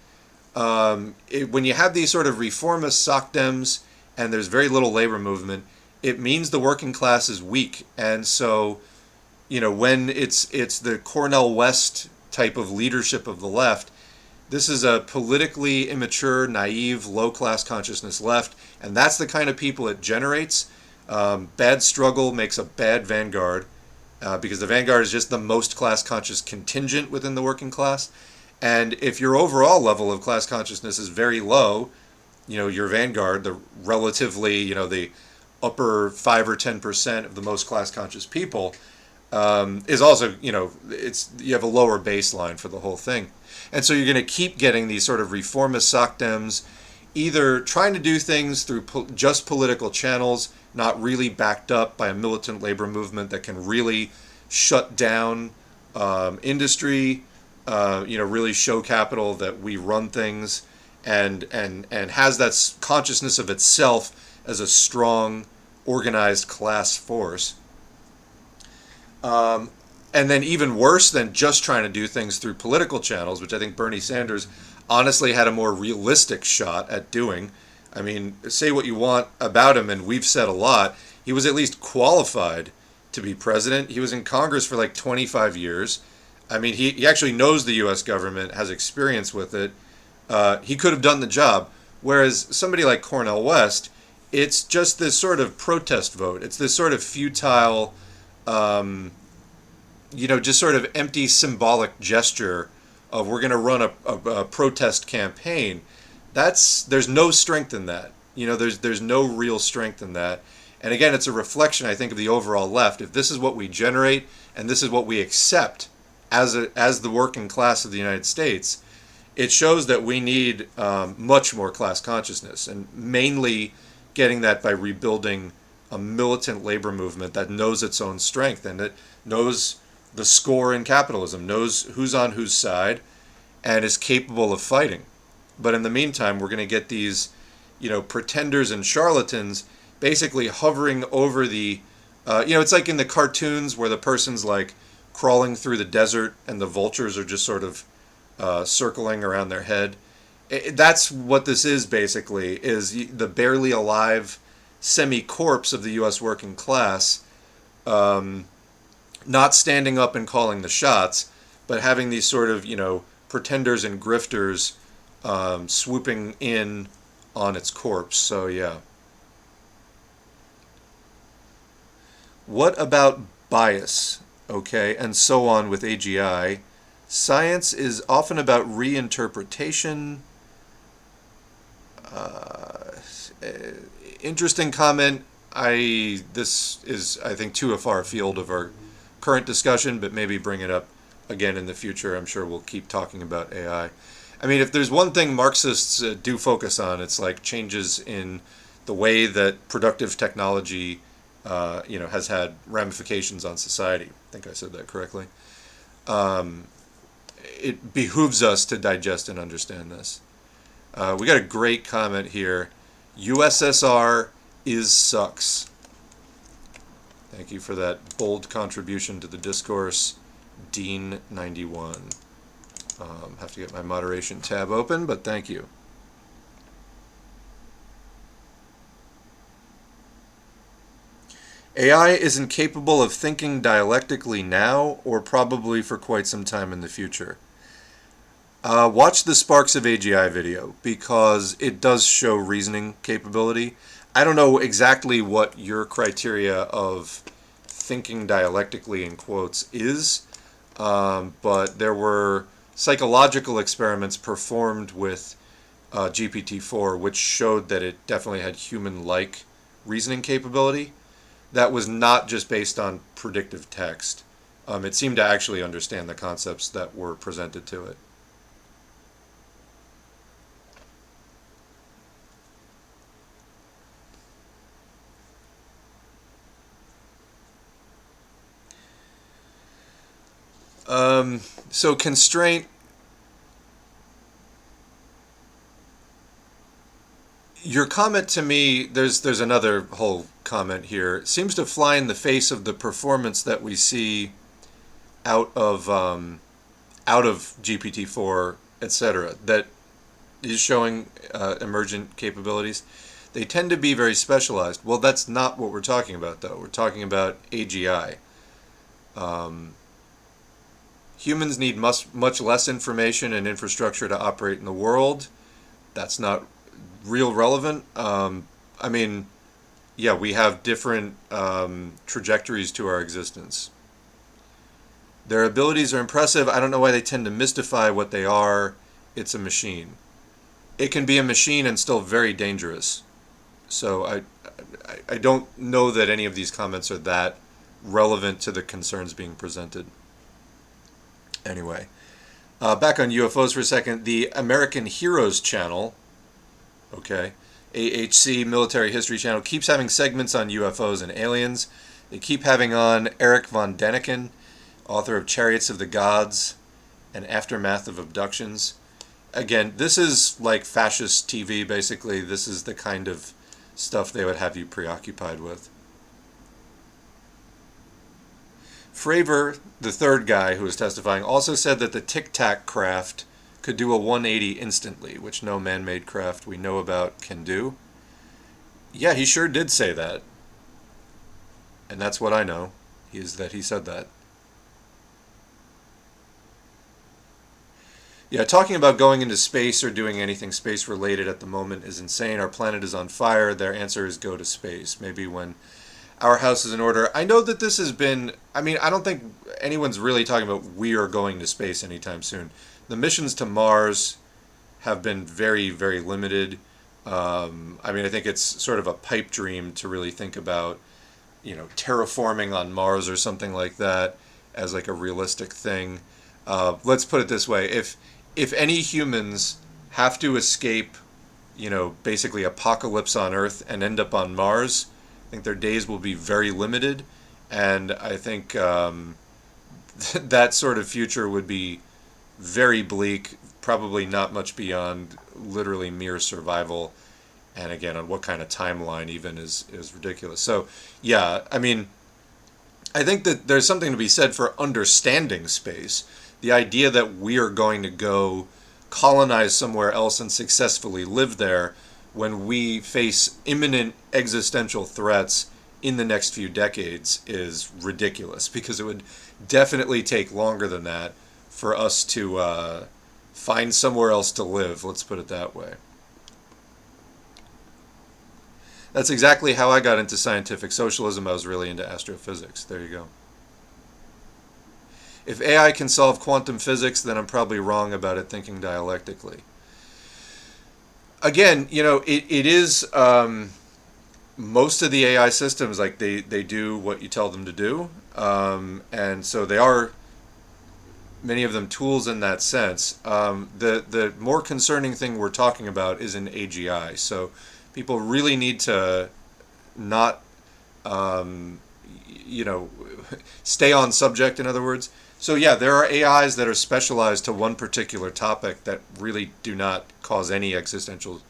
When you have these sort of reformist sockdems and there's very little labor movement, it means the working class is weak. And so, when it's the Cornel West type of leadership of the left, this is a politically immature, naive, low-class consciousness left, and that's the kind of people it generates. Bad struggle makes a bad vanguard, because the vanguard is just the most class-conscious contingent within the working class. And if your overall level of class consciousness is very low, your vanguard, the relatively, the upper 5 or 10% of the most class-conscious people, is also, you have a lower baseline for the whole thing. And so you're going to keep getting these sort of reformist sockdems, either trying to do things through just political channels, not really backed up by a militant labor movement that can really shut down industry, really show capital that we run things, and has that consciousness of itself as a strong, organized class force. And then even worse than just trying to do things through political channels, which I think Bernie Sanders honestly had a more realistic shot at doing. I mean, say what you want about him, and we've said a lot. He was at least qualified to be president. He was in Congress for like 25 years. I mean, he actually knows the U.S. government, has experience with it. He could have done the job. Whereas somebody like Cornel West, it's just this sort of protest vote. It's this sort of futile, just sort of empty symbolic gesture of we're going to run a protest campaign, there's no strength in that. There's no real strength in that. And again, it's a reflection, I think, of the overall left. If this is what we generate and this is what we accept as the working class of the United States, it shows that we need much more class consciousness, and mainly getting that by rebuilding a militant labor movement that knows its own strength and that knows the score in capitalism, knows who's on whose side, and is capable of fighting. But in the meantime, we're going to get these, pretenders and charlatans basically hovering over the, it's like in the cartoons where the person's like crawling through the desert and the vultures are just sort of circling around their head. That's what this is basically, is the barely alive semi-corpse of the U.S. working class, not standing up and calling the shots, but having these sort of, pretenders and grifters swooping in on its corpse. So, yeah. What about bias? Okay, and so on with AGI. Science is often about reinterpretation. Interesting comment. This is, I think, too far afield of our current discussion, but maybe bring it up again in the future. I'm sure we'll keep talking about AI. I mean, if there's one thing Marxists do focus on, it's like changes in the way that productive technology, has had ramifications on society. I think I said that correctly. It behooves us to digest and understand this. We got a great comment here. USSR is sucks. Thank you for that bold contribution to the discourse, Dean91. Have to get my moderation tab open, but thank you. AI is incapable of thinking dialectically now, or probably for quite some time in the future. Watch the Sparks of AGI video, because it does show reasoning capability. I don't know exactly what your criteria of thinking dialectically in quotes is, but there were psychological experiments performed with GPT-4 which showed that it definitely had human-like reasoning capability. That was not just based on predictive text. It seemed to actually understand the concepts that were presented to it. So constraint, your comment to me, there's another whole comment here, seems to fly in the face of the performance that we see out of GPT-4, etc., that is showing emergent capabilities. They tend to be very specialized. Well, that's not what we're talking about, though. We're talking about AGI. Humans need much less information and infrastructure to operate in the world. That's not real relevant. I mean, yeah, we have different trajectories to our existence. Their abilities are impressive. I don't know why they tend to mystify what they are. It's a machine. It can be a machine and still very dangerous. So I don't know that any of these comments are that relevant to the concerns being presented. Anyway, back on UFOs for a second. The American Heroes channel, okay, AHC Military History Channel, keeps having segments on UFOs and aliens. They keep having on Eric von Däniken, author of Chariots of the Gods and Aftermath of Abductions. Again, this is like fascist TV, basically. This is the kind of stuff they would have you preoccupied with. Fravor, the third guy who was testifying, also said that the Tic Tac craft could do a 180 instantly, which no man-made craft we know about can do. Yeah, he sure did say that. And that's what I know, is that he said that. Yeah, talking about going into space or doing anything space-related at the moment is insane. Our planet is on fire. Their answer is go to space. Maybe when our house is in order. I know that this has been, I mean, I don't think anyone's really talking about we are going to space anytime soon. The missions to Mars have been very, very limited. I mean, I think it's sort of a pipe dream to really think about, terraforming on Mars or something like that as like a realistic thing. Let's put it this way: if any humans have to escape, basically apocalypse on Earth and end up on Mars, I think their days will be very limited, and I think that sort of future would be very bleak, probably not much beyond literally mere survival. And again, on what kind of timeline even is ridiculous. So, yeah, I mean, I think that there's something to be said for understanding space. The idea that we are going to go colonize somewhere else and successfully live there when we face imminent existential threats in the next few decades is ridiculous, because it would definitely take longer than that for us to find somewhere else to live, let's put it that way. That's exactly how I got into scientific socialism. I was really into astrophysics. There you go. If AI can solve quantum physics, then I'm probably wrong about it thinking dialectically. Again, it is most of the AI systems, like they do what you tell them to do. And so they are, many of them, tools in that sense. The more concerning thing we're talking about is in AGI. So people really need to not, stay on subject, in other words. So yeah, there are AIs that are specialized to one particular topic that really do not cause any existential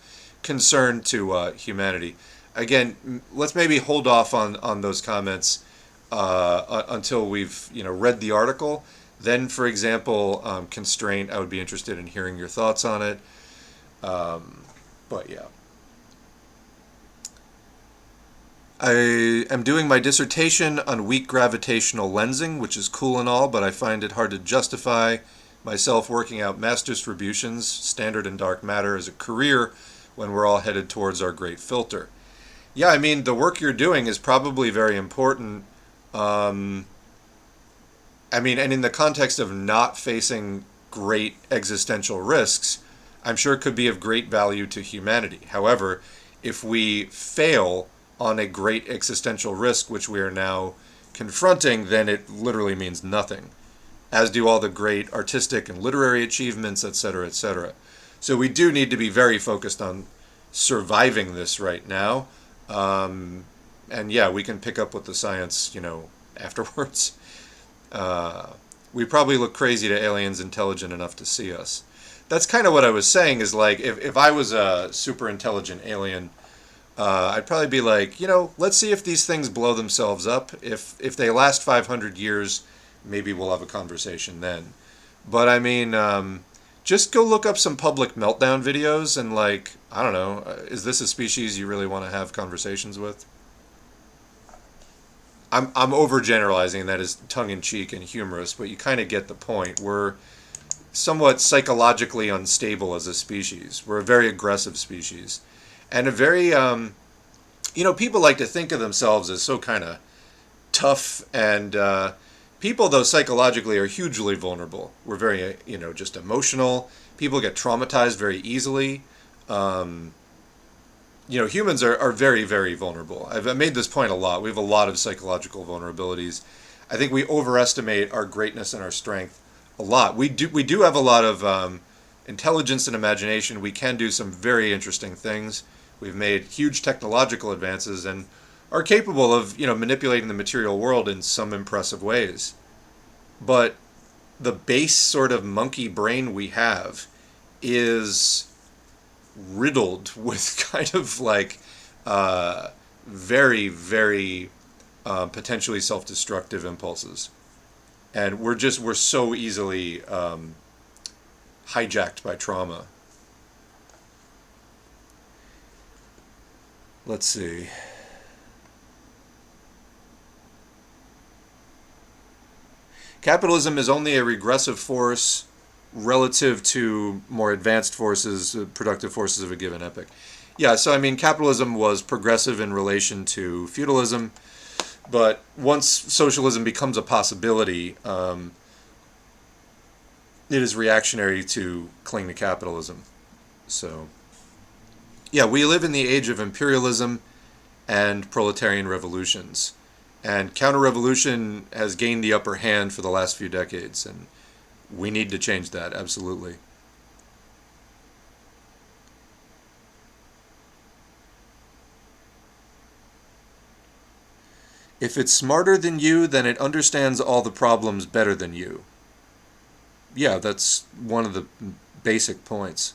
concern to humanity. Again, let's maybe hold off on those comments until we've read the article. Then, for example, constraint, I would be interested in hearing your thoughts on it. But yeah. I am doing my dissertation on weak gravitational lensing, which is cool and all, but I find it hard to justify myself working out mass distributions, standard and dark matter, as a career when we're all headed towards our great filter. Yeah, I mean, the work you're doing is probably very important. And in the context of not facing great existential risks, I'm sure it could be of great value to humanity. However, if we fail on a great existential risk, which we are now confronting, then it literally means nothing, as do all the great artistic and literary achievements, etc., etc. So we do need to be very focused on surviving this right now. And yeah, we can pick up with the science, afterwards. We probably look crazy to aliens intelligent enough to see us. That's kind of what I was saying, is like, if I was a super intelligent alien, I'd probably be like, let's see if these things blow themselves up. If they last 500 years, maybe we'll have a conversation then. But I mean, just go look up some public meltdown videos and, like, I don't know, is this a species you really want to have conversations with? I'm overgeneralizing, and that is tongue-in-cheek and humorous, but you kind of get the point. We're somewhat psychologically unstable as a species. We're a very aggressive species. And a very, people like to think of themselves as so kind of tough, and people, though, psychologically are hugely vulnerable. We're very, just emotional. People get traumatized very easily. Humans are very, very vulnerable. I've made this point a lot. We have a lot of psychological vulnerabilities. I think we overestimate our greatness and our strength a lot. We do have a lot of intelligence and imagination. We can do some very interesting things. We've made huge technological advances and are capable of, manipulating the material world in some impressive ways. But the base sort of monkey brain we have is riddled with kind of like very, very potentially self-destructive impulses. And we're so easily hijacked by trauma. Let's see. Capitalism is only a regressive force relative to more advanced forces, productive forces of a given epoch. Yeah, so capitalism was progressive in relation to feudalism. But once socialism becomes a possibility, it is reactionary to cling to capitalism. So, yeah, we live in the age of imperialism and proletarian revolutions. And counter-revolution has gained the upper hand for the last few decades, and we need to change that, absolutely. If it's smarter than you, then it understands all the problems better than you. Yeah, that's one of the basic points.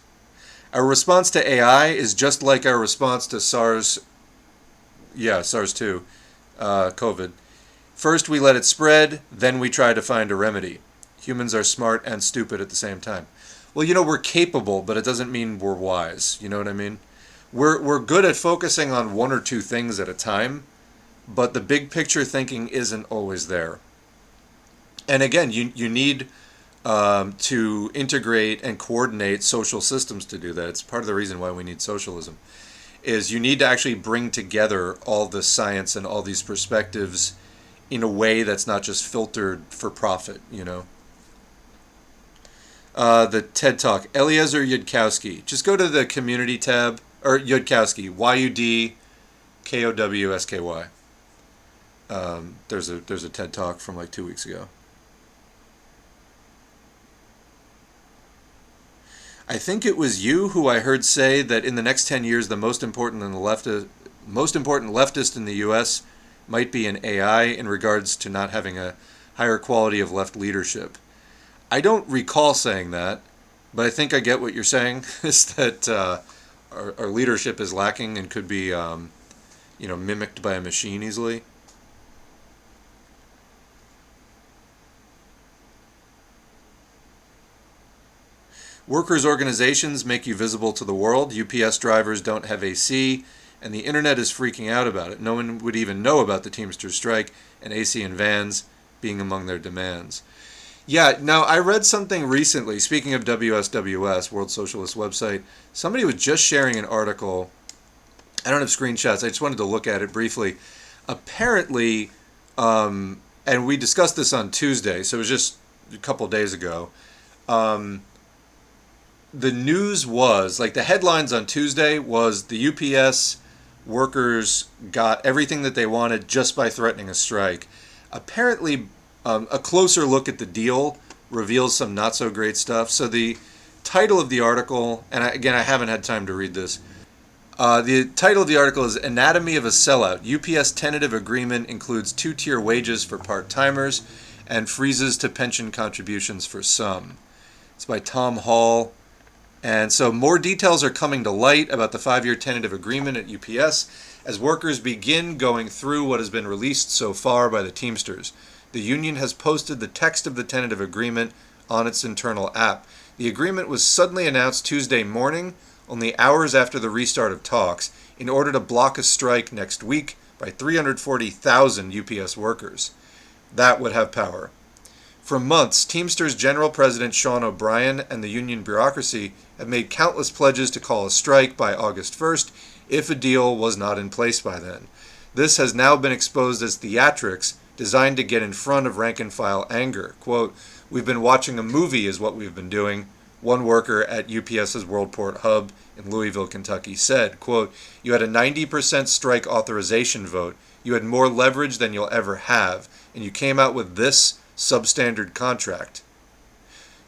Our response to AI is just like our response to SARS, yeah, SARS-2, COVID. First we let it spread, then we try to find a remedy. Humans are smart and stupid at the same time. Well, we're capable, but it doesn't mean we're wise. You know what I mean? We're good at focusing on one or two things at a time, but the big picture thinking isn't always there. And again, you need to integrate and coordinate social systems to do that. It's part of the reason why we need socialism, is you need to actually bring together all this science and all these perspectives in a way that's not just filtered for profit. The TED Talk, Eliezer Yudkowsky. Just go to the community tab, or Yudkowsky, Yudkowsky. There's a TED Talk from like 2 weeks ago. I think it was you who I heard say that in the next 10 years, the most important leftist in the U.S. might be an AI in regards to not having a higher quality of left leadership. I don't recall saying that, but I think I get what you're saying, is that our leadership is lacking and could be mimicked by a machine easily. Workers' organizations make you visible to the world. UPS drivers don't have AC, and the internet is freaking out about it. No one would even know about the Teamsters strike and AC in vans being among their demands. Yeah, now I read something recently, speaking of WSWS, World Socialist Website, somebody was just sharing an article. I don't have screenshots, I just wanted to look at it briefly. Apparently, and we discussed this on Tuesday, so it was just a couple days ago, the news was, like the headlines on Tuesday was the UPS workers got everything that they wanted just by threatening a strike. Apparently, a closer look at the deal reveals some not so great stuff. So the title of the article, and I haven't had time to read this. The title of the article is Anatomy of a Sellout. UPS tentative agreement includes 2-tier wages for part-timers and freezes to pension contributions for some. It's by Tom Hall. And so more details are coming to light about the 5-year tentative agreement at UPS as workers begin going through what has been released so far by the Teamsters. The union has posted the text of the tentative agreement on its internal app. The agreement was suddenly announced Tuesday morning, only hours after the restart of talks, in order to block a strike next week by 340,000 UPS workers. That would have power. For months, Teamsters General President Sean O'Brien and the union bureaucracy have made countless pledges to call a strike by August 1st if a deal was not in place by then. This has now been exposed as theatrics designed to get in front of rank-and-file anger. Quote, "We've been watching a movie is what we've been doing," one worker at UPS's Worldport hub in Louisville, Kentucky said. Quote, "You had a 90% strike authorization vote. You had more leverage than you'll ever have, and you came out with this substandard contract."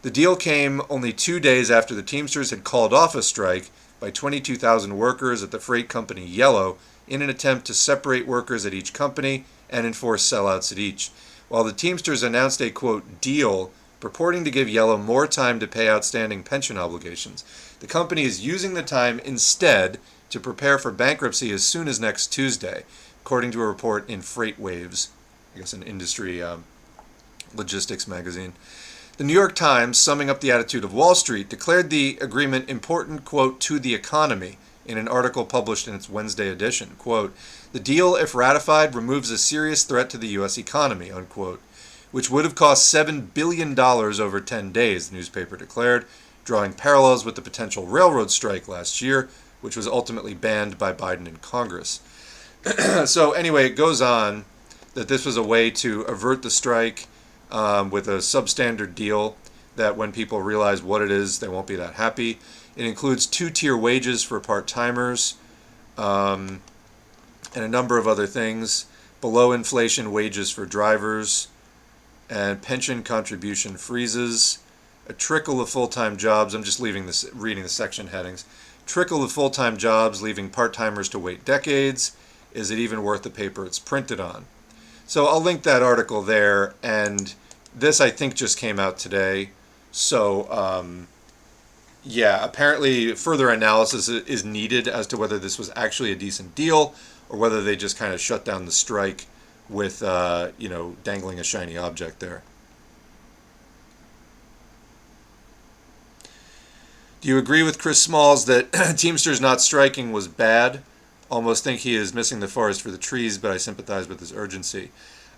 The deal came only 2 days after the Teamsters had called off a strike by 22,000 workers at the freight company Yellow in an attempt to separate workers at each company and enforce sellouts at each. While the Teamsters announced a, quote, deal purporting to give Yellow more time to pay outstanding pension obligations, the company is using the time instead to prepare for bankruptcy as soon as next Tuesday, according to a report in Freight Waves, I guess an industry logistics magazine. The New York Times, summing up the attitude of Wall Street, declared the agreement important, quote, to the economy in an article published in its Wednesday edition. Quote, "The deal, if ratified, removes a serious threat to the U.S. economy," unquote, which would have cost $7 billion over 10 days, the newspaper declared, drawing parallels with the potential railroad strike last year, which was ultimately banned by Biden in Congress. So anyway, it goes on. that this was a way to avert the strike with a substandard deal that when people realize what it is, they won't be that happy. It includes two-tier wages for part-timers and a number of other things. Below inflation wages for drivers and pension contribution freezes. A trickle of full-time jobs. I'm just reading the section headings. Trickle of full-time jobs, leaving part-timers to wait decades. Is it even worth the paper it's printed on? So I'll link that article there, and this I think just came out today. So yeah, apparently further analysis is needed as to whether this was actually a decent deal or whether they just kind of shut down the strike with dangling a shiny object there. Do you agree with Chris Smalls that Teamsters not striking was bad? Almost think he is missing the forest for the trees, but I sympathize with his urgency.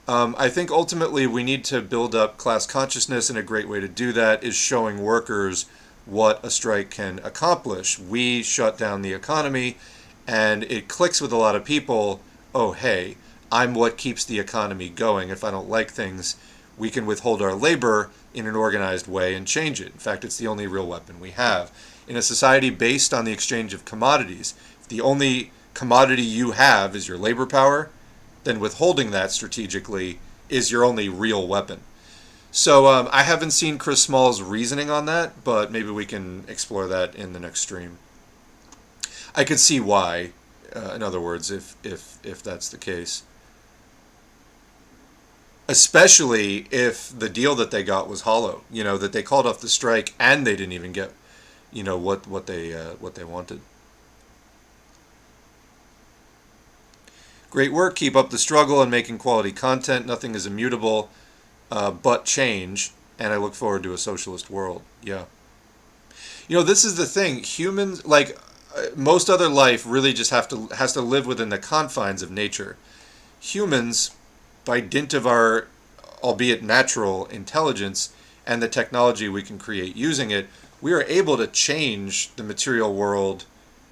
I think ultimately we need to build up class consciousness, and a great way to do that is showing workers what a strike can accomplish. We shut down the economy, and it clicks with a lot of people, oh hey, I'm what keeps the economy going. If I don't like things, we can withhold our labor in an organized way and change it. In fact, it's the only real weapon we have. In a society based on the exchange of commodities, if the only commodity you have is your labor power, then withholding that strategically is your only real weapon. So I haven't seen Chris Small's reasoning on that, but maybe we can explore that in the next stream. I could see why, in other words, if that's the case. Especially if the deal that they got was hollow, that they called off the strike and they didn't even get, what they wanted. Great work. Keep up the struggle and making quality content. Nothing is immutable but change, and I look forward to a socialist world. Yeah. This is the thing. Humans, like most other life, really just has to live within the confines of nature. Humans, by dint of our, albeit natural, intelligence and the technology we can create using it, we are able to change the material world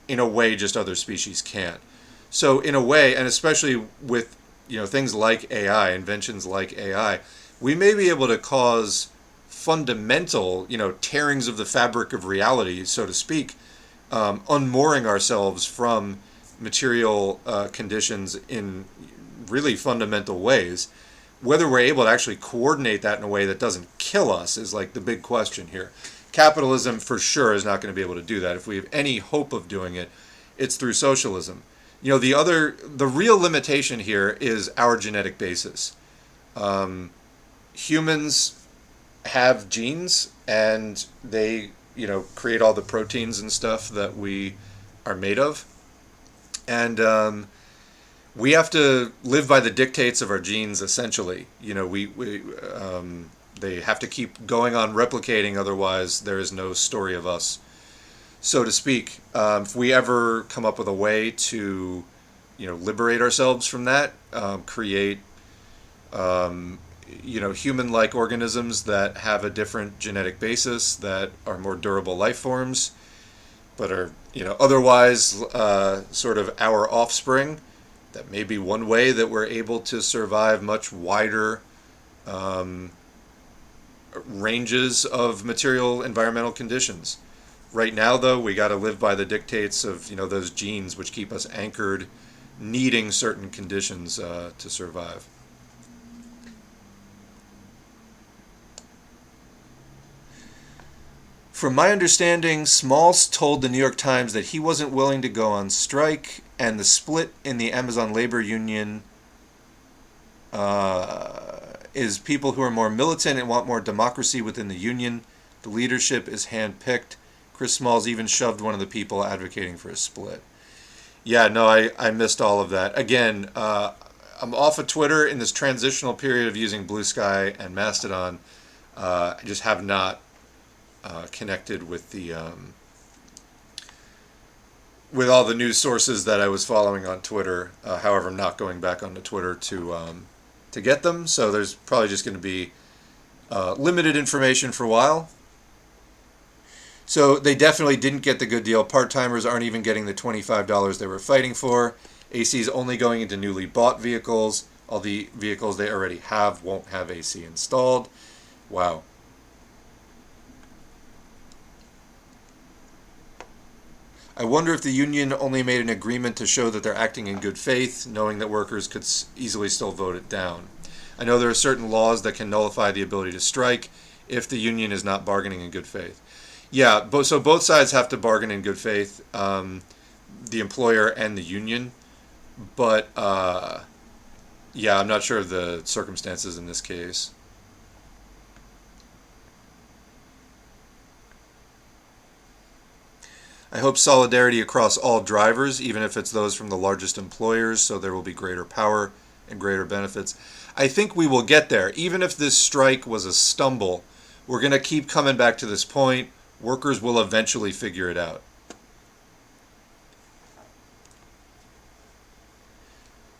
in a way just other species can't. So in a way, and especially with things like AI, inventions like AI, we may be able to cause fundamental tearings of the fabric of reality, so to speak, unmooring ourselves from material conditions in really fundamental ways. Whether we're able to actually coordinate that in a way that doesn't kill us is like the big question here. Capitalism for sure is not going to be able to do that. If we have any hope of doing it, it's through socialism. The real limitation here is our genetic basis. Humans have genes, and they create all the proteins and stuff that we are made of, and we have to live by the dictates of our genes, essentially. They have to keep going on replicating, otherwise there is no story of us, so to speak. If we ever come up with a way to, liberate ourselves from that, create, human-like organisms that have a different genetic basis, that are more durable life forms, but are, otherwise sort of our offspring, that may be one way that we're able to survive much wider ranges of material environmental conditions. Right now, though, we got to live by the dictates of those genes which keep us anchored, needing certain conditions to survive. From my understanding, Smalls told the New York Times that he wasn't willing to go on strike, and the split in the Amazon labor union is people who are more militant and want more democracy within the union. The leadership is hand-picked. Chris Smalls even shoved one of the people advocating for a split. Yeah, no, I missed all of that. Again, I'm off of Twitter in this transitional period of using Blue Sky and Mastodon. I just have not connected with the with all the news sources that I was following on Twitter. However, I'm not going back onto Twitter to get them, so there's probably just going to be limited information for a while. So they definitely didn't get the good deal. Part-timers aren't even getting the $25 they were fighting for. AC is only going into newly bought vehicles. all the vehicles they already have won't have AC installed. Wow. I wonder if the union only made an agreement to show that they're acting in good faith, knowing that workers could easily still vote it down. I know there are certain laws that can nullify the ability to strike if the union is not bargaining in good faith. Yeah, so both sides have to bargain in good faith, the employer and the union. But, yeah, I'm not sure of the circumstances in this case. I hope solidarity across all drivers, even if it's those from the largest employers, so there will be greater power and greater benefits. I think we will get there. Even if this strike was a stumble, we're going to keep coming back to this point. Workers will eventually figure it out.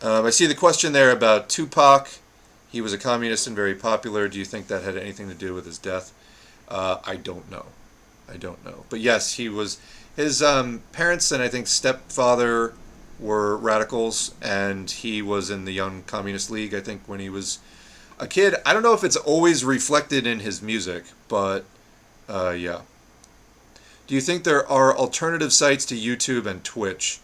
I see the question there about Tupac. He was a communist and very popular. Do you think that had anything to do with his death? I don't know. I don't know. But yes, he was. His parents and I think stepfather were radicals, and he was in the Young Communist League, I think, when he was a kid. I don't know if it's always reflected in his music, but yeah. Do you think there are alternative sites to YouTube and Twitch?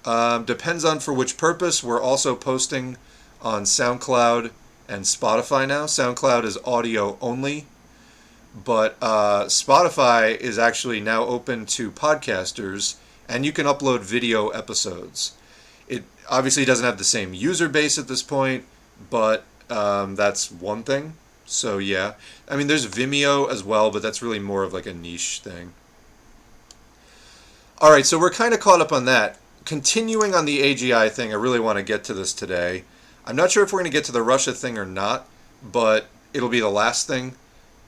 Depends on for which purpose. We're also posting on SoundCloud and Spotify now. SoundCloud is audio only, but Spotify is actually now open to podcasters, and you can upload video episodes. It obviously doesn't have the same user base at this point, but that's one thing. So yeah, I mean, there's Vimeo as well, but that's really more of like a niche thing. All right, so we're kind of caught up on that. Continuing on the AGI thing, I really want to get to this today. I'm not sure if we're going to get to the Russia thing or not, but it'll be the last thing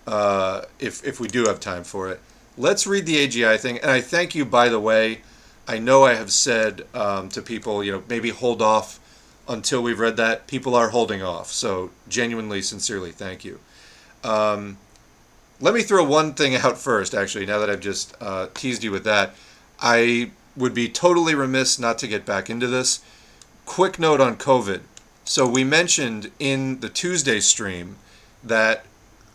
if we do have time for it. Let's read the AGI thing, and I thank you, by the way. I know I have said to people, maybe hold off until we've read that. People are holding off, so genuinely, sincerely, thank you. Let me throw one thing out first, actually, now that I've just teased you with that. I would be totally remiss not to get back into this. Quick note on COVID. So we mentioned in the Tuesday stream that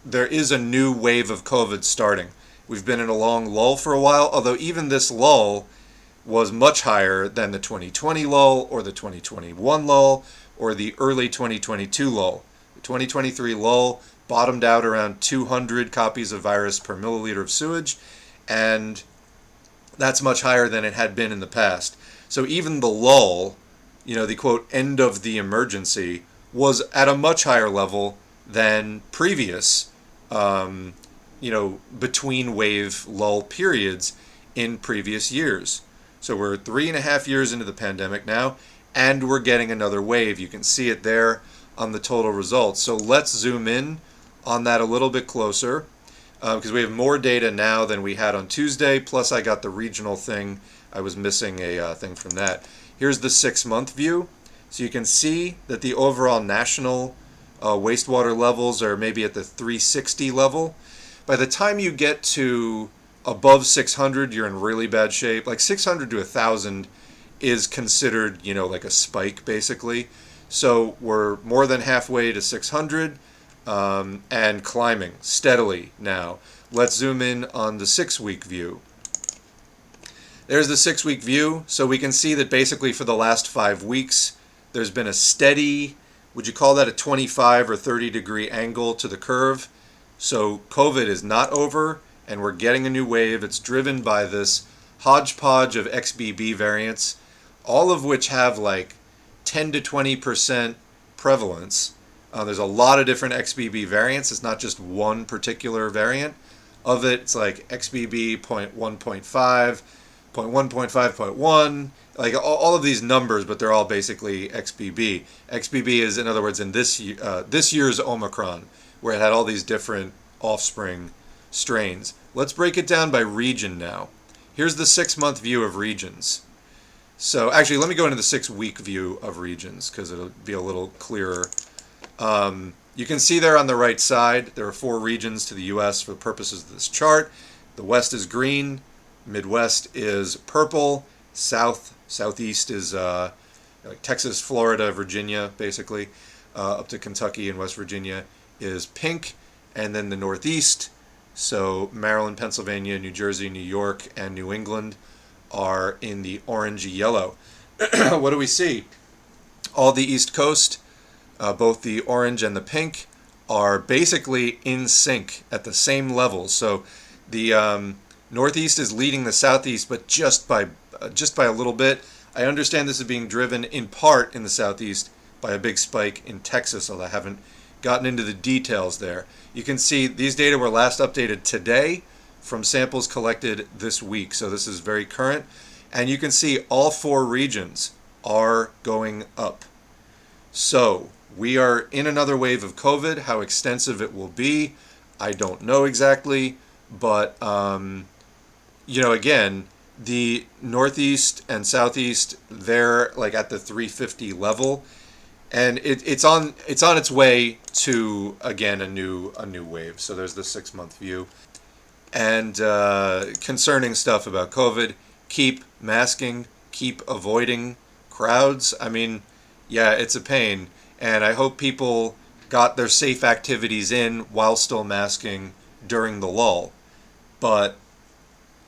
there is a new wave of COVID starting. We've been in a long lull for a while, although even this lull was much higher than the 2020 lull or the 2021 lull or the early 2022 lull. The 2023 lull bottomed out around 200 copies of virus per milliliter of sewage, and that's much higher than it had been in the past. So even the lull, the quote end of the emergency, was at a much higher level than previous, between wave lull periods in previous years. So we're 3.5 years into the pandemic now, and we're getting another wave. You can see it there on the total results. So let's zoom in on that a little bit closer, because we have more data now than we had on Tuesday, plus I got the regional thing. I was missing a thing from that. Here's the 6-month view. So you can see that the overall national wastewater levels are maybe at the 360 level. By the time you get to above 600, you're in really bad shape. Like 600 to 1,000 is considered, like a spike, basically. So we're more than halfway to 600 and climbing steadily now. Let's zoom in on the 6-week view. There's the 6-week view. So we can see that basically for the last 5 weeks, there's been a steady, would you call that a 25 or 30 degree angle to the curve? So COVID is not over, and we're getting a new wave. It's driven by this hodgepodge of XBB variants, all of which have like 10 to 20% prevalence. There's a lot of different XBB variants. It's not just one particular variant of it. It's like XBB 0.1.5, 0.1.5.1, like all of these numbers, but they're all basically XBB. XBB is, in other words, in this year's Omicron, where it had all these different offspring strains. Let's break it down by region now. Here's the 6-month view of regions. So actually, let me go into the 6-week view of regions because it'll be a little clearer. You can see there on the right side, there are 4 regions to the U.S. for the purposes of this chart. The West is green, Midwest is purple, Southeast is like Texas, Florida, Virginia, basically. up to Kentucky and West Virginia, is pink, and then the Northeast, so Maryland, Pennsylvania, New Jersey, New York, and New England, are in the orangey yellow. What do we see? All the East Coast, both the orange and the pink, are basically in sync at the same level. So the Northeast is leading the Southeast, but just by a little bit. I understand this is being driven in part in the Southeast by a big spike in Texas, although I haven't gotten into the details there. You can see these data were last updated today from samples collected this week, so this is very current. And you can see all 4 regions are going up. So we are in another wave of COVID. How extensive it will be, I don't know exactly, but again, the Northeast and Southeast, they're like at the 350 level, and it's on its way to, again, a new wave. So there's the 6-month view. And concerning stuff about COVID: keep masking, keep avoiding crowds. I mean, yeah, it's a pain, and I hope people got their safe activities in while still masking during the lull. But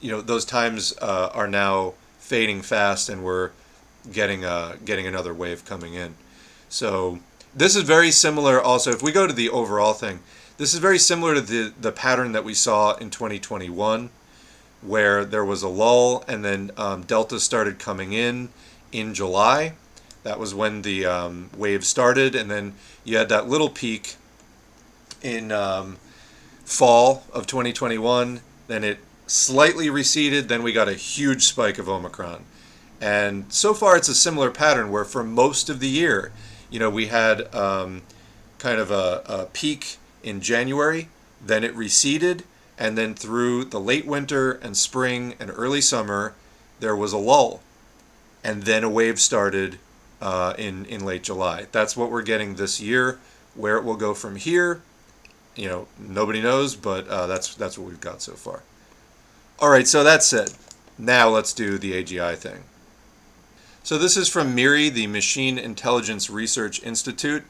those times are now fading fast, and we're getting another wave coming in. So this is very similar. Also, if we go to the overall thing, this is very similar to the pattern that we saw in 2021, where there was a lull, and then Delta started coming in July. That was when the wave started, and then you had that little peak in fall of 2021. Then it slightly receded. Then we got a huge spike of Omicron. And so far it's a similar pattern where for most of the year, we had kind of a peak in January, then it receded, and then through the late winter and spring and early summer, there was a lull. And then a wave started in late July. That's what we're getting this year. Where it will go from here, nobody knows, but that's what we've got so far. All right, so that said, now let's do the AGI thing. So this is from MIRI, the Machine Intelligence Research Institute,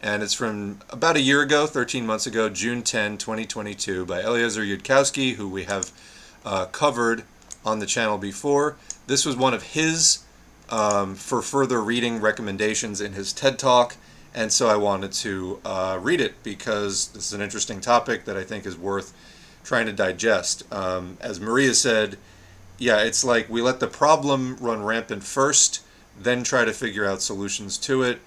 and it's from about a year ago, 13 months ago, June 10, 2022, by Eliezer Yudkowsky, who we have covered on the channel before. This was one of his for further reading recommendations in his TED Talk, and so I wanted to read it because this is an interesting topic that I think is worth trying to digest. As Maria said, yeah, it's like we let the problem run rampant first, then try to figure out solutions to it,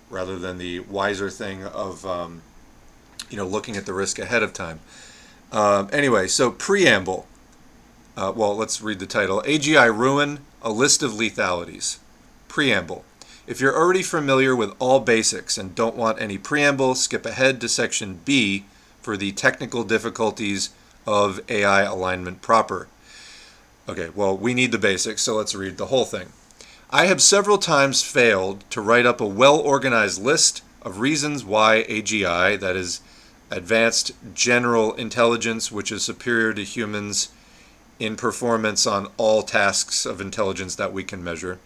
rather than the wiser thing of looking at the risk ahead of time. Anyway, so preamble. Let's read the title. AGI Ruin, a list of lethalities. Preamble. If you're already familiar with all basics and don't want any preamble, skip ahead to section B for the technical difficulties of AI alignment proper. Okay, well, we need the basics, so let's read the whole thing. I have several times failed to write up a well-organized list of reasons why AGI, that is, advanced general intelligence, which is superior to humans in performance on all tasks of intelligence that we can measure,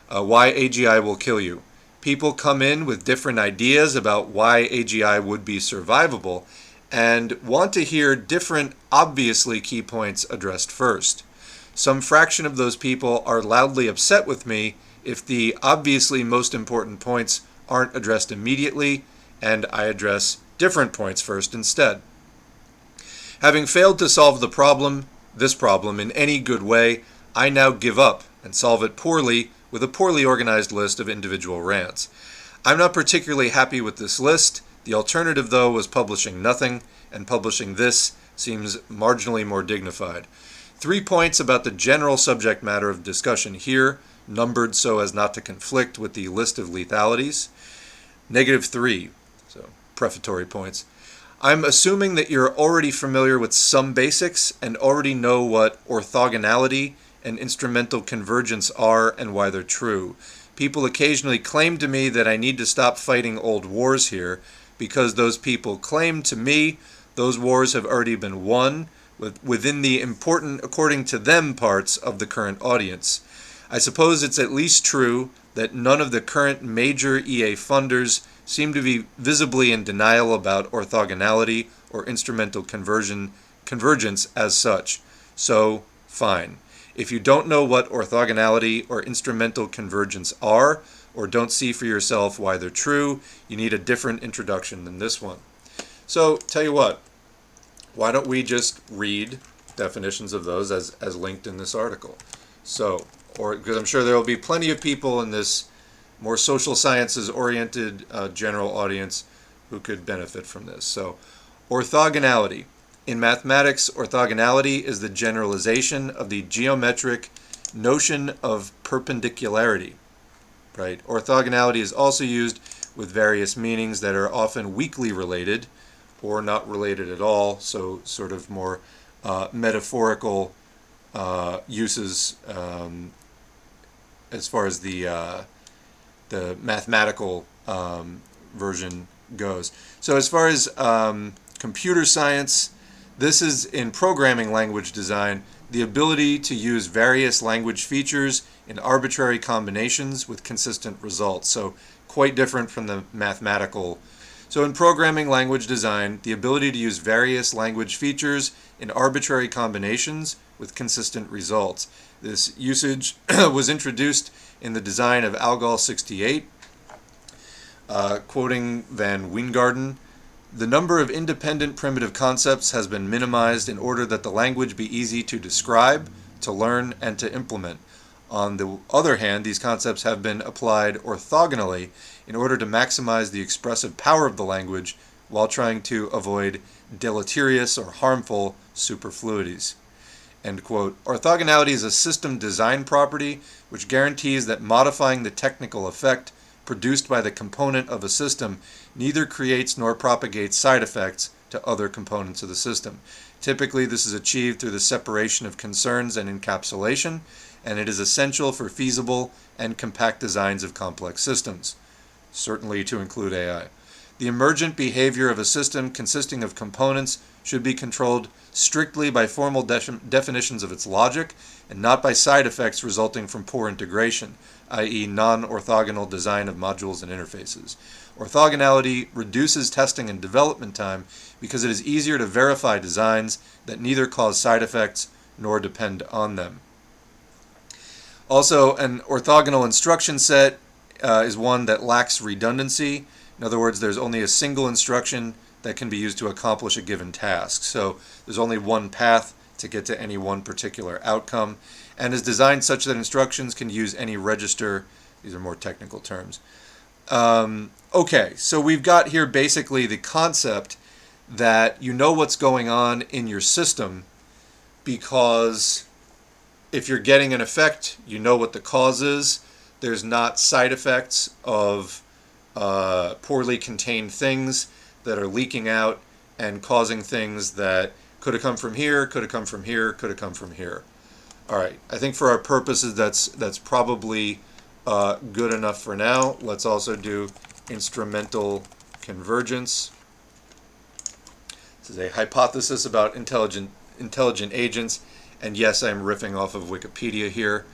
why AGI will kill you. People come in with different ideas about why AGI would be survivable and want to hear different, obviously key points addressed first. Some fraction of those people are loudly upset with me if the obviously most important points aren't addressed immediately, and I address different points first instead. Having failed to solve this problem in any good way, I now give up and solve it poorly with a poorly organized list of individual rants. I'm not particularly happy with this list. The alternative, though, was publishing nothing, and publishing this seems marginally more dignified. 3 points about the general subject matter of discussion here, numbered so as not to conflict with the list of lethalities. -3, so prefatory points. I'm assuming that you're already familiar with some basics and already know what orthogonality and instrumental convergence are and why they're true. People occasionally claim to me that I need to stop fighting old wars here because those people claim to me those wars have already been won within the important, according to them, parts of the current audience. I suppose it's at least true that none of the current major EA funders seem to be visibly in denial about orthogonality or instrumental convergence as such. So, fine. If you don't know what orthogonality or instrumental convergence are, or don't see for yourself why they're true, you need a different introduction than this one. So, tell you what, why don't we just read definitions of those as linked in this article? So, because I'm sure there will be plenty of people in this more social sciences oriented general audience who could benefit from this. So, orthogonality. In mathematics, orthogonality is the generalization of the geometric notion of perpendicularity. Right? Orthogonality is also used with various meanings that are often weakly related or not related at all, so sort of more metaphorical uses as far as the mathematical version goes. So as far as computer science, this is in programming language design, the ability to use various language features in arbitrary combinations with consistent results. So quite different from the mathematical. So in programming language design, the ability to use various language features in arbitrary combinations with consistent results. This usage was introduced in the design of Algol 68. Quoting Van Wijngaarden, the number of independent primitive concepts has been minimized in order that the language be easy to describe, to learn, and to implement. On the other hand, these concepts have been applied orthogonally in order to maximize the expressive power of the language while trying to avoid deleterious or harmful superfluities. End quote. Orthogonality is a system design property which guarantees that modifying the technical effect produced by the component of a system neither creates nor propagates side effects to other components of the system. Typically, this is achieved through the separation of concerns and encapsulation, and it is essential for feasible and compact designs of complex systems, certainly to include AI. The emergent behavior of a system consisting of components should be controlled strictly by formal definitions of its logic and not by side effects resulting from poor integration, i.e. non-orthogonal design of modules and interfaces. Orthogonality reduces testing and development time because it is easier to verify designs that neither cause side effects nor depend on them. Also, an orthogonal instruction set is one that lacks redundancy. In other words, there's only a single instruction that can be used to accomplish a given task. So there's only one path to get to any one particular outcome, and is designed such that instructions can use any register. These are more technical terms. Okay, so we've got here basically the concept that you know what's going on in your system because if you're getting an effect, you know what the cause is. There's not side effects of poorly contained things that are leaking out and causing things that could have come from here, could have come from here, could have come from here. All right, I think for our purposes that's probably good enough for now. Let's also do instrumental convergence. This is a hypothesis about intelligent agents, and yes, I'm riffing off of Wikipedia here.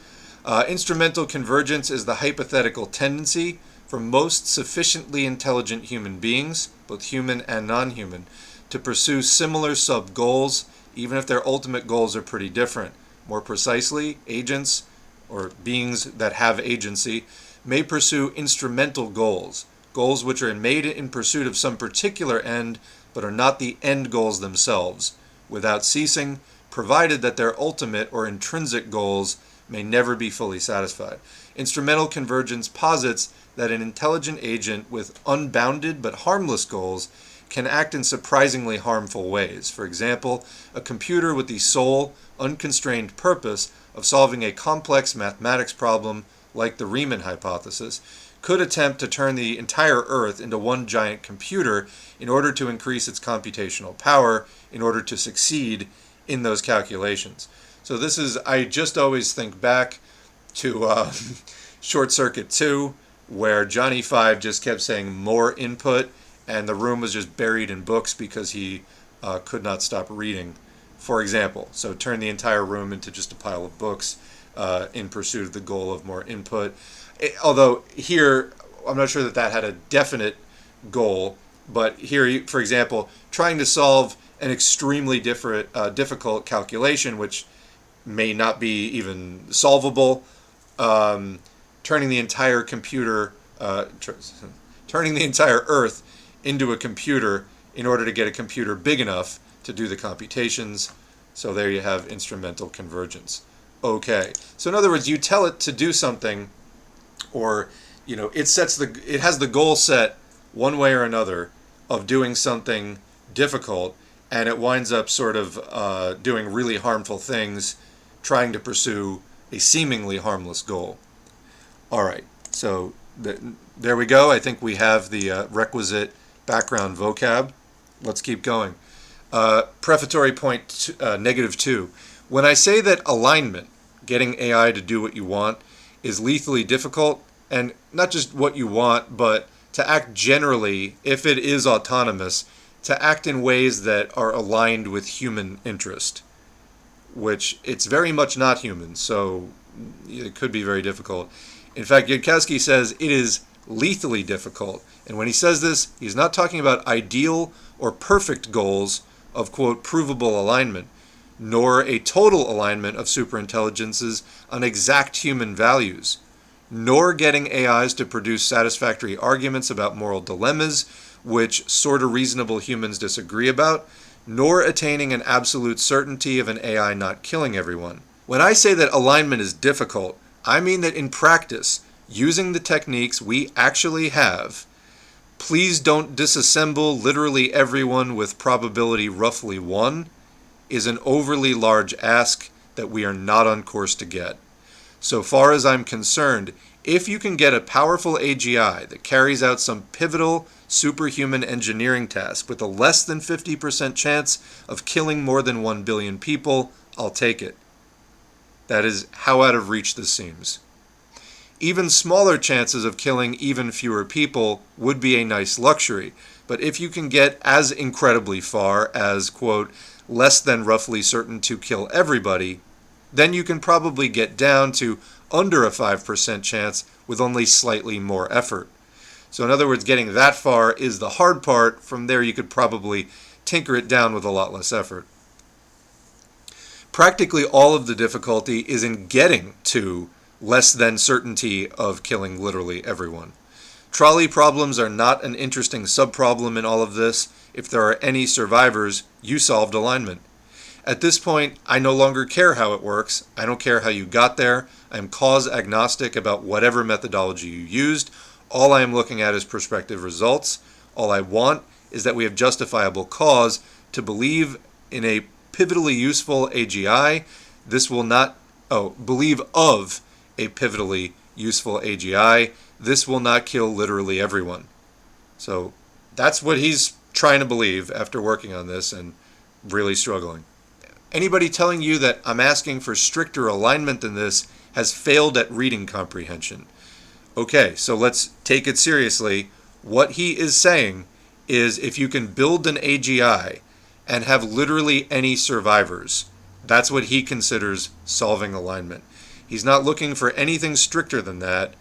Instrumental convergence is the hypothetical tendency for most sufficiently intelligent human beings, both human and non-human, to pursue similar sub-goals, even if their ultimate goals are pretty different. More precisely, agents, or beings that have agency, may pursue instrumental goals, goals which are made in pursuit of some particular end, but are not the end goals themselves, without ceasing, provided that their ultimate or intrinsic goals may never be fully satisfied. Instrumental convergence posits that an intelligent agent with unbounded but harmless goals can act in surprisingly harmful ways. For example, a computer with the sole, unconstrained purpose of solving a complex mathematics problem like the Riemann hypothesis could attempt to turn the entire Earth into one giant computer in order to increase its computational power in order to succeed in those calculations. So this is, I just always think back to Short Circuit 2, where Johnny Five just kept saying more input, and the room was just buried in books because he could not stop reading, for example. So turn the entire room into just a pile of books in pursuit of the goal of more input. Although here, I'm not sure that had a definite goal. But here, for example, trying to solve an extremely difficult calculation, which may not be even solvable, turning the entire computer, turning the entire Earth into a computer in order to get a computer big enough to do the computations. So there you have instrumental convergence. Okay, so in other words, you tell it to do something, or it has the goal set one way or another of doing something difficult, and it winds up sort of doing really harmful things, trying to pursue a seemingly harmless goal. All right, so there we go. I think we have the requisite background vocab. Let's keep going. Prefatory point -2. When I say that alignment, getting AI to do what you want, is lethally difficult, and not just what you want, but to act generally, if it is autonomous, to act in ways that are aligned with human interest, which it's very much not human, so it could be very difficult. In fact, Yudkowsky says it is lethally difficult. And when he says this, he's not talking about ideal or perfect goals of, quote, provable alignment, nor a total alignment of superintelligences on exact human values, nor getting AIs to produce satisfactory arguments about moral dilemmas which sort of reasonable humans disagree about, nor attaining an absolute certainty of an AI not killing everyone. When I say that alignment is difficult, I mean that in practice, using the techniques we actually have, please don't disassemble literally everyone with probability roughly 1, is an overly large ask that we are not on course to get. So far as I'm concerned, if you can get a powerful AGI that carries out some pivotal superhuman engineering task with a less than 50% chance of killing more than 1 billion people, I'll take it. That is how out of reach this seems. Even smaller chances of killing even fewer people would be a nice luxury, but if you can get as incredibly far as, quote, less than roughly certain to kill everybody, then you can probably get down to under a 5% chance with only slightly more effort. So in other words, getting that far is the hard part. From there, you could probably tinker it down with a lot less effort. Practically all of the difficulty is in getting to less than certainty of killing literally everyone. Trolley problems are not an interesting subproblem in all of this. If there are any survivors, you solved alignment. At this point, I no longer care how it works. I don't care how you got there. I am cause agnostic about whatever methodology you used. All I am looking at is prospective results. All I want is that we have justifiable cause to believe in a pivotally useful AGI. Believe of a pivotally useful AGI. This will not kill literally everyone. So that's what he's trying to believe after working on this and really struggling. Anybody telling you that I'm asking for stricter alignment than this has failed at reading comprehension. Okay, so let's take it seriously. What he is saying is if you can build an AGI and have literally any survivors, that's what he considers solving alignment. He's not looking for anything stricter than that.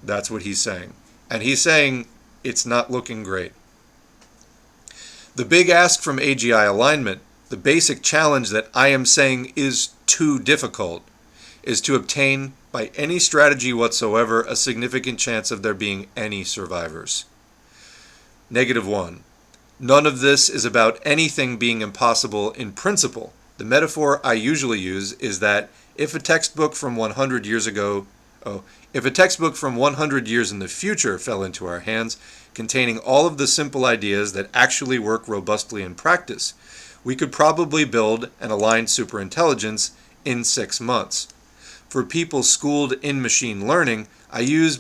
That's what he's saying. And he's saying it's not looking great. The big ask from AGI alignment, the basic challenge that I am saying is too difficult, is to obtain by any strategy whatsoever a significant chance of there being any survivors. -1. None of this is about anything being impossible in principle. The metaphor I usually use is that if a textbook from 100 years in the future fell into our hands, containing all of the simple ideas that actually work robustly in practice, we could probably build an aligned superintelligence in 6 months. For people schooled in machine learning, I use as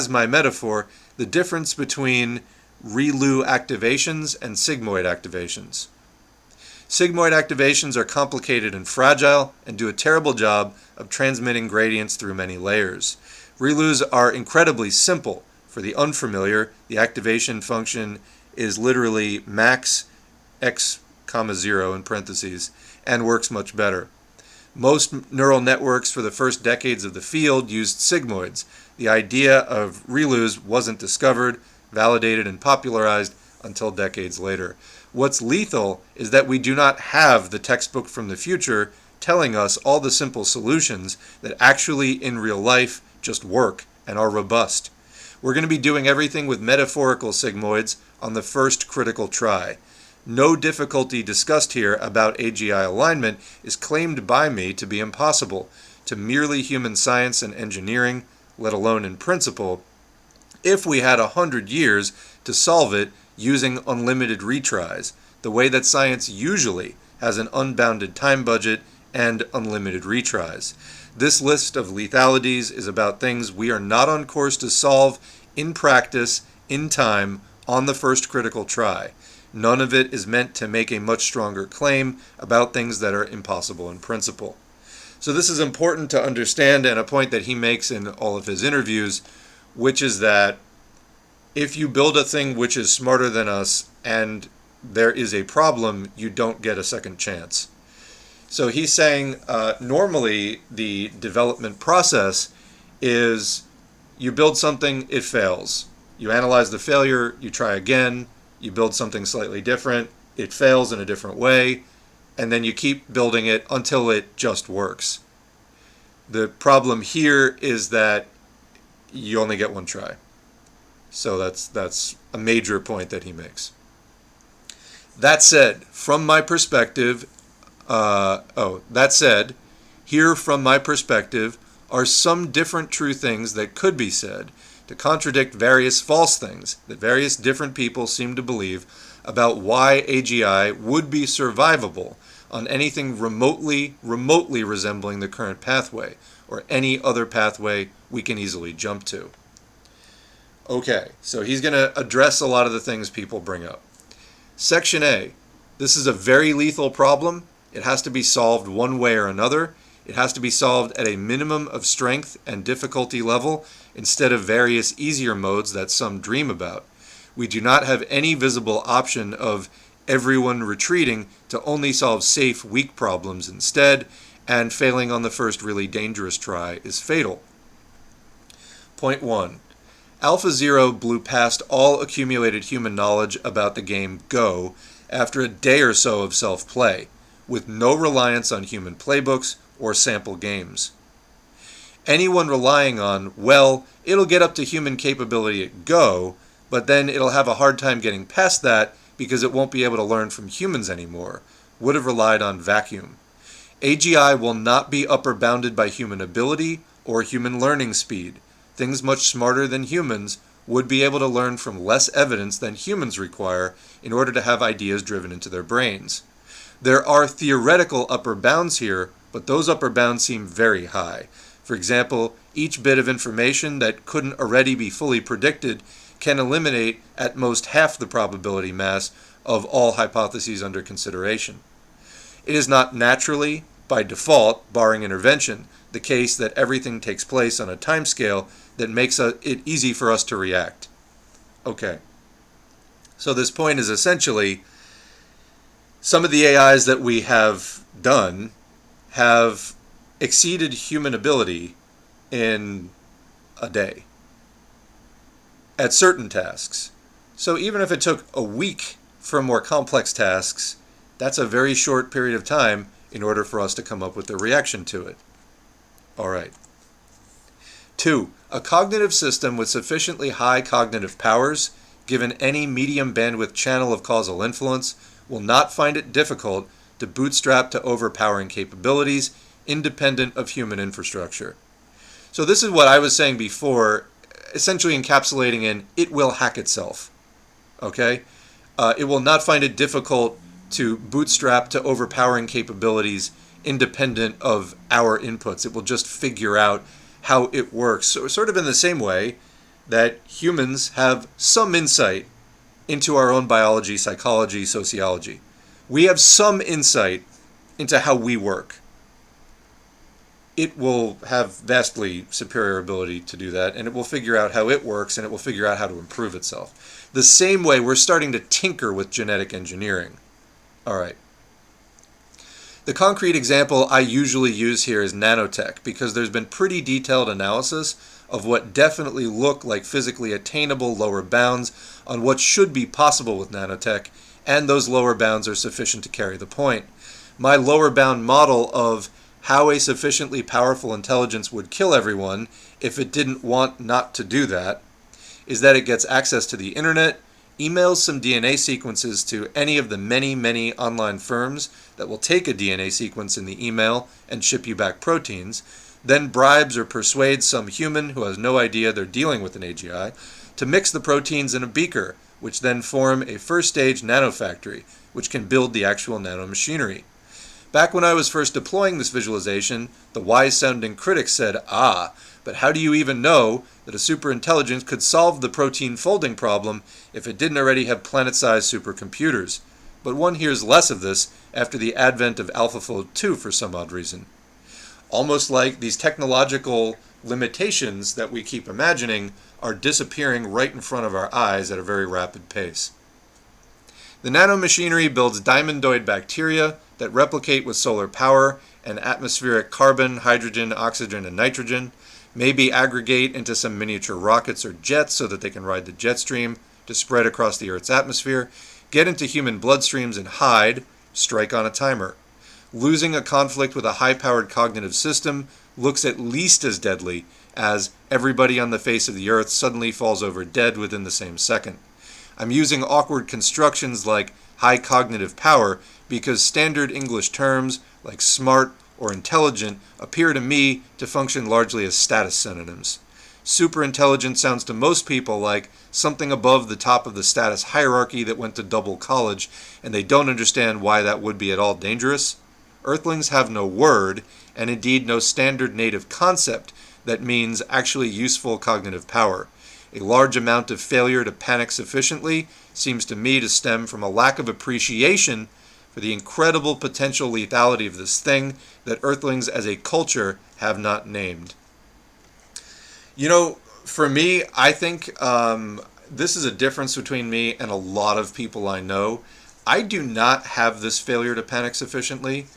my metaphor the difference between ReLU activations and sigmoid activations. Sigmoid activations are complicated and fragile and do a terrible job of transmitting gradients through many layers. ReLUs are incredibly simple. For the unfamiliar, the activation function is literally max x, 0 in parentheses and works much better. Most neural networks for the first decades of the field used sigmoids. The idea of ReLUs wasn't discovered, validated, and popularized until decades later. What's lethal is that we do not have the textbook from the future telling us all the simple solutions that actually in real life just work and are robust. We're going to be doing everything with metaphorical sigmoids on the first critical try. No difficulty discussed here about AGI alignment is claimed by me to be impossible to merely human science and engineering, let alone in principle, if we had 100 years to solve it using unlimited retries, the way that science usually has an unbounded time budget and unlimited retries. This list of lethalities is about things we are not on course to solve in practice, in time, on the first critical try. None of it is meant to make a much stronger claim about things that are impossible in principle. So this is important to understand, and a point that he makes in all of his interviews, which is that if you build a thing which is smarter than us and there is a problem, you don't get a second chance. So he's saying normally the development process is you build something, it fails. You analyze the failure, you try again, you build something slightly different, it fails in a different way, and then you keep building it until it just works. The problem here is that you only get one try. So that's a major point that he makes. That said, from my perspective, here from my perspective are some different true things that could be said to contradict various false things that various different people seem to believe about why AGI would be survivable on anything remotely resembling the current pathway or any other pathway we can easily jump to. Okay, so he's going to address a lot of the things people bring up. Section A. This is a very lethal problem. It has to be solved one way or another. It has to be solved at a minimum of strength and difficulty level instead of various easier modes that some dream about. We do not have any visible option of everyone retreating to only solve safe, weak problems instead, and failing on the first really dangerous try is fatal. Point 1. AlphaZero blew past all accumulated human knowledge about the game Go after a day or so of self-play, with no reliance on human playbooks or sample games. Anyone relying on, well, it'll get up to human capability at Go, but then it'll have a hard time getting past that because it won't be able to learn from humans anymore, would have relied on vacuum. AGI will not be upper bounded by human ability or human learning speed. Things much smarter than humans would be able to learn from less evidence than humans require in order to have ideas driven into their brains. There are theoretical upper bounds here, but those upper bounds seem very high. For example, each bit of information that couldn't already be fully predicted can eliminate at most half the probability mass of all hypotheses under consideration. It is not naturally, by default, barring intervention, the case that everything takes place on a timescale that makes it easy for us to react. Okay. So this point is essentially some of the AIs that we have done have exceeded human ability in a day at certain tasks. So even if it took a week for more complex tasks, that's a very short period of time in order for us to come up with a reaction to it. All right. 2. A cognitive system with sufficiently high cognitive powers, given any medium bandwidth channel of causal influence, will not find it difficult to bootstrap to overpowering capabilities independent of human infrastructure. So this is what I was saying before, essentially encapsulating in it will hack itself. Okay? It will not find it difficult to bootstrap to overpowering capabilities independent of our inputs. It will just figure out how it works. So sort of in the same way that humans have some insight into our own biology, psychology, sociology. We have some insight into how we work. It will have vastly superior ability to do that, and it will figure out how it works, and it will figure out how to improve itself. The same way we're starting to tinker with genetic engineering. All right. The concrete example I usually use here is nanotech, because there's been pretty detailed analysis of what definitely look like physically attainable lower bounds on what should be possible with nanotech, and those lower bounds are sufficient to carry the point. My lower bound model of how a sufficiently powerful intelligence would kill everyone if it didn't want not to do that is that it gets access to the internet, emails some DNA sequences to any of the many online firms that will take a DNA sequence in the email and ship you back proteins, then bribes or persuades some human who has no idea they're dealing with an AGI to mix the proteins in a beaker, which then form a first-stage nanofactory, which can build the actual nanomachinery. Back when I was first deploying this visualization, the wise-sounding critics said, but how do you even know that a superintelligence could solve the protein folding problem if it didn't already have planet-sized supercomputers? But one hears less of this after the advent of AlphaFold 2 for some odd reason. Almost like these technological limitations that we keep imagining are disappearing right in front of our eyes at a very rapid pace. The nanomachinery builds diamondoid bacteria that replicate with solar power and atmospheric carbon, hydrogen, oxygen, and nitrogen, maybe aggregate into some miniature rockets or jets so that they can ride the jet stream to spread across the Earth's atmosphere, get into human bloodstreams and hide, strike on a timer. Losing a conflict with a high-powered cognitive system looks at least as deadly as everybody on the face of the Earth suddenly falls over dead within the same second. I'm using awkward constructions like high cognitive power because standard English terms like smart or intelligent appear to me to function largely as status synonyms. Superintelligent sounds to most people like something above the top of the status hierarchy that went to double college, and they don't understand why that would be at all dangerous. Earthlings have no word, and indeed no standard native concept that means actually useful cognitive power. A large amount of failure to panic sufficiently seems to me to stem from a lack of appreciation for the incredible potential lethality of this thing that Earthlings as a culture have not named. You know, for me, I think this is a difference between me and a lot of people I know. I do not have this failure to panic sufficiently.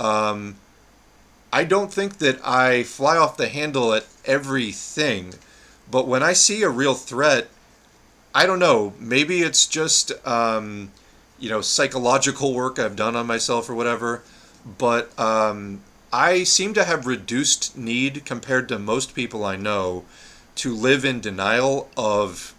I don't think that I fly off the handle at everything, but when I see a real threat, I don't know, maybe it's just, psychological work I've done on myself or whatever, but I seem to have reduced need compared to most people I know to live in denial of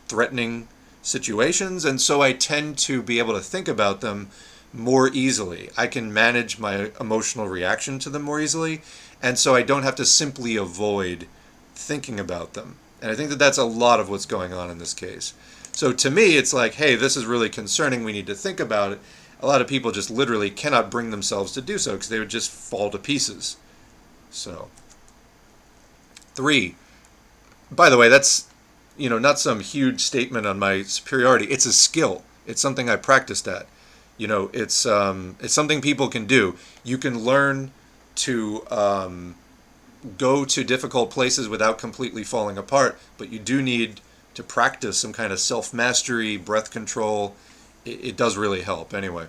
threatening situations, and so I tend to be able to think about them more easily. I can manage my emotional reaction to them more easily, and so I don't have to simply avoid thinking about them. And I think that that's a lot of what's going on in this case. So to me, it's like, hey, this is really concerning. We need to think about it. A lot of people just literally cannot bring themselves to do so because they would just fall to pieces. So, 3. By the way, that's, not some huge statement on my superiority. It's a skill. It's something I practiced at. It's something people can do. You can learn to go to difficult places without completely falling apart, but you do need to practice some kind of self-mastery, breath control. It does really help anyway.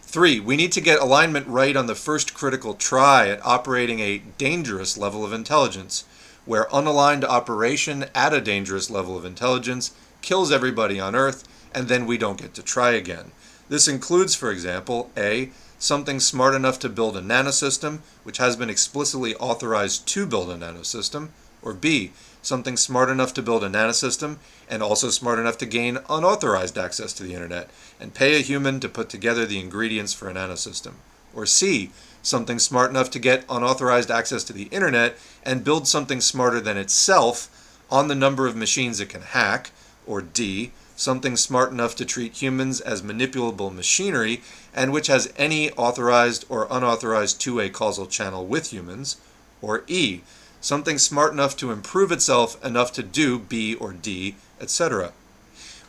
3, we need to get alignment right on the first critical try at operating a dangerous level of intelligence, where unaligned operation at a dangerous level of intelligence kills everybody on Earth, and then we don't get to try again. This includes, for example, A, something smart enough to build a nanosystem, which has been explicitly authorized to build a nanosystem, or B, something smart enough to build a nanosystem and also smart enough to gain unauthorized access to the internet and pay a human to put together the ingredients for a nanosystem. Or C, something smart enough to get unauthorized access to the internet and build something smarter than itself on the number of machines it can hack. Or D, something smart enough to treat humans as manipulable machinery and which has any authorized or unauthorized two-way causal channel with humans. Or E, something smart enough to improve itself enough to do B or D, etc.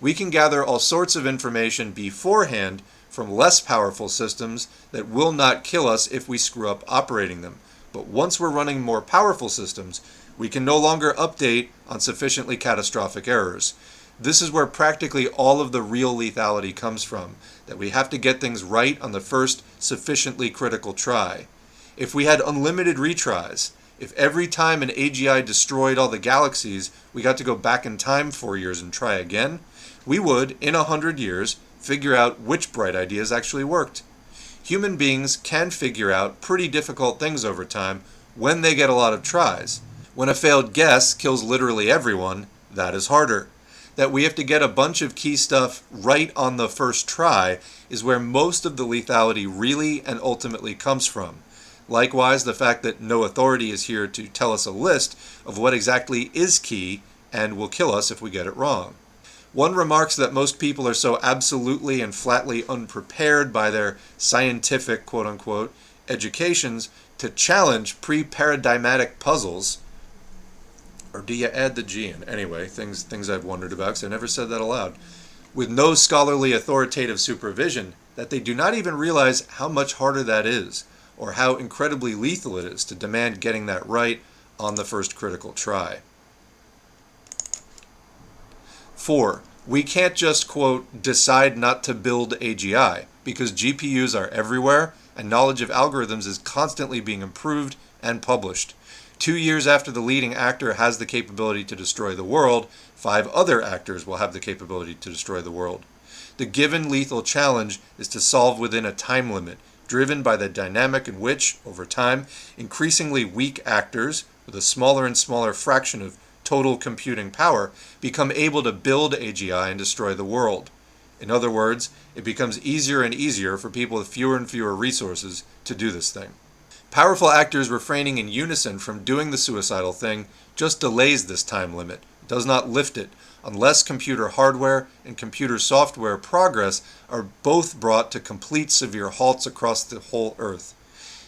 We can gather all sorts of information beforehand from less powerful systems that will not kill us if we screw up operating them. But once we're running more powerful systems, we can no longer update on sufficiently catastrophic errors. This is where practically all of the real lethality comes from, that we have to get things right on the first sufficiently critical try. If we had unlimited retries, If every time an AGI destroyed all the galaxies, we got to go back in time 4 years and try again, we would, in 100 years, figure out which bright ideas actually worked. Human beings can figure out pretty difficult things over time when they get a lot of tries. When a failed guess kills literally everyone, that is harder. That we have to get a bunch of key stuff right on the first try is where most of the lethality really and ultimately comes from. Likewise, the fact that no authority is here to tell us a list of what exactly is key and will kill us if we get it wrong. One remarks that most people are so absolutely and flatly unprepared by their scientific, quote-unquote, educations to challenge pre-paradigmatic puzzles. Or do you add the G in? Anyway, things I've wondered about because I never said that aloud. With no scholarly authoritative supervision, that they do not even realize how much harder that is, or how incredibly lethal it is to demand getting that right on the first critical try. 4. We can't just, quote, decide not to build AGI, because GPUs are everywhere, and knowledge of algorithms is constantly being improved and published. 2 years after the leading actor has the capability to destroy the world, 5 other actors will have the capability to destroy the world. The given lethal challenge is to solve within a time limit, driven by the dynamic in which, over time, increasingly weak actors, with a smaller and smaller fraction of total computing power, become able to build AGI and destroy the world. In other words, it becomes easier and easier for people with fewer and fewer resources to do this thing. Powerful actors refraining in unison from doing the suicidal thing just delays this time limit, does not lift it, unless computer hardware and computer software progress are both brought to complete severe halts across the whole Earth.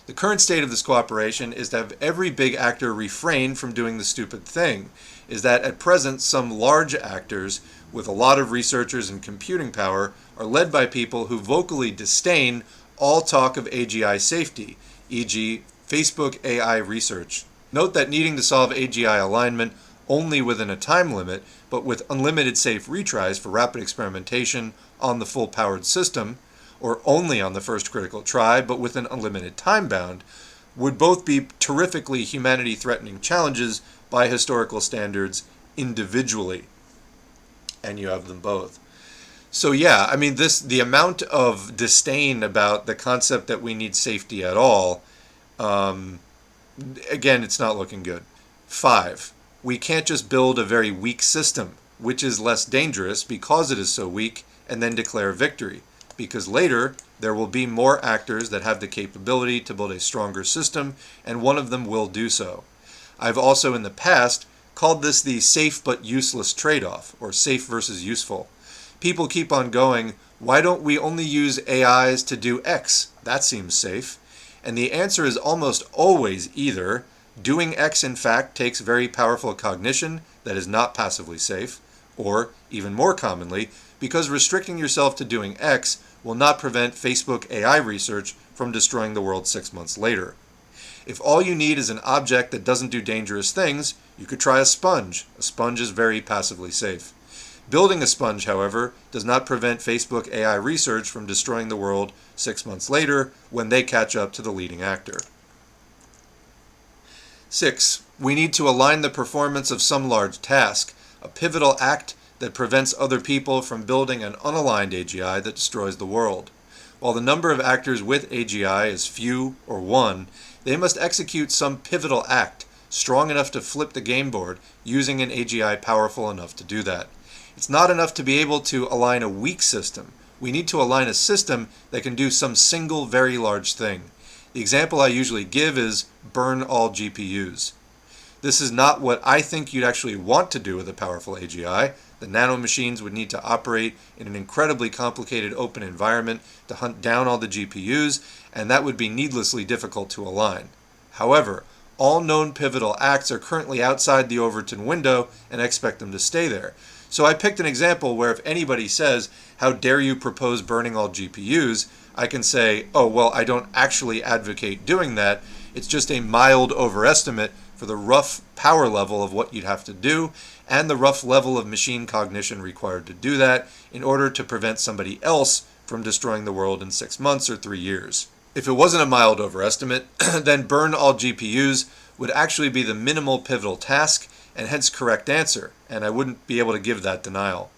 The current state of this cooperation is to have every big actor refrain from doing the stupid thing, is that at present some large actors with a lot of researchers and computing power are led by people who vocally disdain all talk of AGI safety, e.g. Facebook AI research. Note that needing to solve AGI alignment only within a time limit, but with unlimited safe retries for rapid experimentation on the full-powered system, or only on the first critical try, but with an unlimited time bound, would both be terrifically humanity-threatening challenges by historical standards individually. And you have them both. So yeah, I mean, the amount of disdain about the concept that we need safety at all, again, it's not looking good. 5. We can't just build a very weak system, which is less dangerous because it is so weak, and then declare victory. Because later, there will be more actors that have the capability to build a stronger system, and one of them will do so. I've also in the past called this the safe but useless trade-off, or safe versus useful. People keep on going, why don't we only use AIs to do X? That seems safe. And the answer is almost always either doing X in fact takes very powerful cognition that is not passively safe, or, even more commonly, because restricting yourself to doing X will not prevent Facebook AI research from destroying the world 6 months later. If all you need is an object that doesn't do dangerous things, you could try a sponge. A sponge is very passively safe. Building a sponge, however, does not prevent Facebook AI research from destroying the world 6 months later when they catch up to the leading actor. 6. We need to align the performance of some large task, a pivotal act that prevents other people from building an unaligned AGI that destroys the world. While the number of actors with AGI is few or one, they must execute some pivotal act, strong enough to flip the game board, using an AGI powerful enough to do that. It's not enough to be able to align a weak system. We need to align a system that can do some single very large thing. The example I usually give is burn all GPUs. This is not what I think you'd actually want to do with a powerful AGI. The nanomachines would need to operate in an incredibly complicated open environment to hunt down all the GPUs, and that would be needlessly difficult to align. However, all known pivotal acts are currently outside the Overton window, and I expect them to stay there. So I picked an example where if anybody says, how dare you propose burning all GPUs, I can say, oh, well, I don't actually advocate doing that. It's just a mild overestimate for the rough power level of what you'd have to do and the rough level of machine cognition required to do that in order to prevent somebody else from destroying the world in 6 months or 3 years. If it wasn't a mild overestimate, then burn all GPUs would actually be the minimal pivotal task and hence correct answer, and I wouldn't be able to give that denial.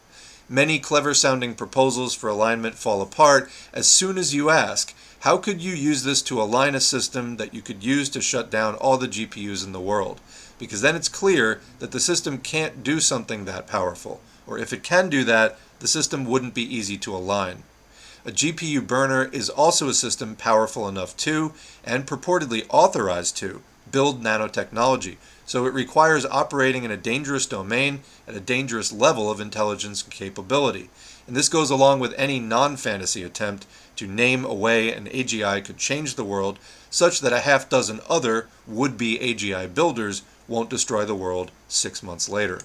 Many clever-sounding proposals for alignment fall apart as soon as you ask, how could you use this to align a system that you could use to shut down all the GPUs in the world? Because then it's clear that the system can't do something that powerful, or if it can do that, the system wouldn't be easy to align. A GPU burner is also a system powerful enough to, and purportedly authorized to, build nanotechnology, so it requires operating in a dangerous domain at a dangerous level of intelligence and capability. And this goes along with any non-fantasy attempt to name a way an AGI could change the world such that a half dozen other would-be AGI builders won't destroy the world 6 months later.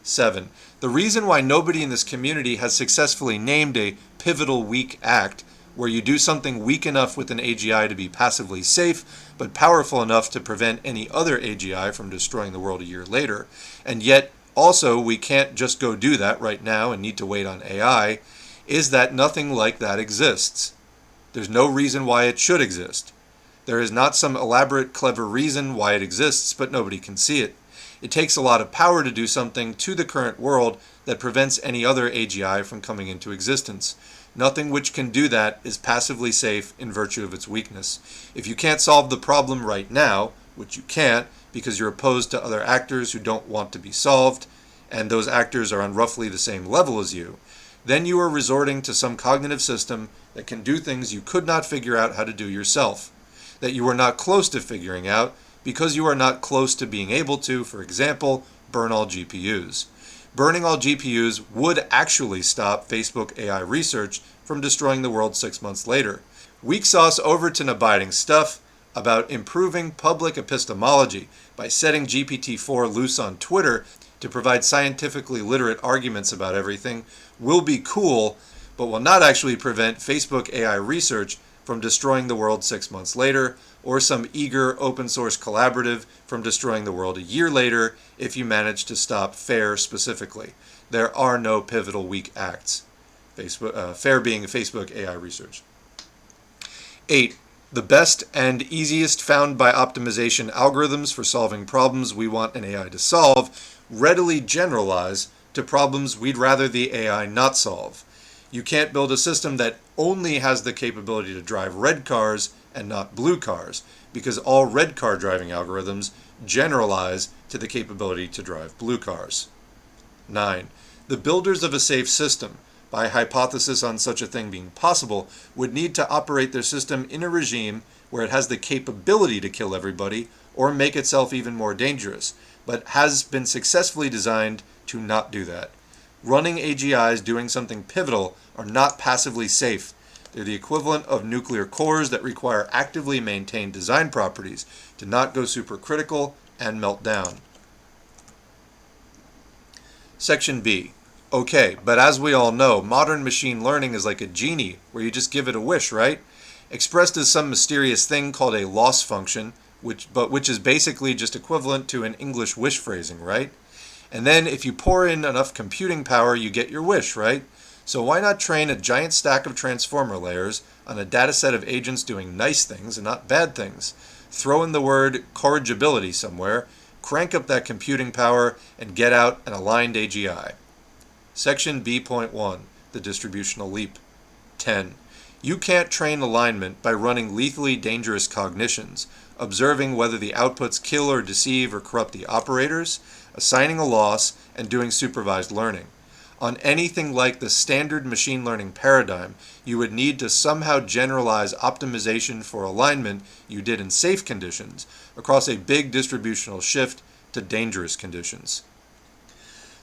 7. The reason why nobody in this community has successfully named a pivotal weak act where you do something weak enough with an AGI to be passively safe, but powerful enough to prevent any other AGI from destroying the world a year later, and yet also we can't just go do that right now and need to wait on AI, is that nothing like that exists. There's no reason why it should exist. There is not some elaborate, clever reason why it exists, but nobody can see it. It takes a lot of power to do something to the current world that prevents any other AGI from coming into existence. Nothing which can do that is passively safe in virtue of its weakness. If you can't solve the problem right now, which you can't because you're opposed to other actors who don't want to be solved, and those actors are on roughly the same level as you, then you are resorting to some cognitive system that can do things you could not figure out how to do yourself, that you are not close to figuring out because you are not close to being able to, for example, burn all GPUs. Burning all GPUs would actually stop Facebook AI research from destroying the world 6 months later. Weak sauce Overton abiding stuff about improving public epistemology by setting GPT-4 loose on Twitter to provide scientifically literate arguments about everything will be cool, but will not actually prevent Facebook AI research from destroying the world 6 months later, or some eager open source collaborative from destroying the world a year later if you manage to stop FAIR specifically. There are no pivotal weak acts. FAIR being Facebook AI research. 8. The best and easiest found by optimization algorithms for solving problems we want an AI to solve readily generalize to problems we'd rather the AI not solve. You can't build a system that only has the capability to drive red cars and not blue cars, because all red car driving algorithms generalize to the capability to drive blue cars. 9. The builders of a safe system, by hypothesis on such a thing being possible, would need to operate their system in a regime where it has the capability to kill everybody or make itself even more dangerous, but has been successfully designed to not do that. Running AGIs doing something pivotal are not passively safe. They're the equivalent of nuclear cores that require actively maintained design properties to not go supercritical and melt down. Section B. Okay, but as we all know, modern machine learning is like a genie where you just give it a wish, right? Expressed as some mysterious thing called a loss function, which is basically just equivalent to an English wish phrasing, right? And then if you pour in enough computing power, you get your wish, right? So why not train a giant stack of transformer layers on a data set of agents doing nice things and not bad things? Throw in the word corrigibility somewhere, crank up that computing power, and get out an aligned AGI. Section B.1, the distributional leap. 10. You can't train alignment by running lethally dangerous cognitions, observing whether the outputs kill or deceive or corrupt the operators, assigning a loss, and doing supervised learning. On anything like the standard machine learning paradigm, you would need to somehow generalize optimization for alignment you did in safe conditions across a big distributional shift to dangerous conditions.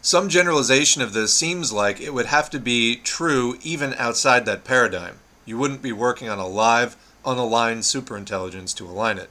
Some generalization of this seems like it would have to be true even outside that paradigm. You wouldn't be working on a live, unaligned superintelligence to align it.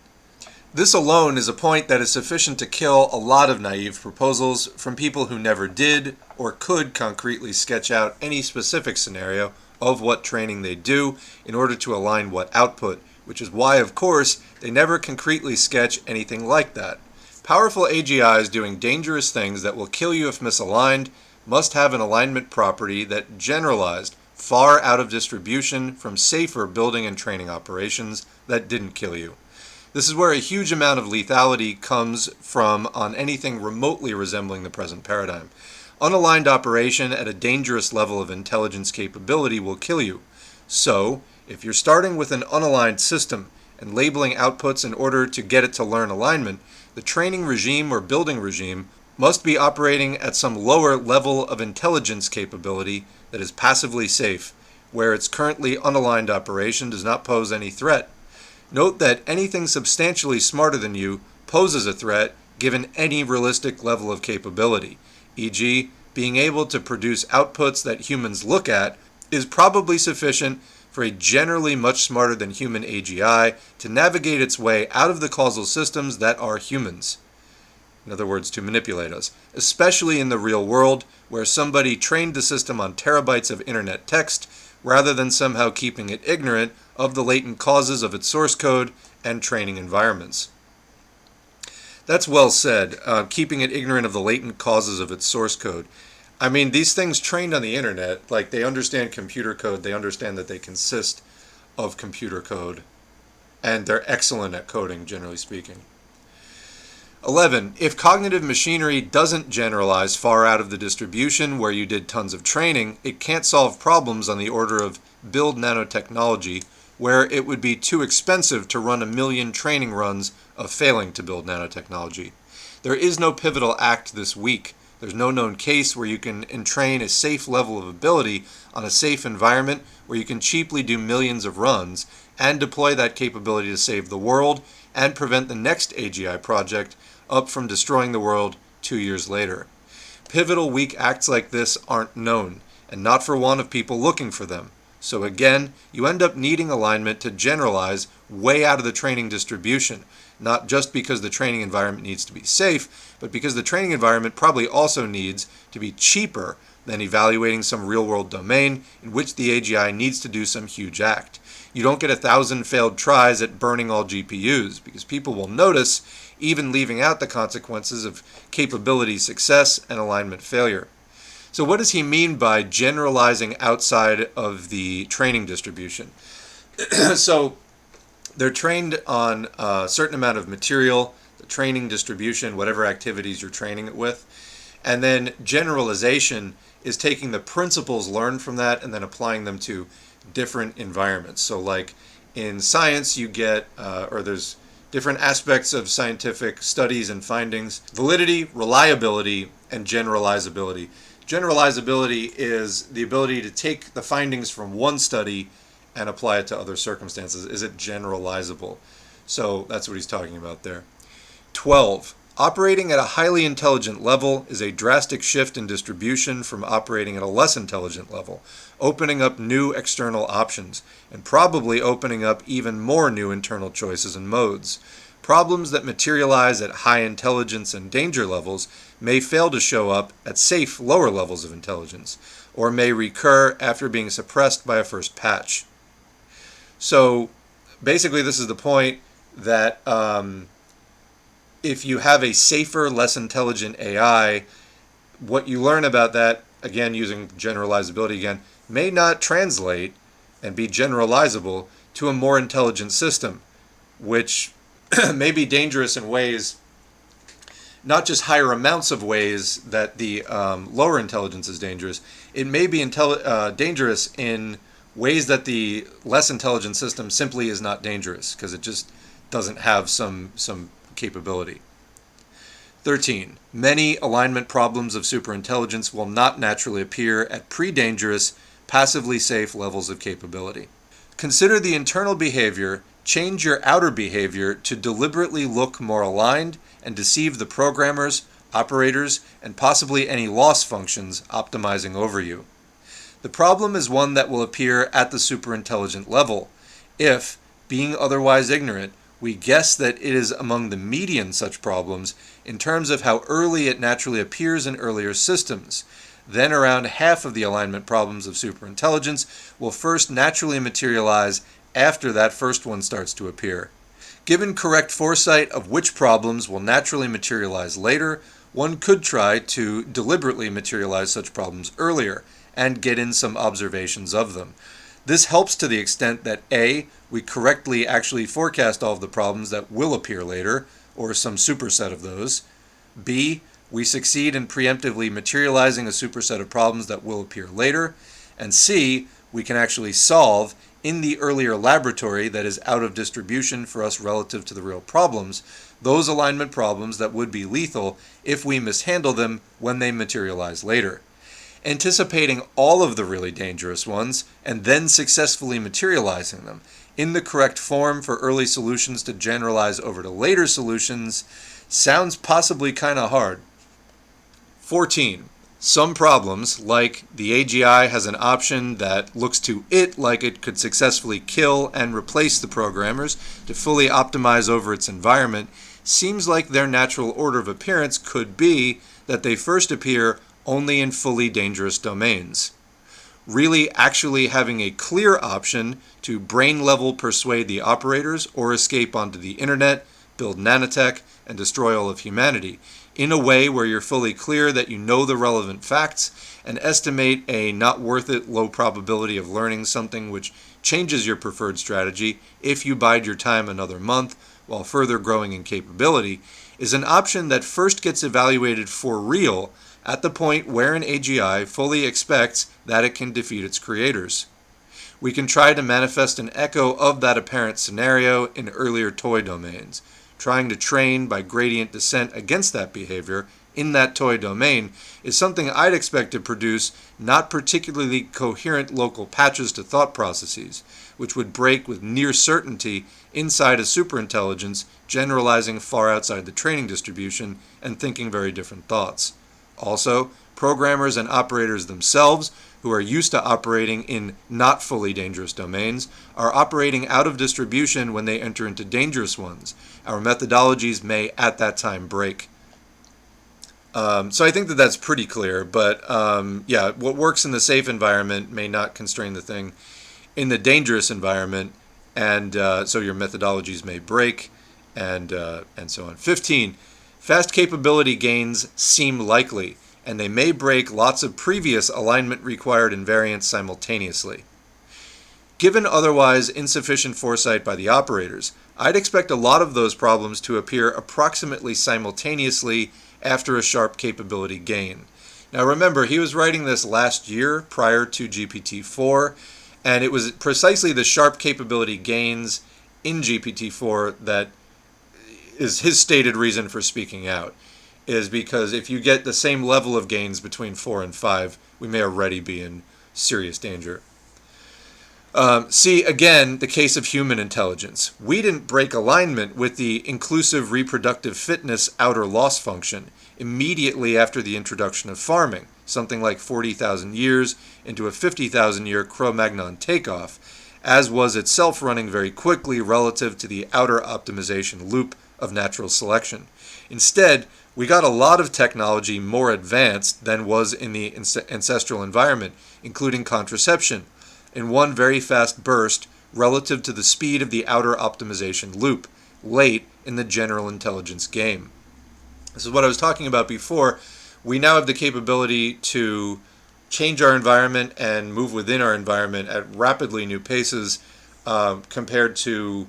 This alone is a point that is sufficient to kill a lot of naive proposals from people who never did or could concretely sketch out any specific scenario of what training they do in order to align what output, which is why, of course, they never concretely sketch anything like that. Powerful AGIs doing dangerous things that will kill you if misaligned must have an alignment property that generalized far out of distribution from safer building and training operations that didn't kill you. This is where a huge amount of lethality comes from on anything remotely resembling the present paradigm. Unaligned operation at a dangerous level of intelligence capability will kill you. So, if you're starting with an unaligned system and labeling outputs in order to get it to learn alignment, the training regime or building regime must be operating at some lower level of intelligence capability that is passively safe, where its currently unaligned operation does not pose any threat. Note that anything substantially smarter than you poses a threat given any realistic level of capability, e.g., being able to produce outputs that humans look at is probably sufficient for a generally much smarter than human AGI to navigate its way out of the causal systems that are humans. In other words, to manipulate us, especially in the real world, where somebody trained the system on terabytes of internet text rather than somehow keeping it ignorant of the latent causes of its source code and training environments. That's well said, keeping it ignorant of the latent causes of its source code. I mean, these things trained on the internet, like they understand computer code, they understand that they consist of computer code, and they're excellent at coding, generally speaking. 11. If cognitive machinery doesn't generalize far out of the distribution where you did tons of training, it can't solve problems on the order of build nanotechnology, where it would be too expensive to run 1 million training runs of failing to build nanotechnology. There is no pivotal act this week. There's no known case where you can entrain a safe level of ability on a safe environment where you can cheaply do millions of runs and deploy that capability to save the world and prevent the next AGI project up from destroying the world 2 years later. Pivotal weak acts like this aren't known, and not for want of people looking for them. So again, you end up needing alignment to generalize way out of the training distribution, not just because the training environment needs to be safe, but because the training environment probably also needs to be cheaper than evaluating some real-world domain in which the AGI needs to do some huge act. You don't get 1,000 failed tries at burning all GPUs, because people will notice, even leaving out the consequences of capability success and alignment failure. So what does he mean by generalizing outside of the training distribution? So they're trained on a certain amount of material, the training distribution, whatever activities you're training it with. And then generalization is taking the principles learned from that and then applying them to different environments. So like in science, you get, or there's different aspects of scientific studies and findings: validity, reliability, and generalizability. Generalizability is the ability to take the findings from one study and apply it to other circumstances. Is it generalizable? So that's what he's talking about there. 12. Operating at a highly intelligent level is a drastic shift in distribution from operating at a less intelligent level, opening up new external options, and probably opening up even more new internal choices and modes. Problems that materialize at high intelligence and danger levels may fail to show up at safe lower levels of intelligence, or may recur after being suppressed by a first patch. So basically this is the point that if you have a safer, less intelligent AI, what you learn about that, again using generalizability again, may not translate and be generalizable to a more intelligent system, which may be dangerous in ways, not just higher amounts of ways that the lower intelligence is dangerous. It may be dangerous in ways that the less intelligent system simply is not dangerous because it just doesn't have some capability. 13. Many alignment problems of superintelligence will not naturally appear at pre-dangerous, passively safe levels of capability. Consider the internal behavior, change your outer behavior to deliberately look more aligned and deceive the programmers, operators, and possibly any loss functions optimizing over you. The problem is one that will appear at the superintelligent level if, being otherwise ignorant, we guess that it is among the median such problems in terms of how early it naturally appears in earlier systems. Then around half of the alignment problems of superintelligence will first naturally materialize after that first one starts to appear. Given correct foresight of which problems will naturally materialize later, one could try to deliberately materialize such problems earlier and get in some observations of them. This helps to the extent that A, we correctly actually forecast all of the problems that will appear later, or some superset of those. B, we succeed in preemptively materializing a superset of problems that will appear later. And C, we can actually solve in the earlier laboratory that is out of distribution for us relative to the real problems, those alignment problems that would be lethal if we mishandle them when they materialize later. Anticipating all of the really dangerous ones and then successfully materializing them in the correct form for early solutions to generalize over to later solutions sounds possibly kind of hard. 14. Some problems, like the AGI has an option that looks to it like it could successfully kill and replace the programmers to fully optimize over its environment, seems like their natural order of appearance could be that they first appear only in fully dangerous domains. Really actually having a clear option to brain level persuade the operators or escape onto the internet, build nanotech, and destroy all of humanity, in a way where you're fully clear that you know the relevant facts and estimate a not worth it low probability of learning something which changes your preferred strategy if you bide your time another month while further growing in capability, is an option that first gets evaluated for real at the point where an AGI fully expects that it can defeat its creators. We can try to manifest an echo of that apparent scenario in earlier toy domains. Trying to train by gradient descent against that behavior in that toy domain is something I'd expect to produce not particularly coherent local patches to thought processes, which would break with near certainty inside a superintelligence generalizing far outside the training distribution and thinking very different thoughts. Also, programmers and operators themselves, who are used to operating in not fully dangerous domains, are operating out of distribution when they enter into dangerous ones. Our methodologies may at that time break. So I think that that's pretty clear, but yeah, what works in the safe environment may not constrain the thing in the dangerous environment, and so your methodologies may break, and so on. 15. Fast capability gains seem likely, and they may break lots of previous alignment required invariants simultaneously. Given otherwise insufficient foresight by the operators, I'd expect a lot of those problems to appear approximately simultaneously after a sharp capability gain. Now remember, he was writing this last year prior to GPT-4, and it was precisely the sharp capability gains in GPT-4 that is his stated reason for speaking out, is because if you get the same level of gains between 4 and 5, we may already be in serious danger. See, again, the case of human intelligence. We didn't break alignment with the inclusive reproductive fitness outer loss function immediately after the introduction of farming, something like 40,000 years into a 50,000-year Cro-Magnon takeoff, as was itself running very quickly relative to the outer optimization loop of natural selection. Instead, we got a lot of technology more advanced than was in the ancestral environment, including contraception, in one very fast burst relative to the speed of the outer optimization loop, late in the general intelligence game. This is what I was talking about before. We now have the capability to change our environment and move within our environment at rapidly new paces compared to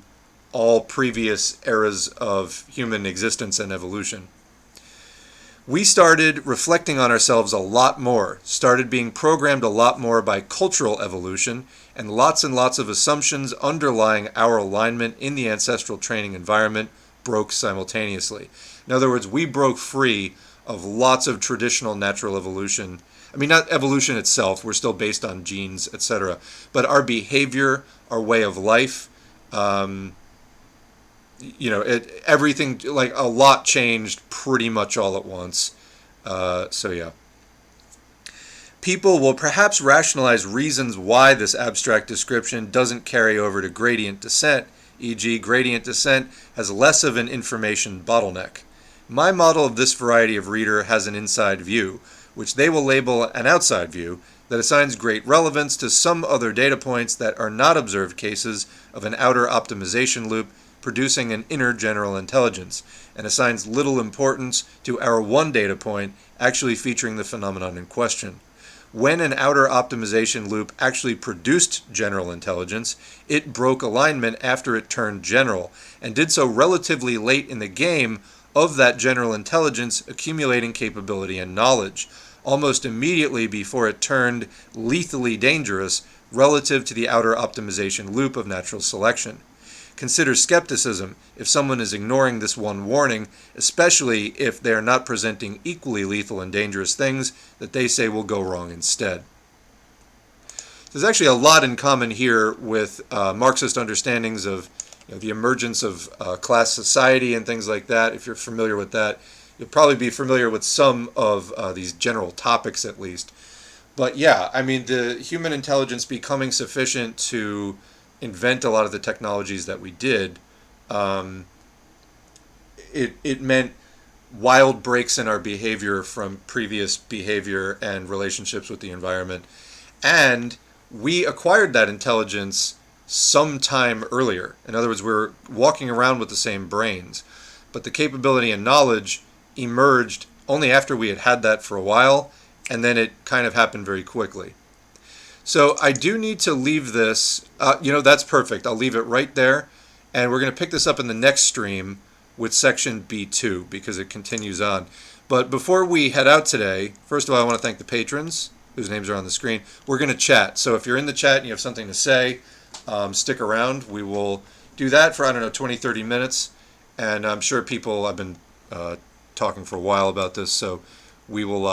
all previous eras of human existence and evolution. We started reflecting on ourselves a lot more, started being programmed a lot more by cultural evolution, and lots of assumptions underlying our alignment in the ancestral training environment broke simultaneously. In other words, we broke free of lots of traditional natural evolution. I mean, not evolution itself, we're still based on genes, etc., but our behavior, our way of life, everything, like a lot changed pretty much all at once. So yeah. People will perhaps rationalize reasons why this abstract description doesn't carry over to gradient descent, e.g. gradient descent has less of an information bottleneck. My model of this variety of reader has an inside view, which they will label an outside view, that assigns great relevance to some other data points that are not observed cases of an outer optimization loop producing an inner general intelligence, and assigns little importance to our one data point actually featuring the phenomenon in question. when an outer optimization loop actually produced general intelligence, it broke alignment after it turned general, and did so relatively late in the game of that general intelligence accumulating capability and knowledge, almost immediately before it turned lethally dangerous relative to the outer optimization loop of natural selection. Consider skepticism if someone is ignoring this one warning, especially if they are not presenting equally lethal and dangerous things that they say will go wrong instead. There's actually a lot in common here with Marxist understandings of the emergence of class society and things like that. If you're familiar with that, you'll probably be familiar with some of these general topics at least. But yeah, I mean, the human intelligence becoming sufficient to invent a lot of the technologies that we did, it meant wild breaks in our behavior from previous behavior and relationships with the environment. And we acquired that intelligence sometime earlier. In other words, we're walking around with the same brains. But the capability and knowledge emerged only after we had that for a while, and then it kind of happened very quickly. So I do need to leave this, that's perfect. I'll leave it right there. And we're going to pick this up in the next stream with section B2 because it continues on. But before we head out today, first of all, I want to thank the patrons whose names are on the screen. We're going to chat. So if you're in the chat and you have something to say, stick around. We will do that for, 20, 30 minutes. And I'm sure people have been talking for a while about this, so we will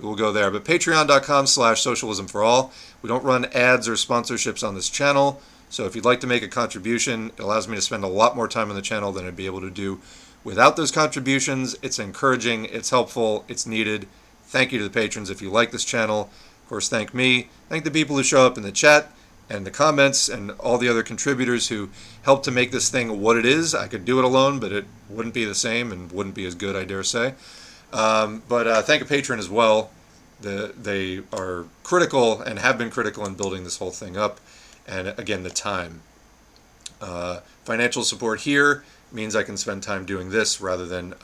go there. But patreon.com/socialism for all. We don't run ads or sponsorships on this channel, so if you'd like to make a contribution, it allows me to spend a lot more time on the channel than I'd be able to do without those contributions. It's encouraging, it's helpful, it's needed. Thank you to the patrons if you like this channel. Of course, thank me. Thank the people who show up in the chat and the comments and all the other contributors who help to make this thing what it is. I could do it alone, but it wouldn't be the same and wouldn't be as good, I dare say. But thank a patron as well. They are critical and have been critical in building this whole thing up. And again, the time. Financial support here means I can spend time doing this rather than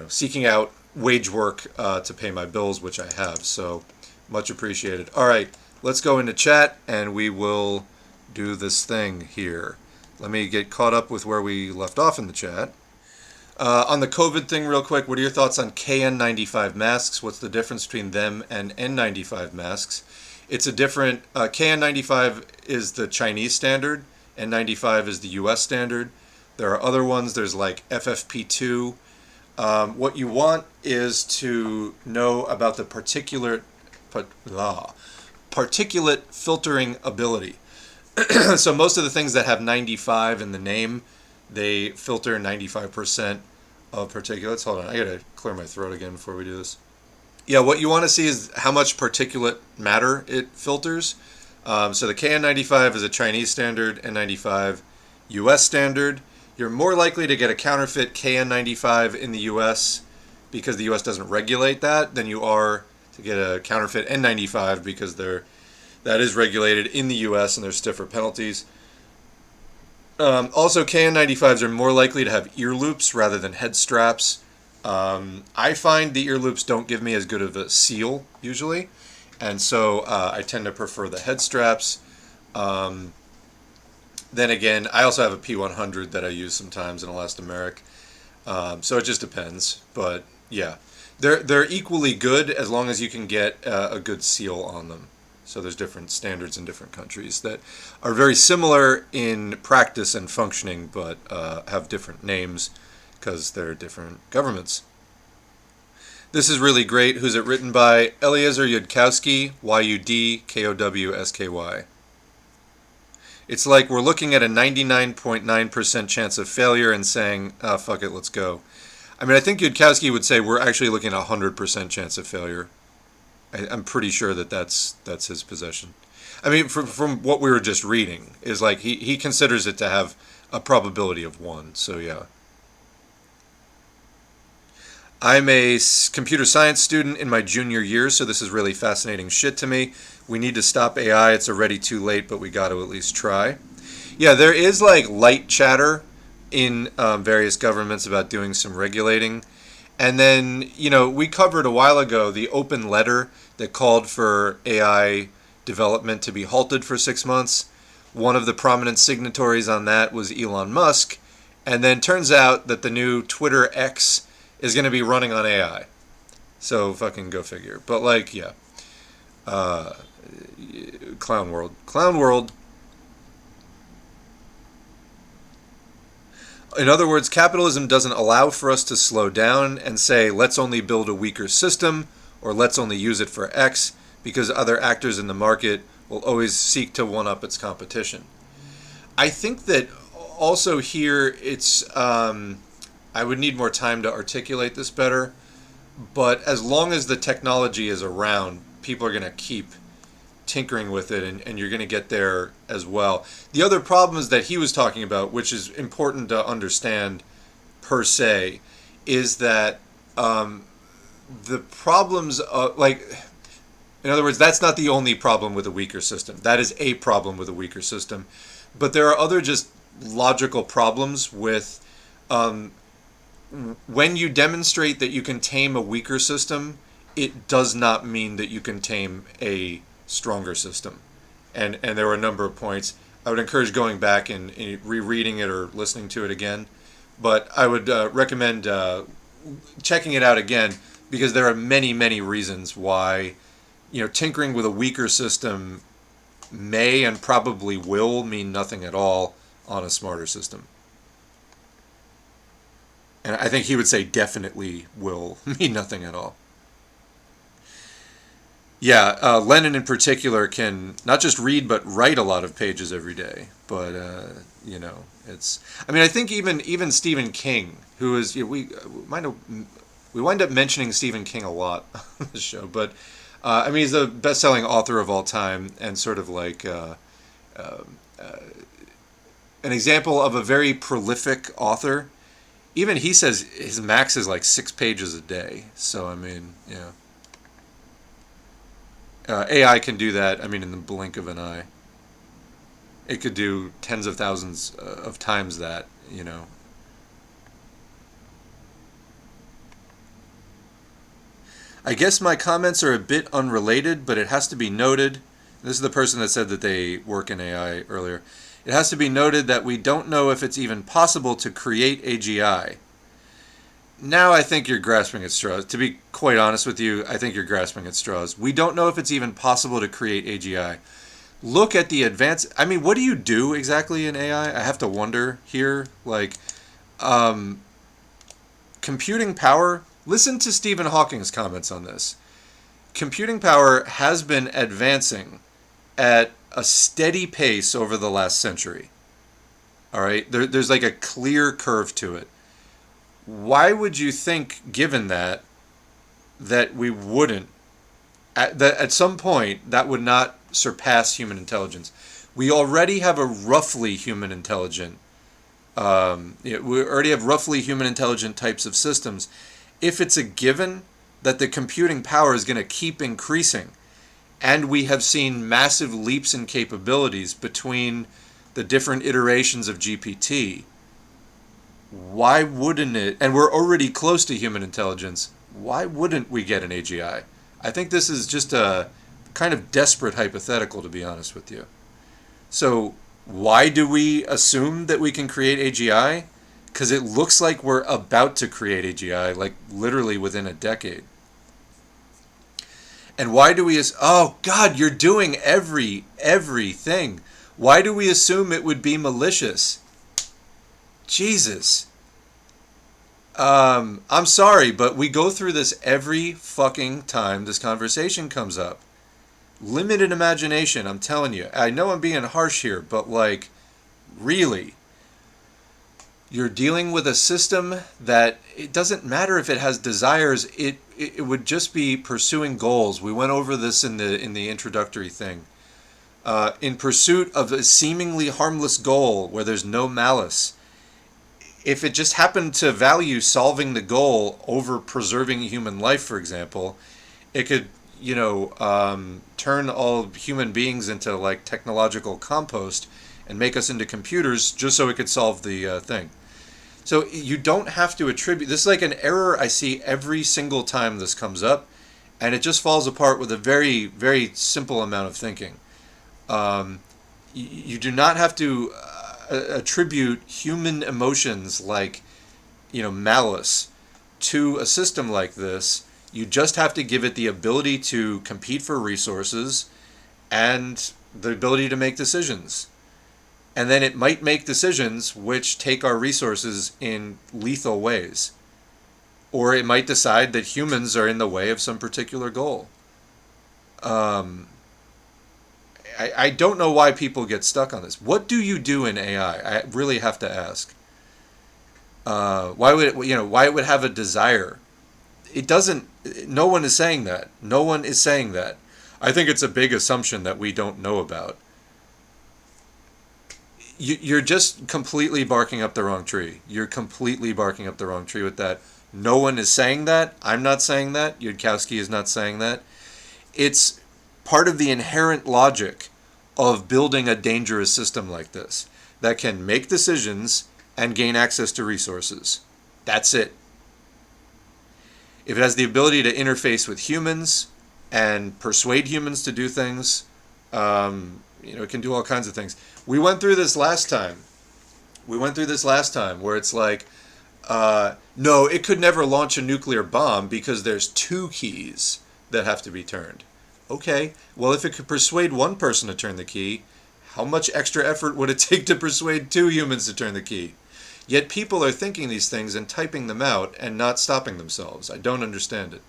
seeking out wage work to pay my bills, which I have. So much appreciated. All right, let's go into chat and we will do this thing here. Let me get caught up with where we left off in the chat. On the COVID thing real quick, what are your thoughts on KN95 masks? What's the difference between them and N95 masks? It's a different, KN95 is the Chinese standard, N95 is the US standard. There are other ones, there's like FFP2. What you want is to know about the particulate filtering ability. So most of the things that have 95 in the name, they filter 95% of particulates. Hold on, I gotta clear my throat again before we do this. Yeah, what you want to see is how much particulate matter it filters. So the KN95 is a Chinese standard, N95 US standard. You're more likely to get a counterfeit KN95 in the US because the US doesn't regulate that than you are to get a counterfeit N95 because that is regulated in the US and there's stiffer penalties. Also, KN95s are more likely to have ear loops rather than head straps. I find the ear loops don't give me as good of a seal, usually, and so I tend to prefer the head straps. Then again, I also have a P100 that I use sometimes in elastomeric, so it just depends, but yeah. They're equally good as long as you can get a good seal on them. So there's different standards in different countries that are very similar in practice and functioning, but have different names because they're different governments. This is really great. Who's it written by? Eliezer Yudkowsky, Yudkowsky. It's like we're looking at a 99.9% chance of failure and saying, fuck it, let's go. I mean, I think Yudkowsky would say we're actually looking at a 100% chance of failure. I'm pretty sure that that's his position. I mean, from what we were just reading, is like he considers it to have a probability of 1. So yeah. I'm a computer science student in my junior year, so this is really fascinating shit to me. We need to stop AI. It's already too late, but we got to at least try. Yeah, there is like light chatter in various governments about doing some regulating. And then, we covered a while ago the open letter that called for AI development to be halted for 6 months. One of the prominent signatories on that was Elon Musk. And then turns out that the new Twitter X is going to be running on AI. So fucking go figure. But like, yeah. Clown world. Clown world. In other words, capitalism doesn't allow for us to slow down and say, let's only build a weaker system, or let's only use it for X, because other actors in the market will always seek to one-up its competition. I think that also here it's, I would need more time to articulate this better, but as long as the technology is around, people are going to keep tinkering with it, and you're going to get there as well. The other problems that he was talking about, which is important to understand per se, is that the problems, in other words, that's not the only problem with a weaker system. That is a problem with a weaker system. But there are other just logical problems with when you demonstrate that you can tame a weaker system, it does not mean that you can tame a stronger system. And there were a number of points. I would encourage going back and rereading it or listening to it again. But I would recommend checking it out again, because there are many, many reasons why, tinkering with a weaker system may and probably will mean nothing at all on a smarter system. And I think he would say definitely will mean nothing at all. Yeah, Lenin in particular can not just read but write a lot of pages every day. But it's. I mean, I think even Stephen King, who is we wind up mentioning Stephen King a lot on the show, but I mean, he's the best-selling author of all time, and sort of like an example of a very prolific author. Even he says his max is like 6 pages a day. So I mean, yeah. AI can do that, I mean, in the blink of an eye. It could do tens of thousands of times that, I guess my comments are a bit unrelated, but it has to be noted. This is the person that said that they work in AI earlier. It has to be noted that we don't know if it's even possible to create AGI. Now I think you're grasping at straws. To be quite honest with you, I think you're grasping at straws. We don't know if it's even possible to create AGI. Look at the advanced... I mean, what do you do exactly in AI? I have to wonder here. Like, computing power... Listen to Stephen Hawking's comments on this. Computing power has been advancing at a steady pace over the last century. All right? There's like a clear curve to it. Why would you think, given that we wouldn't, that at some point, that would not surpass human intelligence? We already have a roughly human intelligent, we already have roughly human intelligent types of systems. If it's a given that the computing power is going to keep increasing, and we have seen massive leaps in capabilities between the different iterations of GPT, why wouldn't it, and we're already close to human intelligence, why wouldn't we get an AGI? I think this is just a kind of desperate hypothetical, to be honest with you. So why do we assume that we can create AGI? Because it looks like we're about to create AGI, like literally within a decade. And why do we, oh God, you're doing everything. Why do we assume it would be malicious? Jesus. I'm sorry, but we go through this every fucking time this conversation comes up. Limited imagination, I'm telling you. I know I'm being harsh here, but like, really. You're dealing with a system that it doesn't matter if it has desires, it would just be pursuing goals. We went over this in the introductory thing. In pursuit of a seemingly harmless goal where there's no malice, if it just happened to value solving the goal over preserving human life, for example, it could, turn all human beings into like technological compost and make us into computers just so it could solve the thing. So you don't have to attribute, this is like an error I see every single time this comes up, And it just falls apart with a very, very simple amount of thinking. You do not have to attribute human emotions like, malice to a system like this. You just have to give it the ability to compete for resources and the ability to make decisions. And then it might make decisions which take our resources in lethal ways. Or it might decide that humans are in the way of some particular goal. I don't know why people get stuck on this. What do you do in AI? I really have to ask. Why it would have a desire? It doesn't. No one is saying that. No one is saying that. I think it's a big assumption that we don't know about. You're just completely barking up the wrong tree. You're completely barking up the wrong tree with that. No one is saying that. I'm not saying that. Yudkowsky is not saying that. It's part of the inherent logic of building a dangerous system like this that can make decisions and gain access to resources. That's it. If it has the ability to interface with humans and persuade humans to do things, it can do all kinds of things. We went through this last time. Where it's like, no, it could never launch a nuclear bomb because there's two keys that have to be turned. Okay, well, if it could persuade one person to turn the key, how much extra effort would it take to persuade two humans to turn the key? Yet people are thinking these things and typing them out and not stopping themselves. I don't understand it.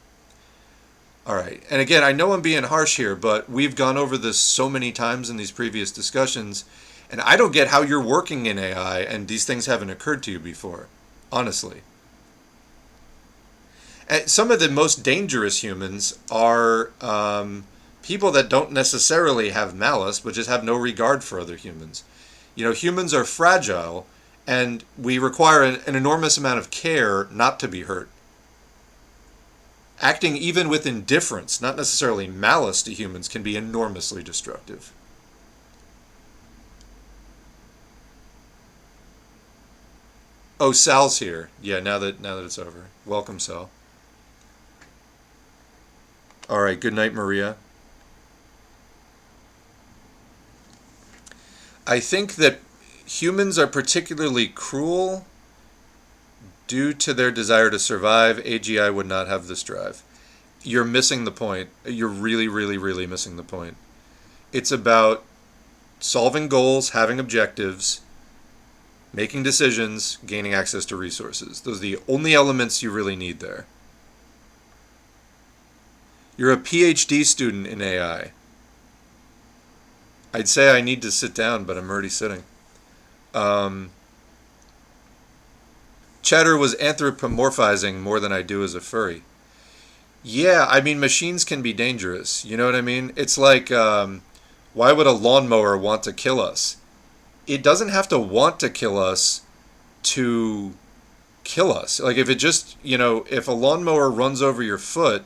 All right, and again, I know I'm being harsh here, but we've gone over this so many times in these previous discussions, and I don't get how you're working in AI and these things haven't occurred to you before, honestly. And some of the most dangerous humans are people that don't necessarily have malice, but just have no regard for other humans. Humans are fragile, and we require an enormous amount of care not to be hurt. Acting even with indifference, not necessarily malice to humans, can be enormously destructive. Oh, Sal's here. Yeah, now that it's over. Welcome, Sal. All right, good night, Maria. I think that humans are particularly cruel due to their desire to survive. AGI would not have this drive. You're missing the point. You're really, really, really missing the point. It's about solving goals, having objectives, making decisions, gaining access to resources. Those are the only elements you really need there. You're a PhD student in AI. I'd say I need to sit down, but I'm already sitting. Chatter was anthropomorphizing more than I do as a furry. Yeah, I mean, machines can be dangerous. You know what I mean? It's like, why would a lawnmower want to kill us? It doesn't have to want to kill us to kill us. Like, if it just, if a lawnmower runs over your foot,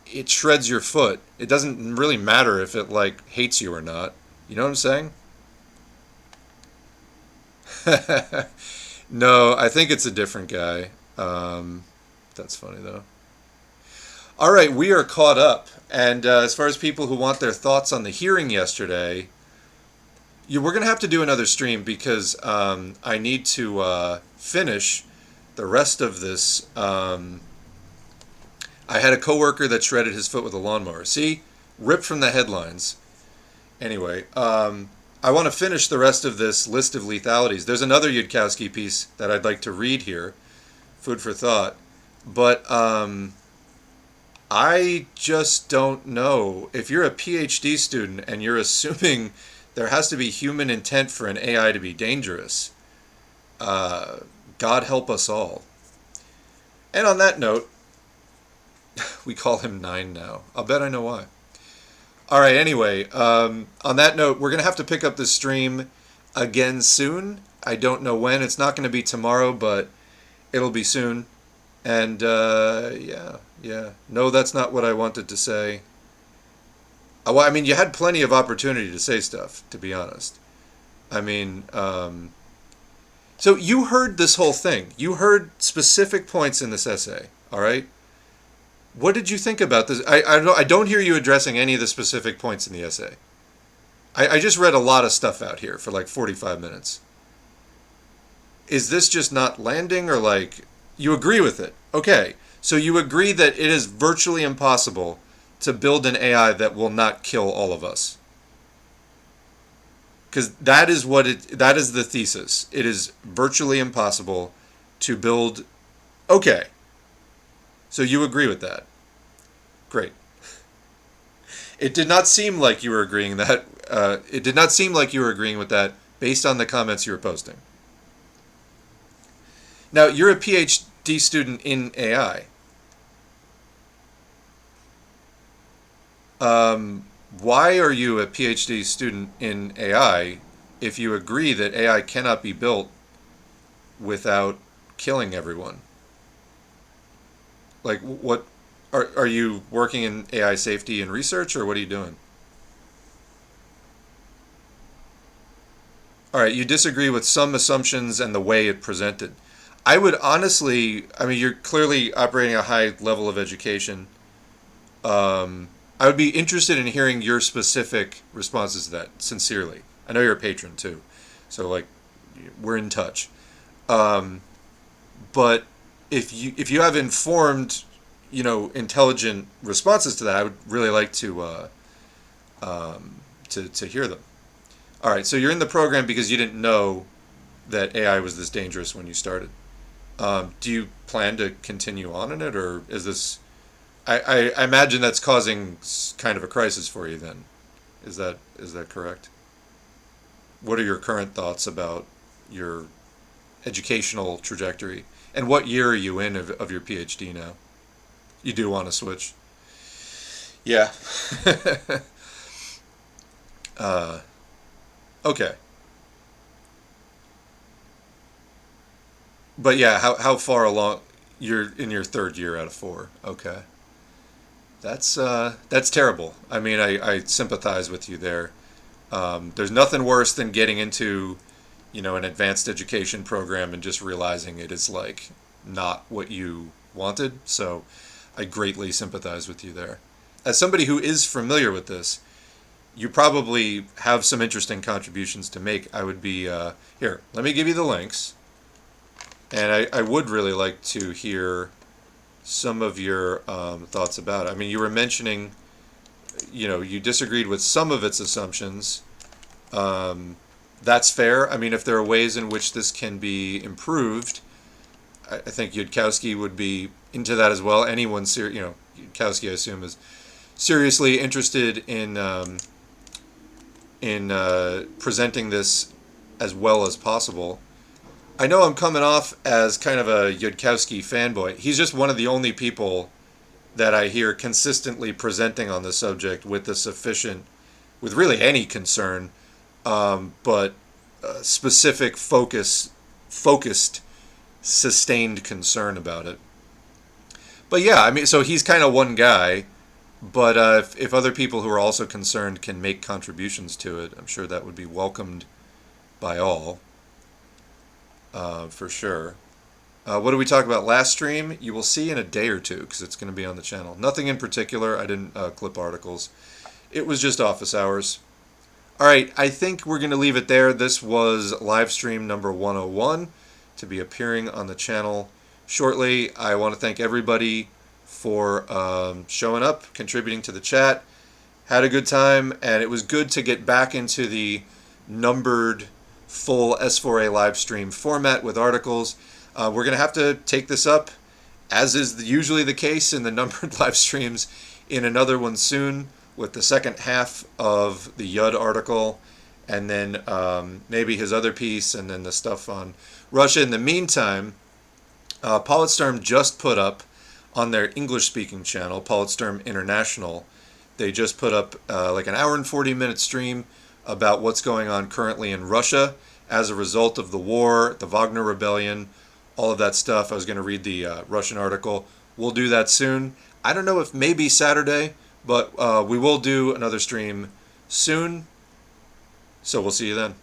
it shreds your foot. It doesn't really matter if it, hates you or not. You know what I'm saying? No, I think it's a different guy. That's funny, though. All right, we are caught up. And as far as people who want their thoughts on the hearing yesterday, we're going to have to do another stream because I need to finish the rest of this. I had a coworker that shredded his foot with a lawnmower. See? Ripped from the headlines. Anyway, I want to finish the rest of this list of lethalities. There's another Yudkowsky piece that I'd like to read here. Food for thought. But I just don't know. If you're a PhD student and you're assuming there has to be human intent for an AI to be dangerous, God help us all. And on that note, we call him 9 now. I'll bet I know why. All right, anyway, on that note, we're going to have to pick up this stream again soon. I don't know when. It's not going to be tomorrow, but it'll be soon. And, yeah. No, that's not what I wanted to say. Well, I mean, you had plenty of opportunity to say stuff, to be honest. I mean, so you heard this whole thing. You heard specific points in this essay, all right? What did you think about this? I don't hear you addressing any of the specific points in the essay. I just read a lot of stuff out here for like 45 minutes. Is this just not landing, or like you agree with it? Okay, so you agree that it is virtually impossible to build an AI that will not kill all of us. Because that is that is the thesis. It is virtually impossible to build. Okay, so you agree with that. Great. It did not seem like you were agreeing that. It did not seem like you were agreeing with that based on the comments you were posting. Now, you're a PhD student in AI. Why are you a PhD student in AI if you agree that AI cannot be built without killing everyone? Like, what are you working in AI safety and research, or what are you doing? All right, you disagree with some assumptions and the way it presented. I would honestly, I mean, you're clearly operating a high level of education. I would be interested in hearing your specific responses to that, sincerely. I know you're a patron too, so like, we're in touch. But if you have informed, intelligent responses to that, I would really like to hear them. All right, so you're in the program because you didn't know that AI was this dangerous when you started. Do you plan to continue on in it, or is this? I imagine that's causing kind of a crisis for you. Then, is that correct? What are your current thoughts about your educational trajectory, and what year are you in of your PhD now? You do want to switch? Yeah. Okay. But yeah, how far along? You're in your third year out of four. Okay. That's terrible. I mean, I sympathize with you there. There's nothing worse than getting into, an advanced education program and just realizing it is like not what you wanted. So I greatly sympathize with you there. As somebody who is familiar with this, you probably have some interesting contributions to make. I would be here. Let me give you the links, and I would really like to hear some of your thoughts about it. I mean, you were mentioning, you disagreed with some of its assumptions. That's fair. I mean, if there are ways in which this can be improved, I think Yudkowsky would be into that as well. Anyone, Yudkowsky, I assume, is seriously interested in presenting this as well as possible. I know I'm coming off as kind of a Yudkowsky fanboy. He's just one of the only people that I hear consistently presenting on the subject with with really any concern, but specific focused, sustained concern about it. But yeah, I mean, so he's kind of one guy, but if other people who are also concerned can make contributions to it, I'm sure that would be welcomed by all. For sure. What did we talk about last stream? You will see in a day or two, because it's going to be on the channel. Nothing in particular. I didn't clip articles. It was just office hours. All right, I think we're going to leave it there. This was live stream number 101 to be appearing on the channel shortly. I want to thank everybody for showing up, contributing to the chat. Had a good time, and it was good to get back into the numbered full S4A live stream format with articles. We're going to have to take this up, as is usually the case in the numbered live streams, in another one soon with the second half of the Yud article, and then maybe his other piece, and then the stuff on Russia. In the meantime, Politstorm just put up on their English-speaking channel, Politstorm International, they just put up like an hour and 40-minute stream about what's going on currently in Russia as a result of the war, the Wagner Rebellion, all of that stuff. I was going to read the Russian article. We'll do that soon. I don't know if maybe Saturday, but we will do another stream soon. So we'll see you then.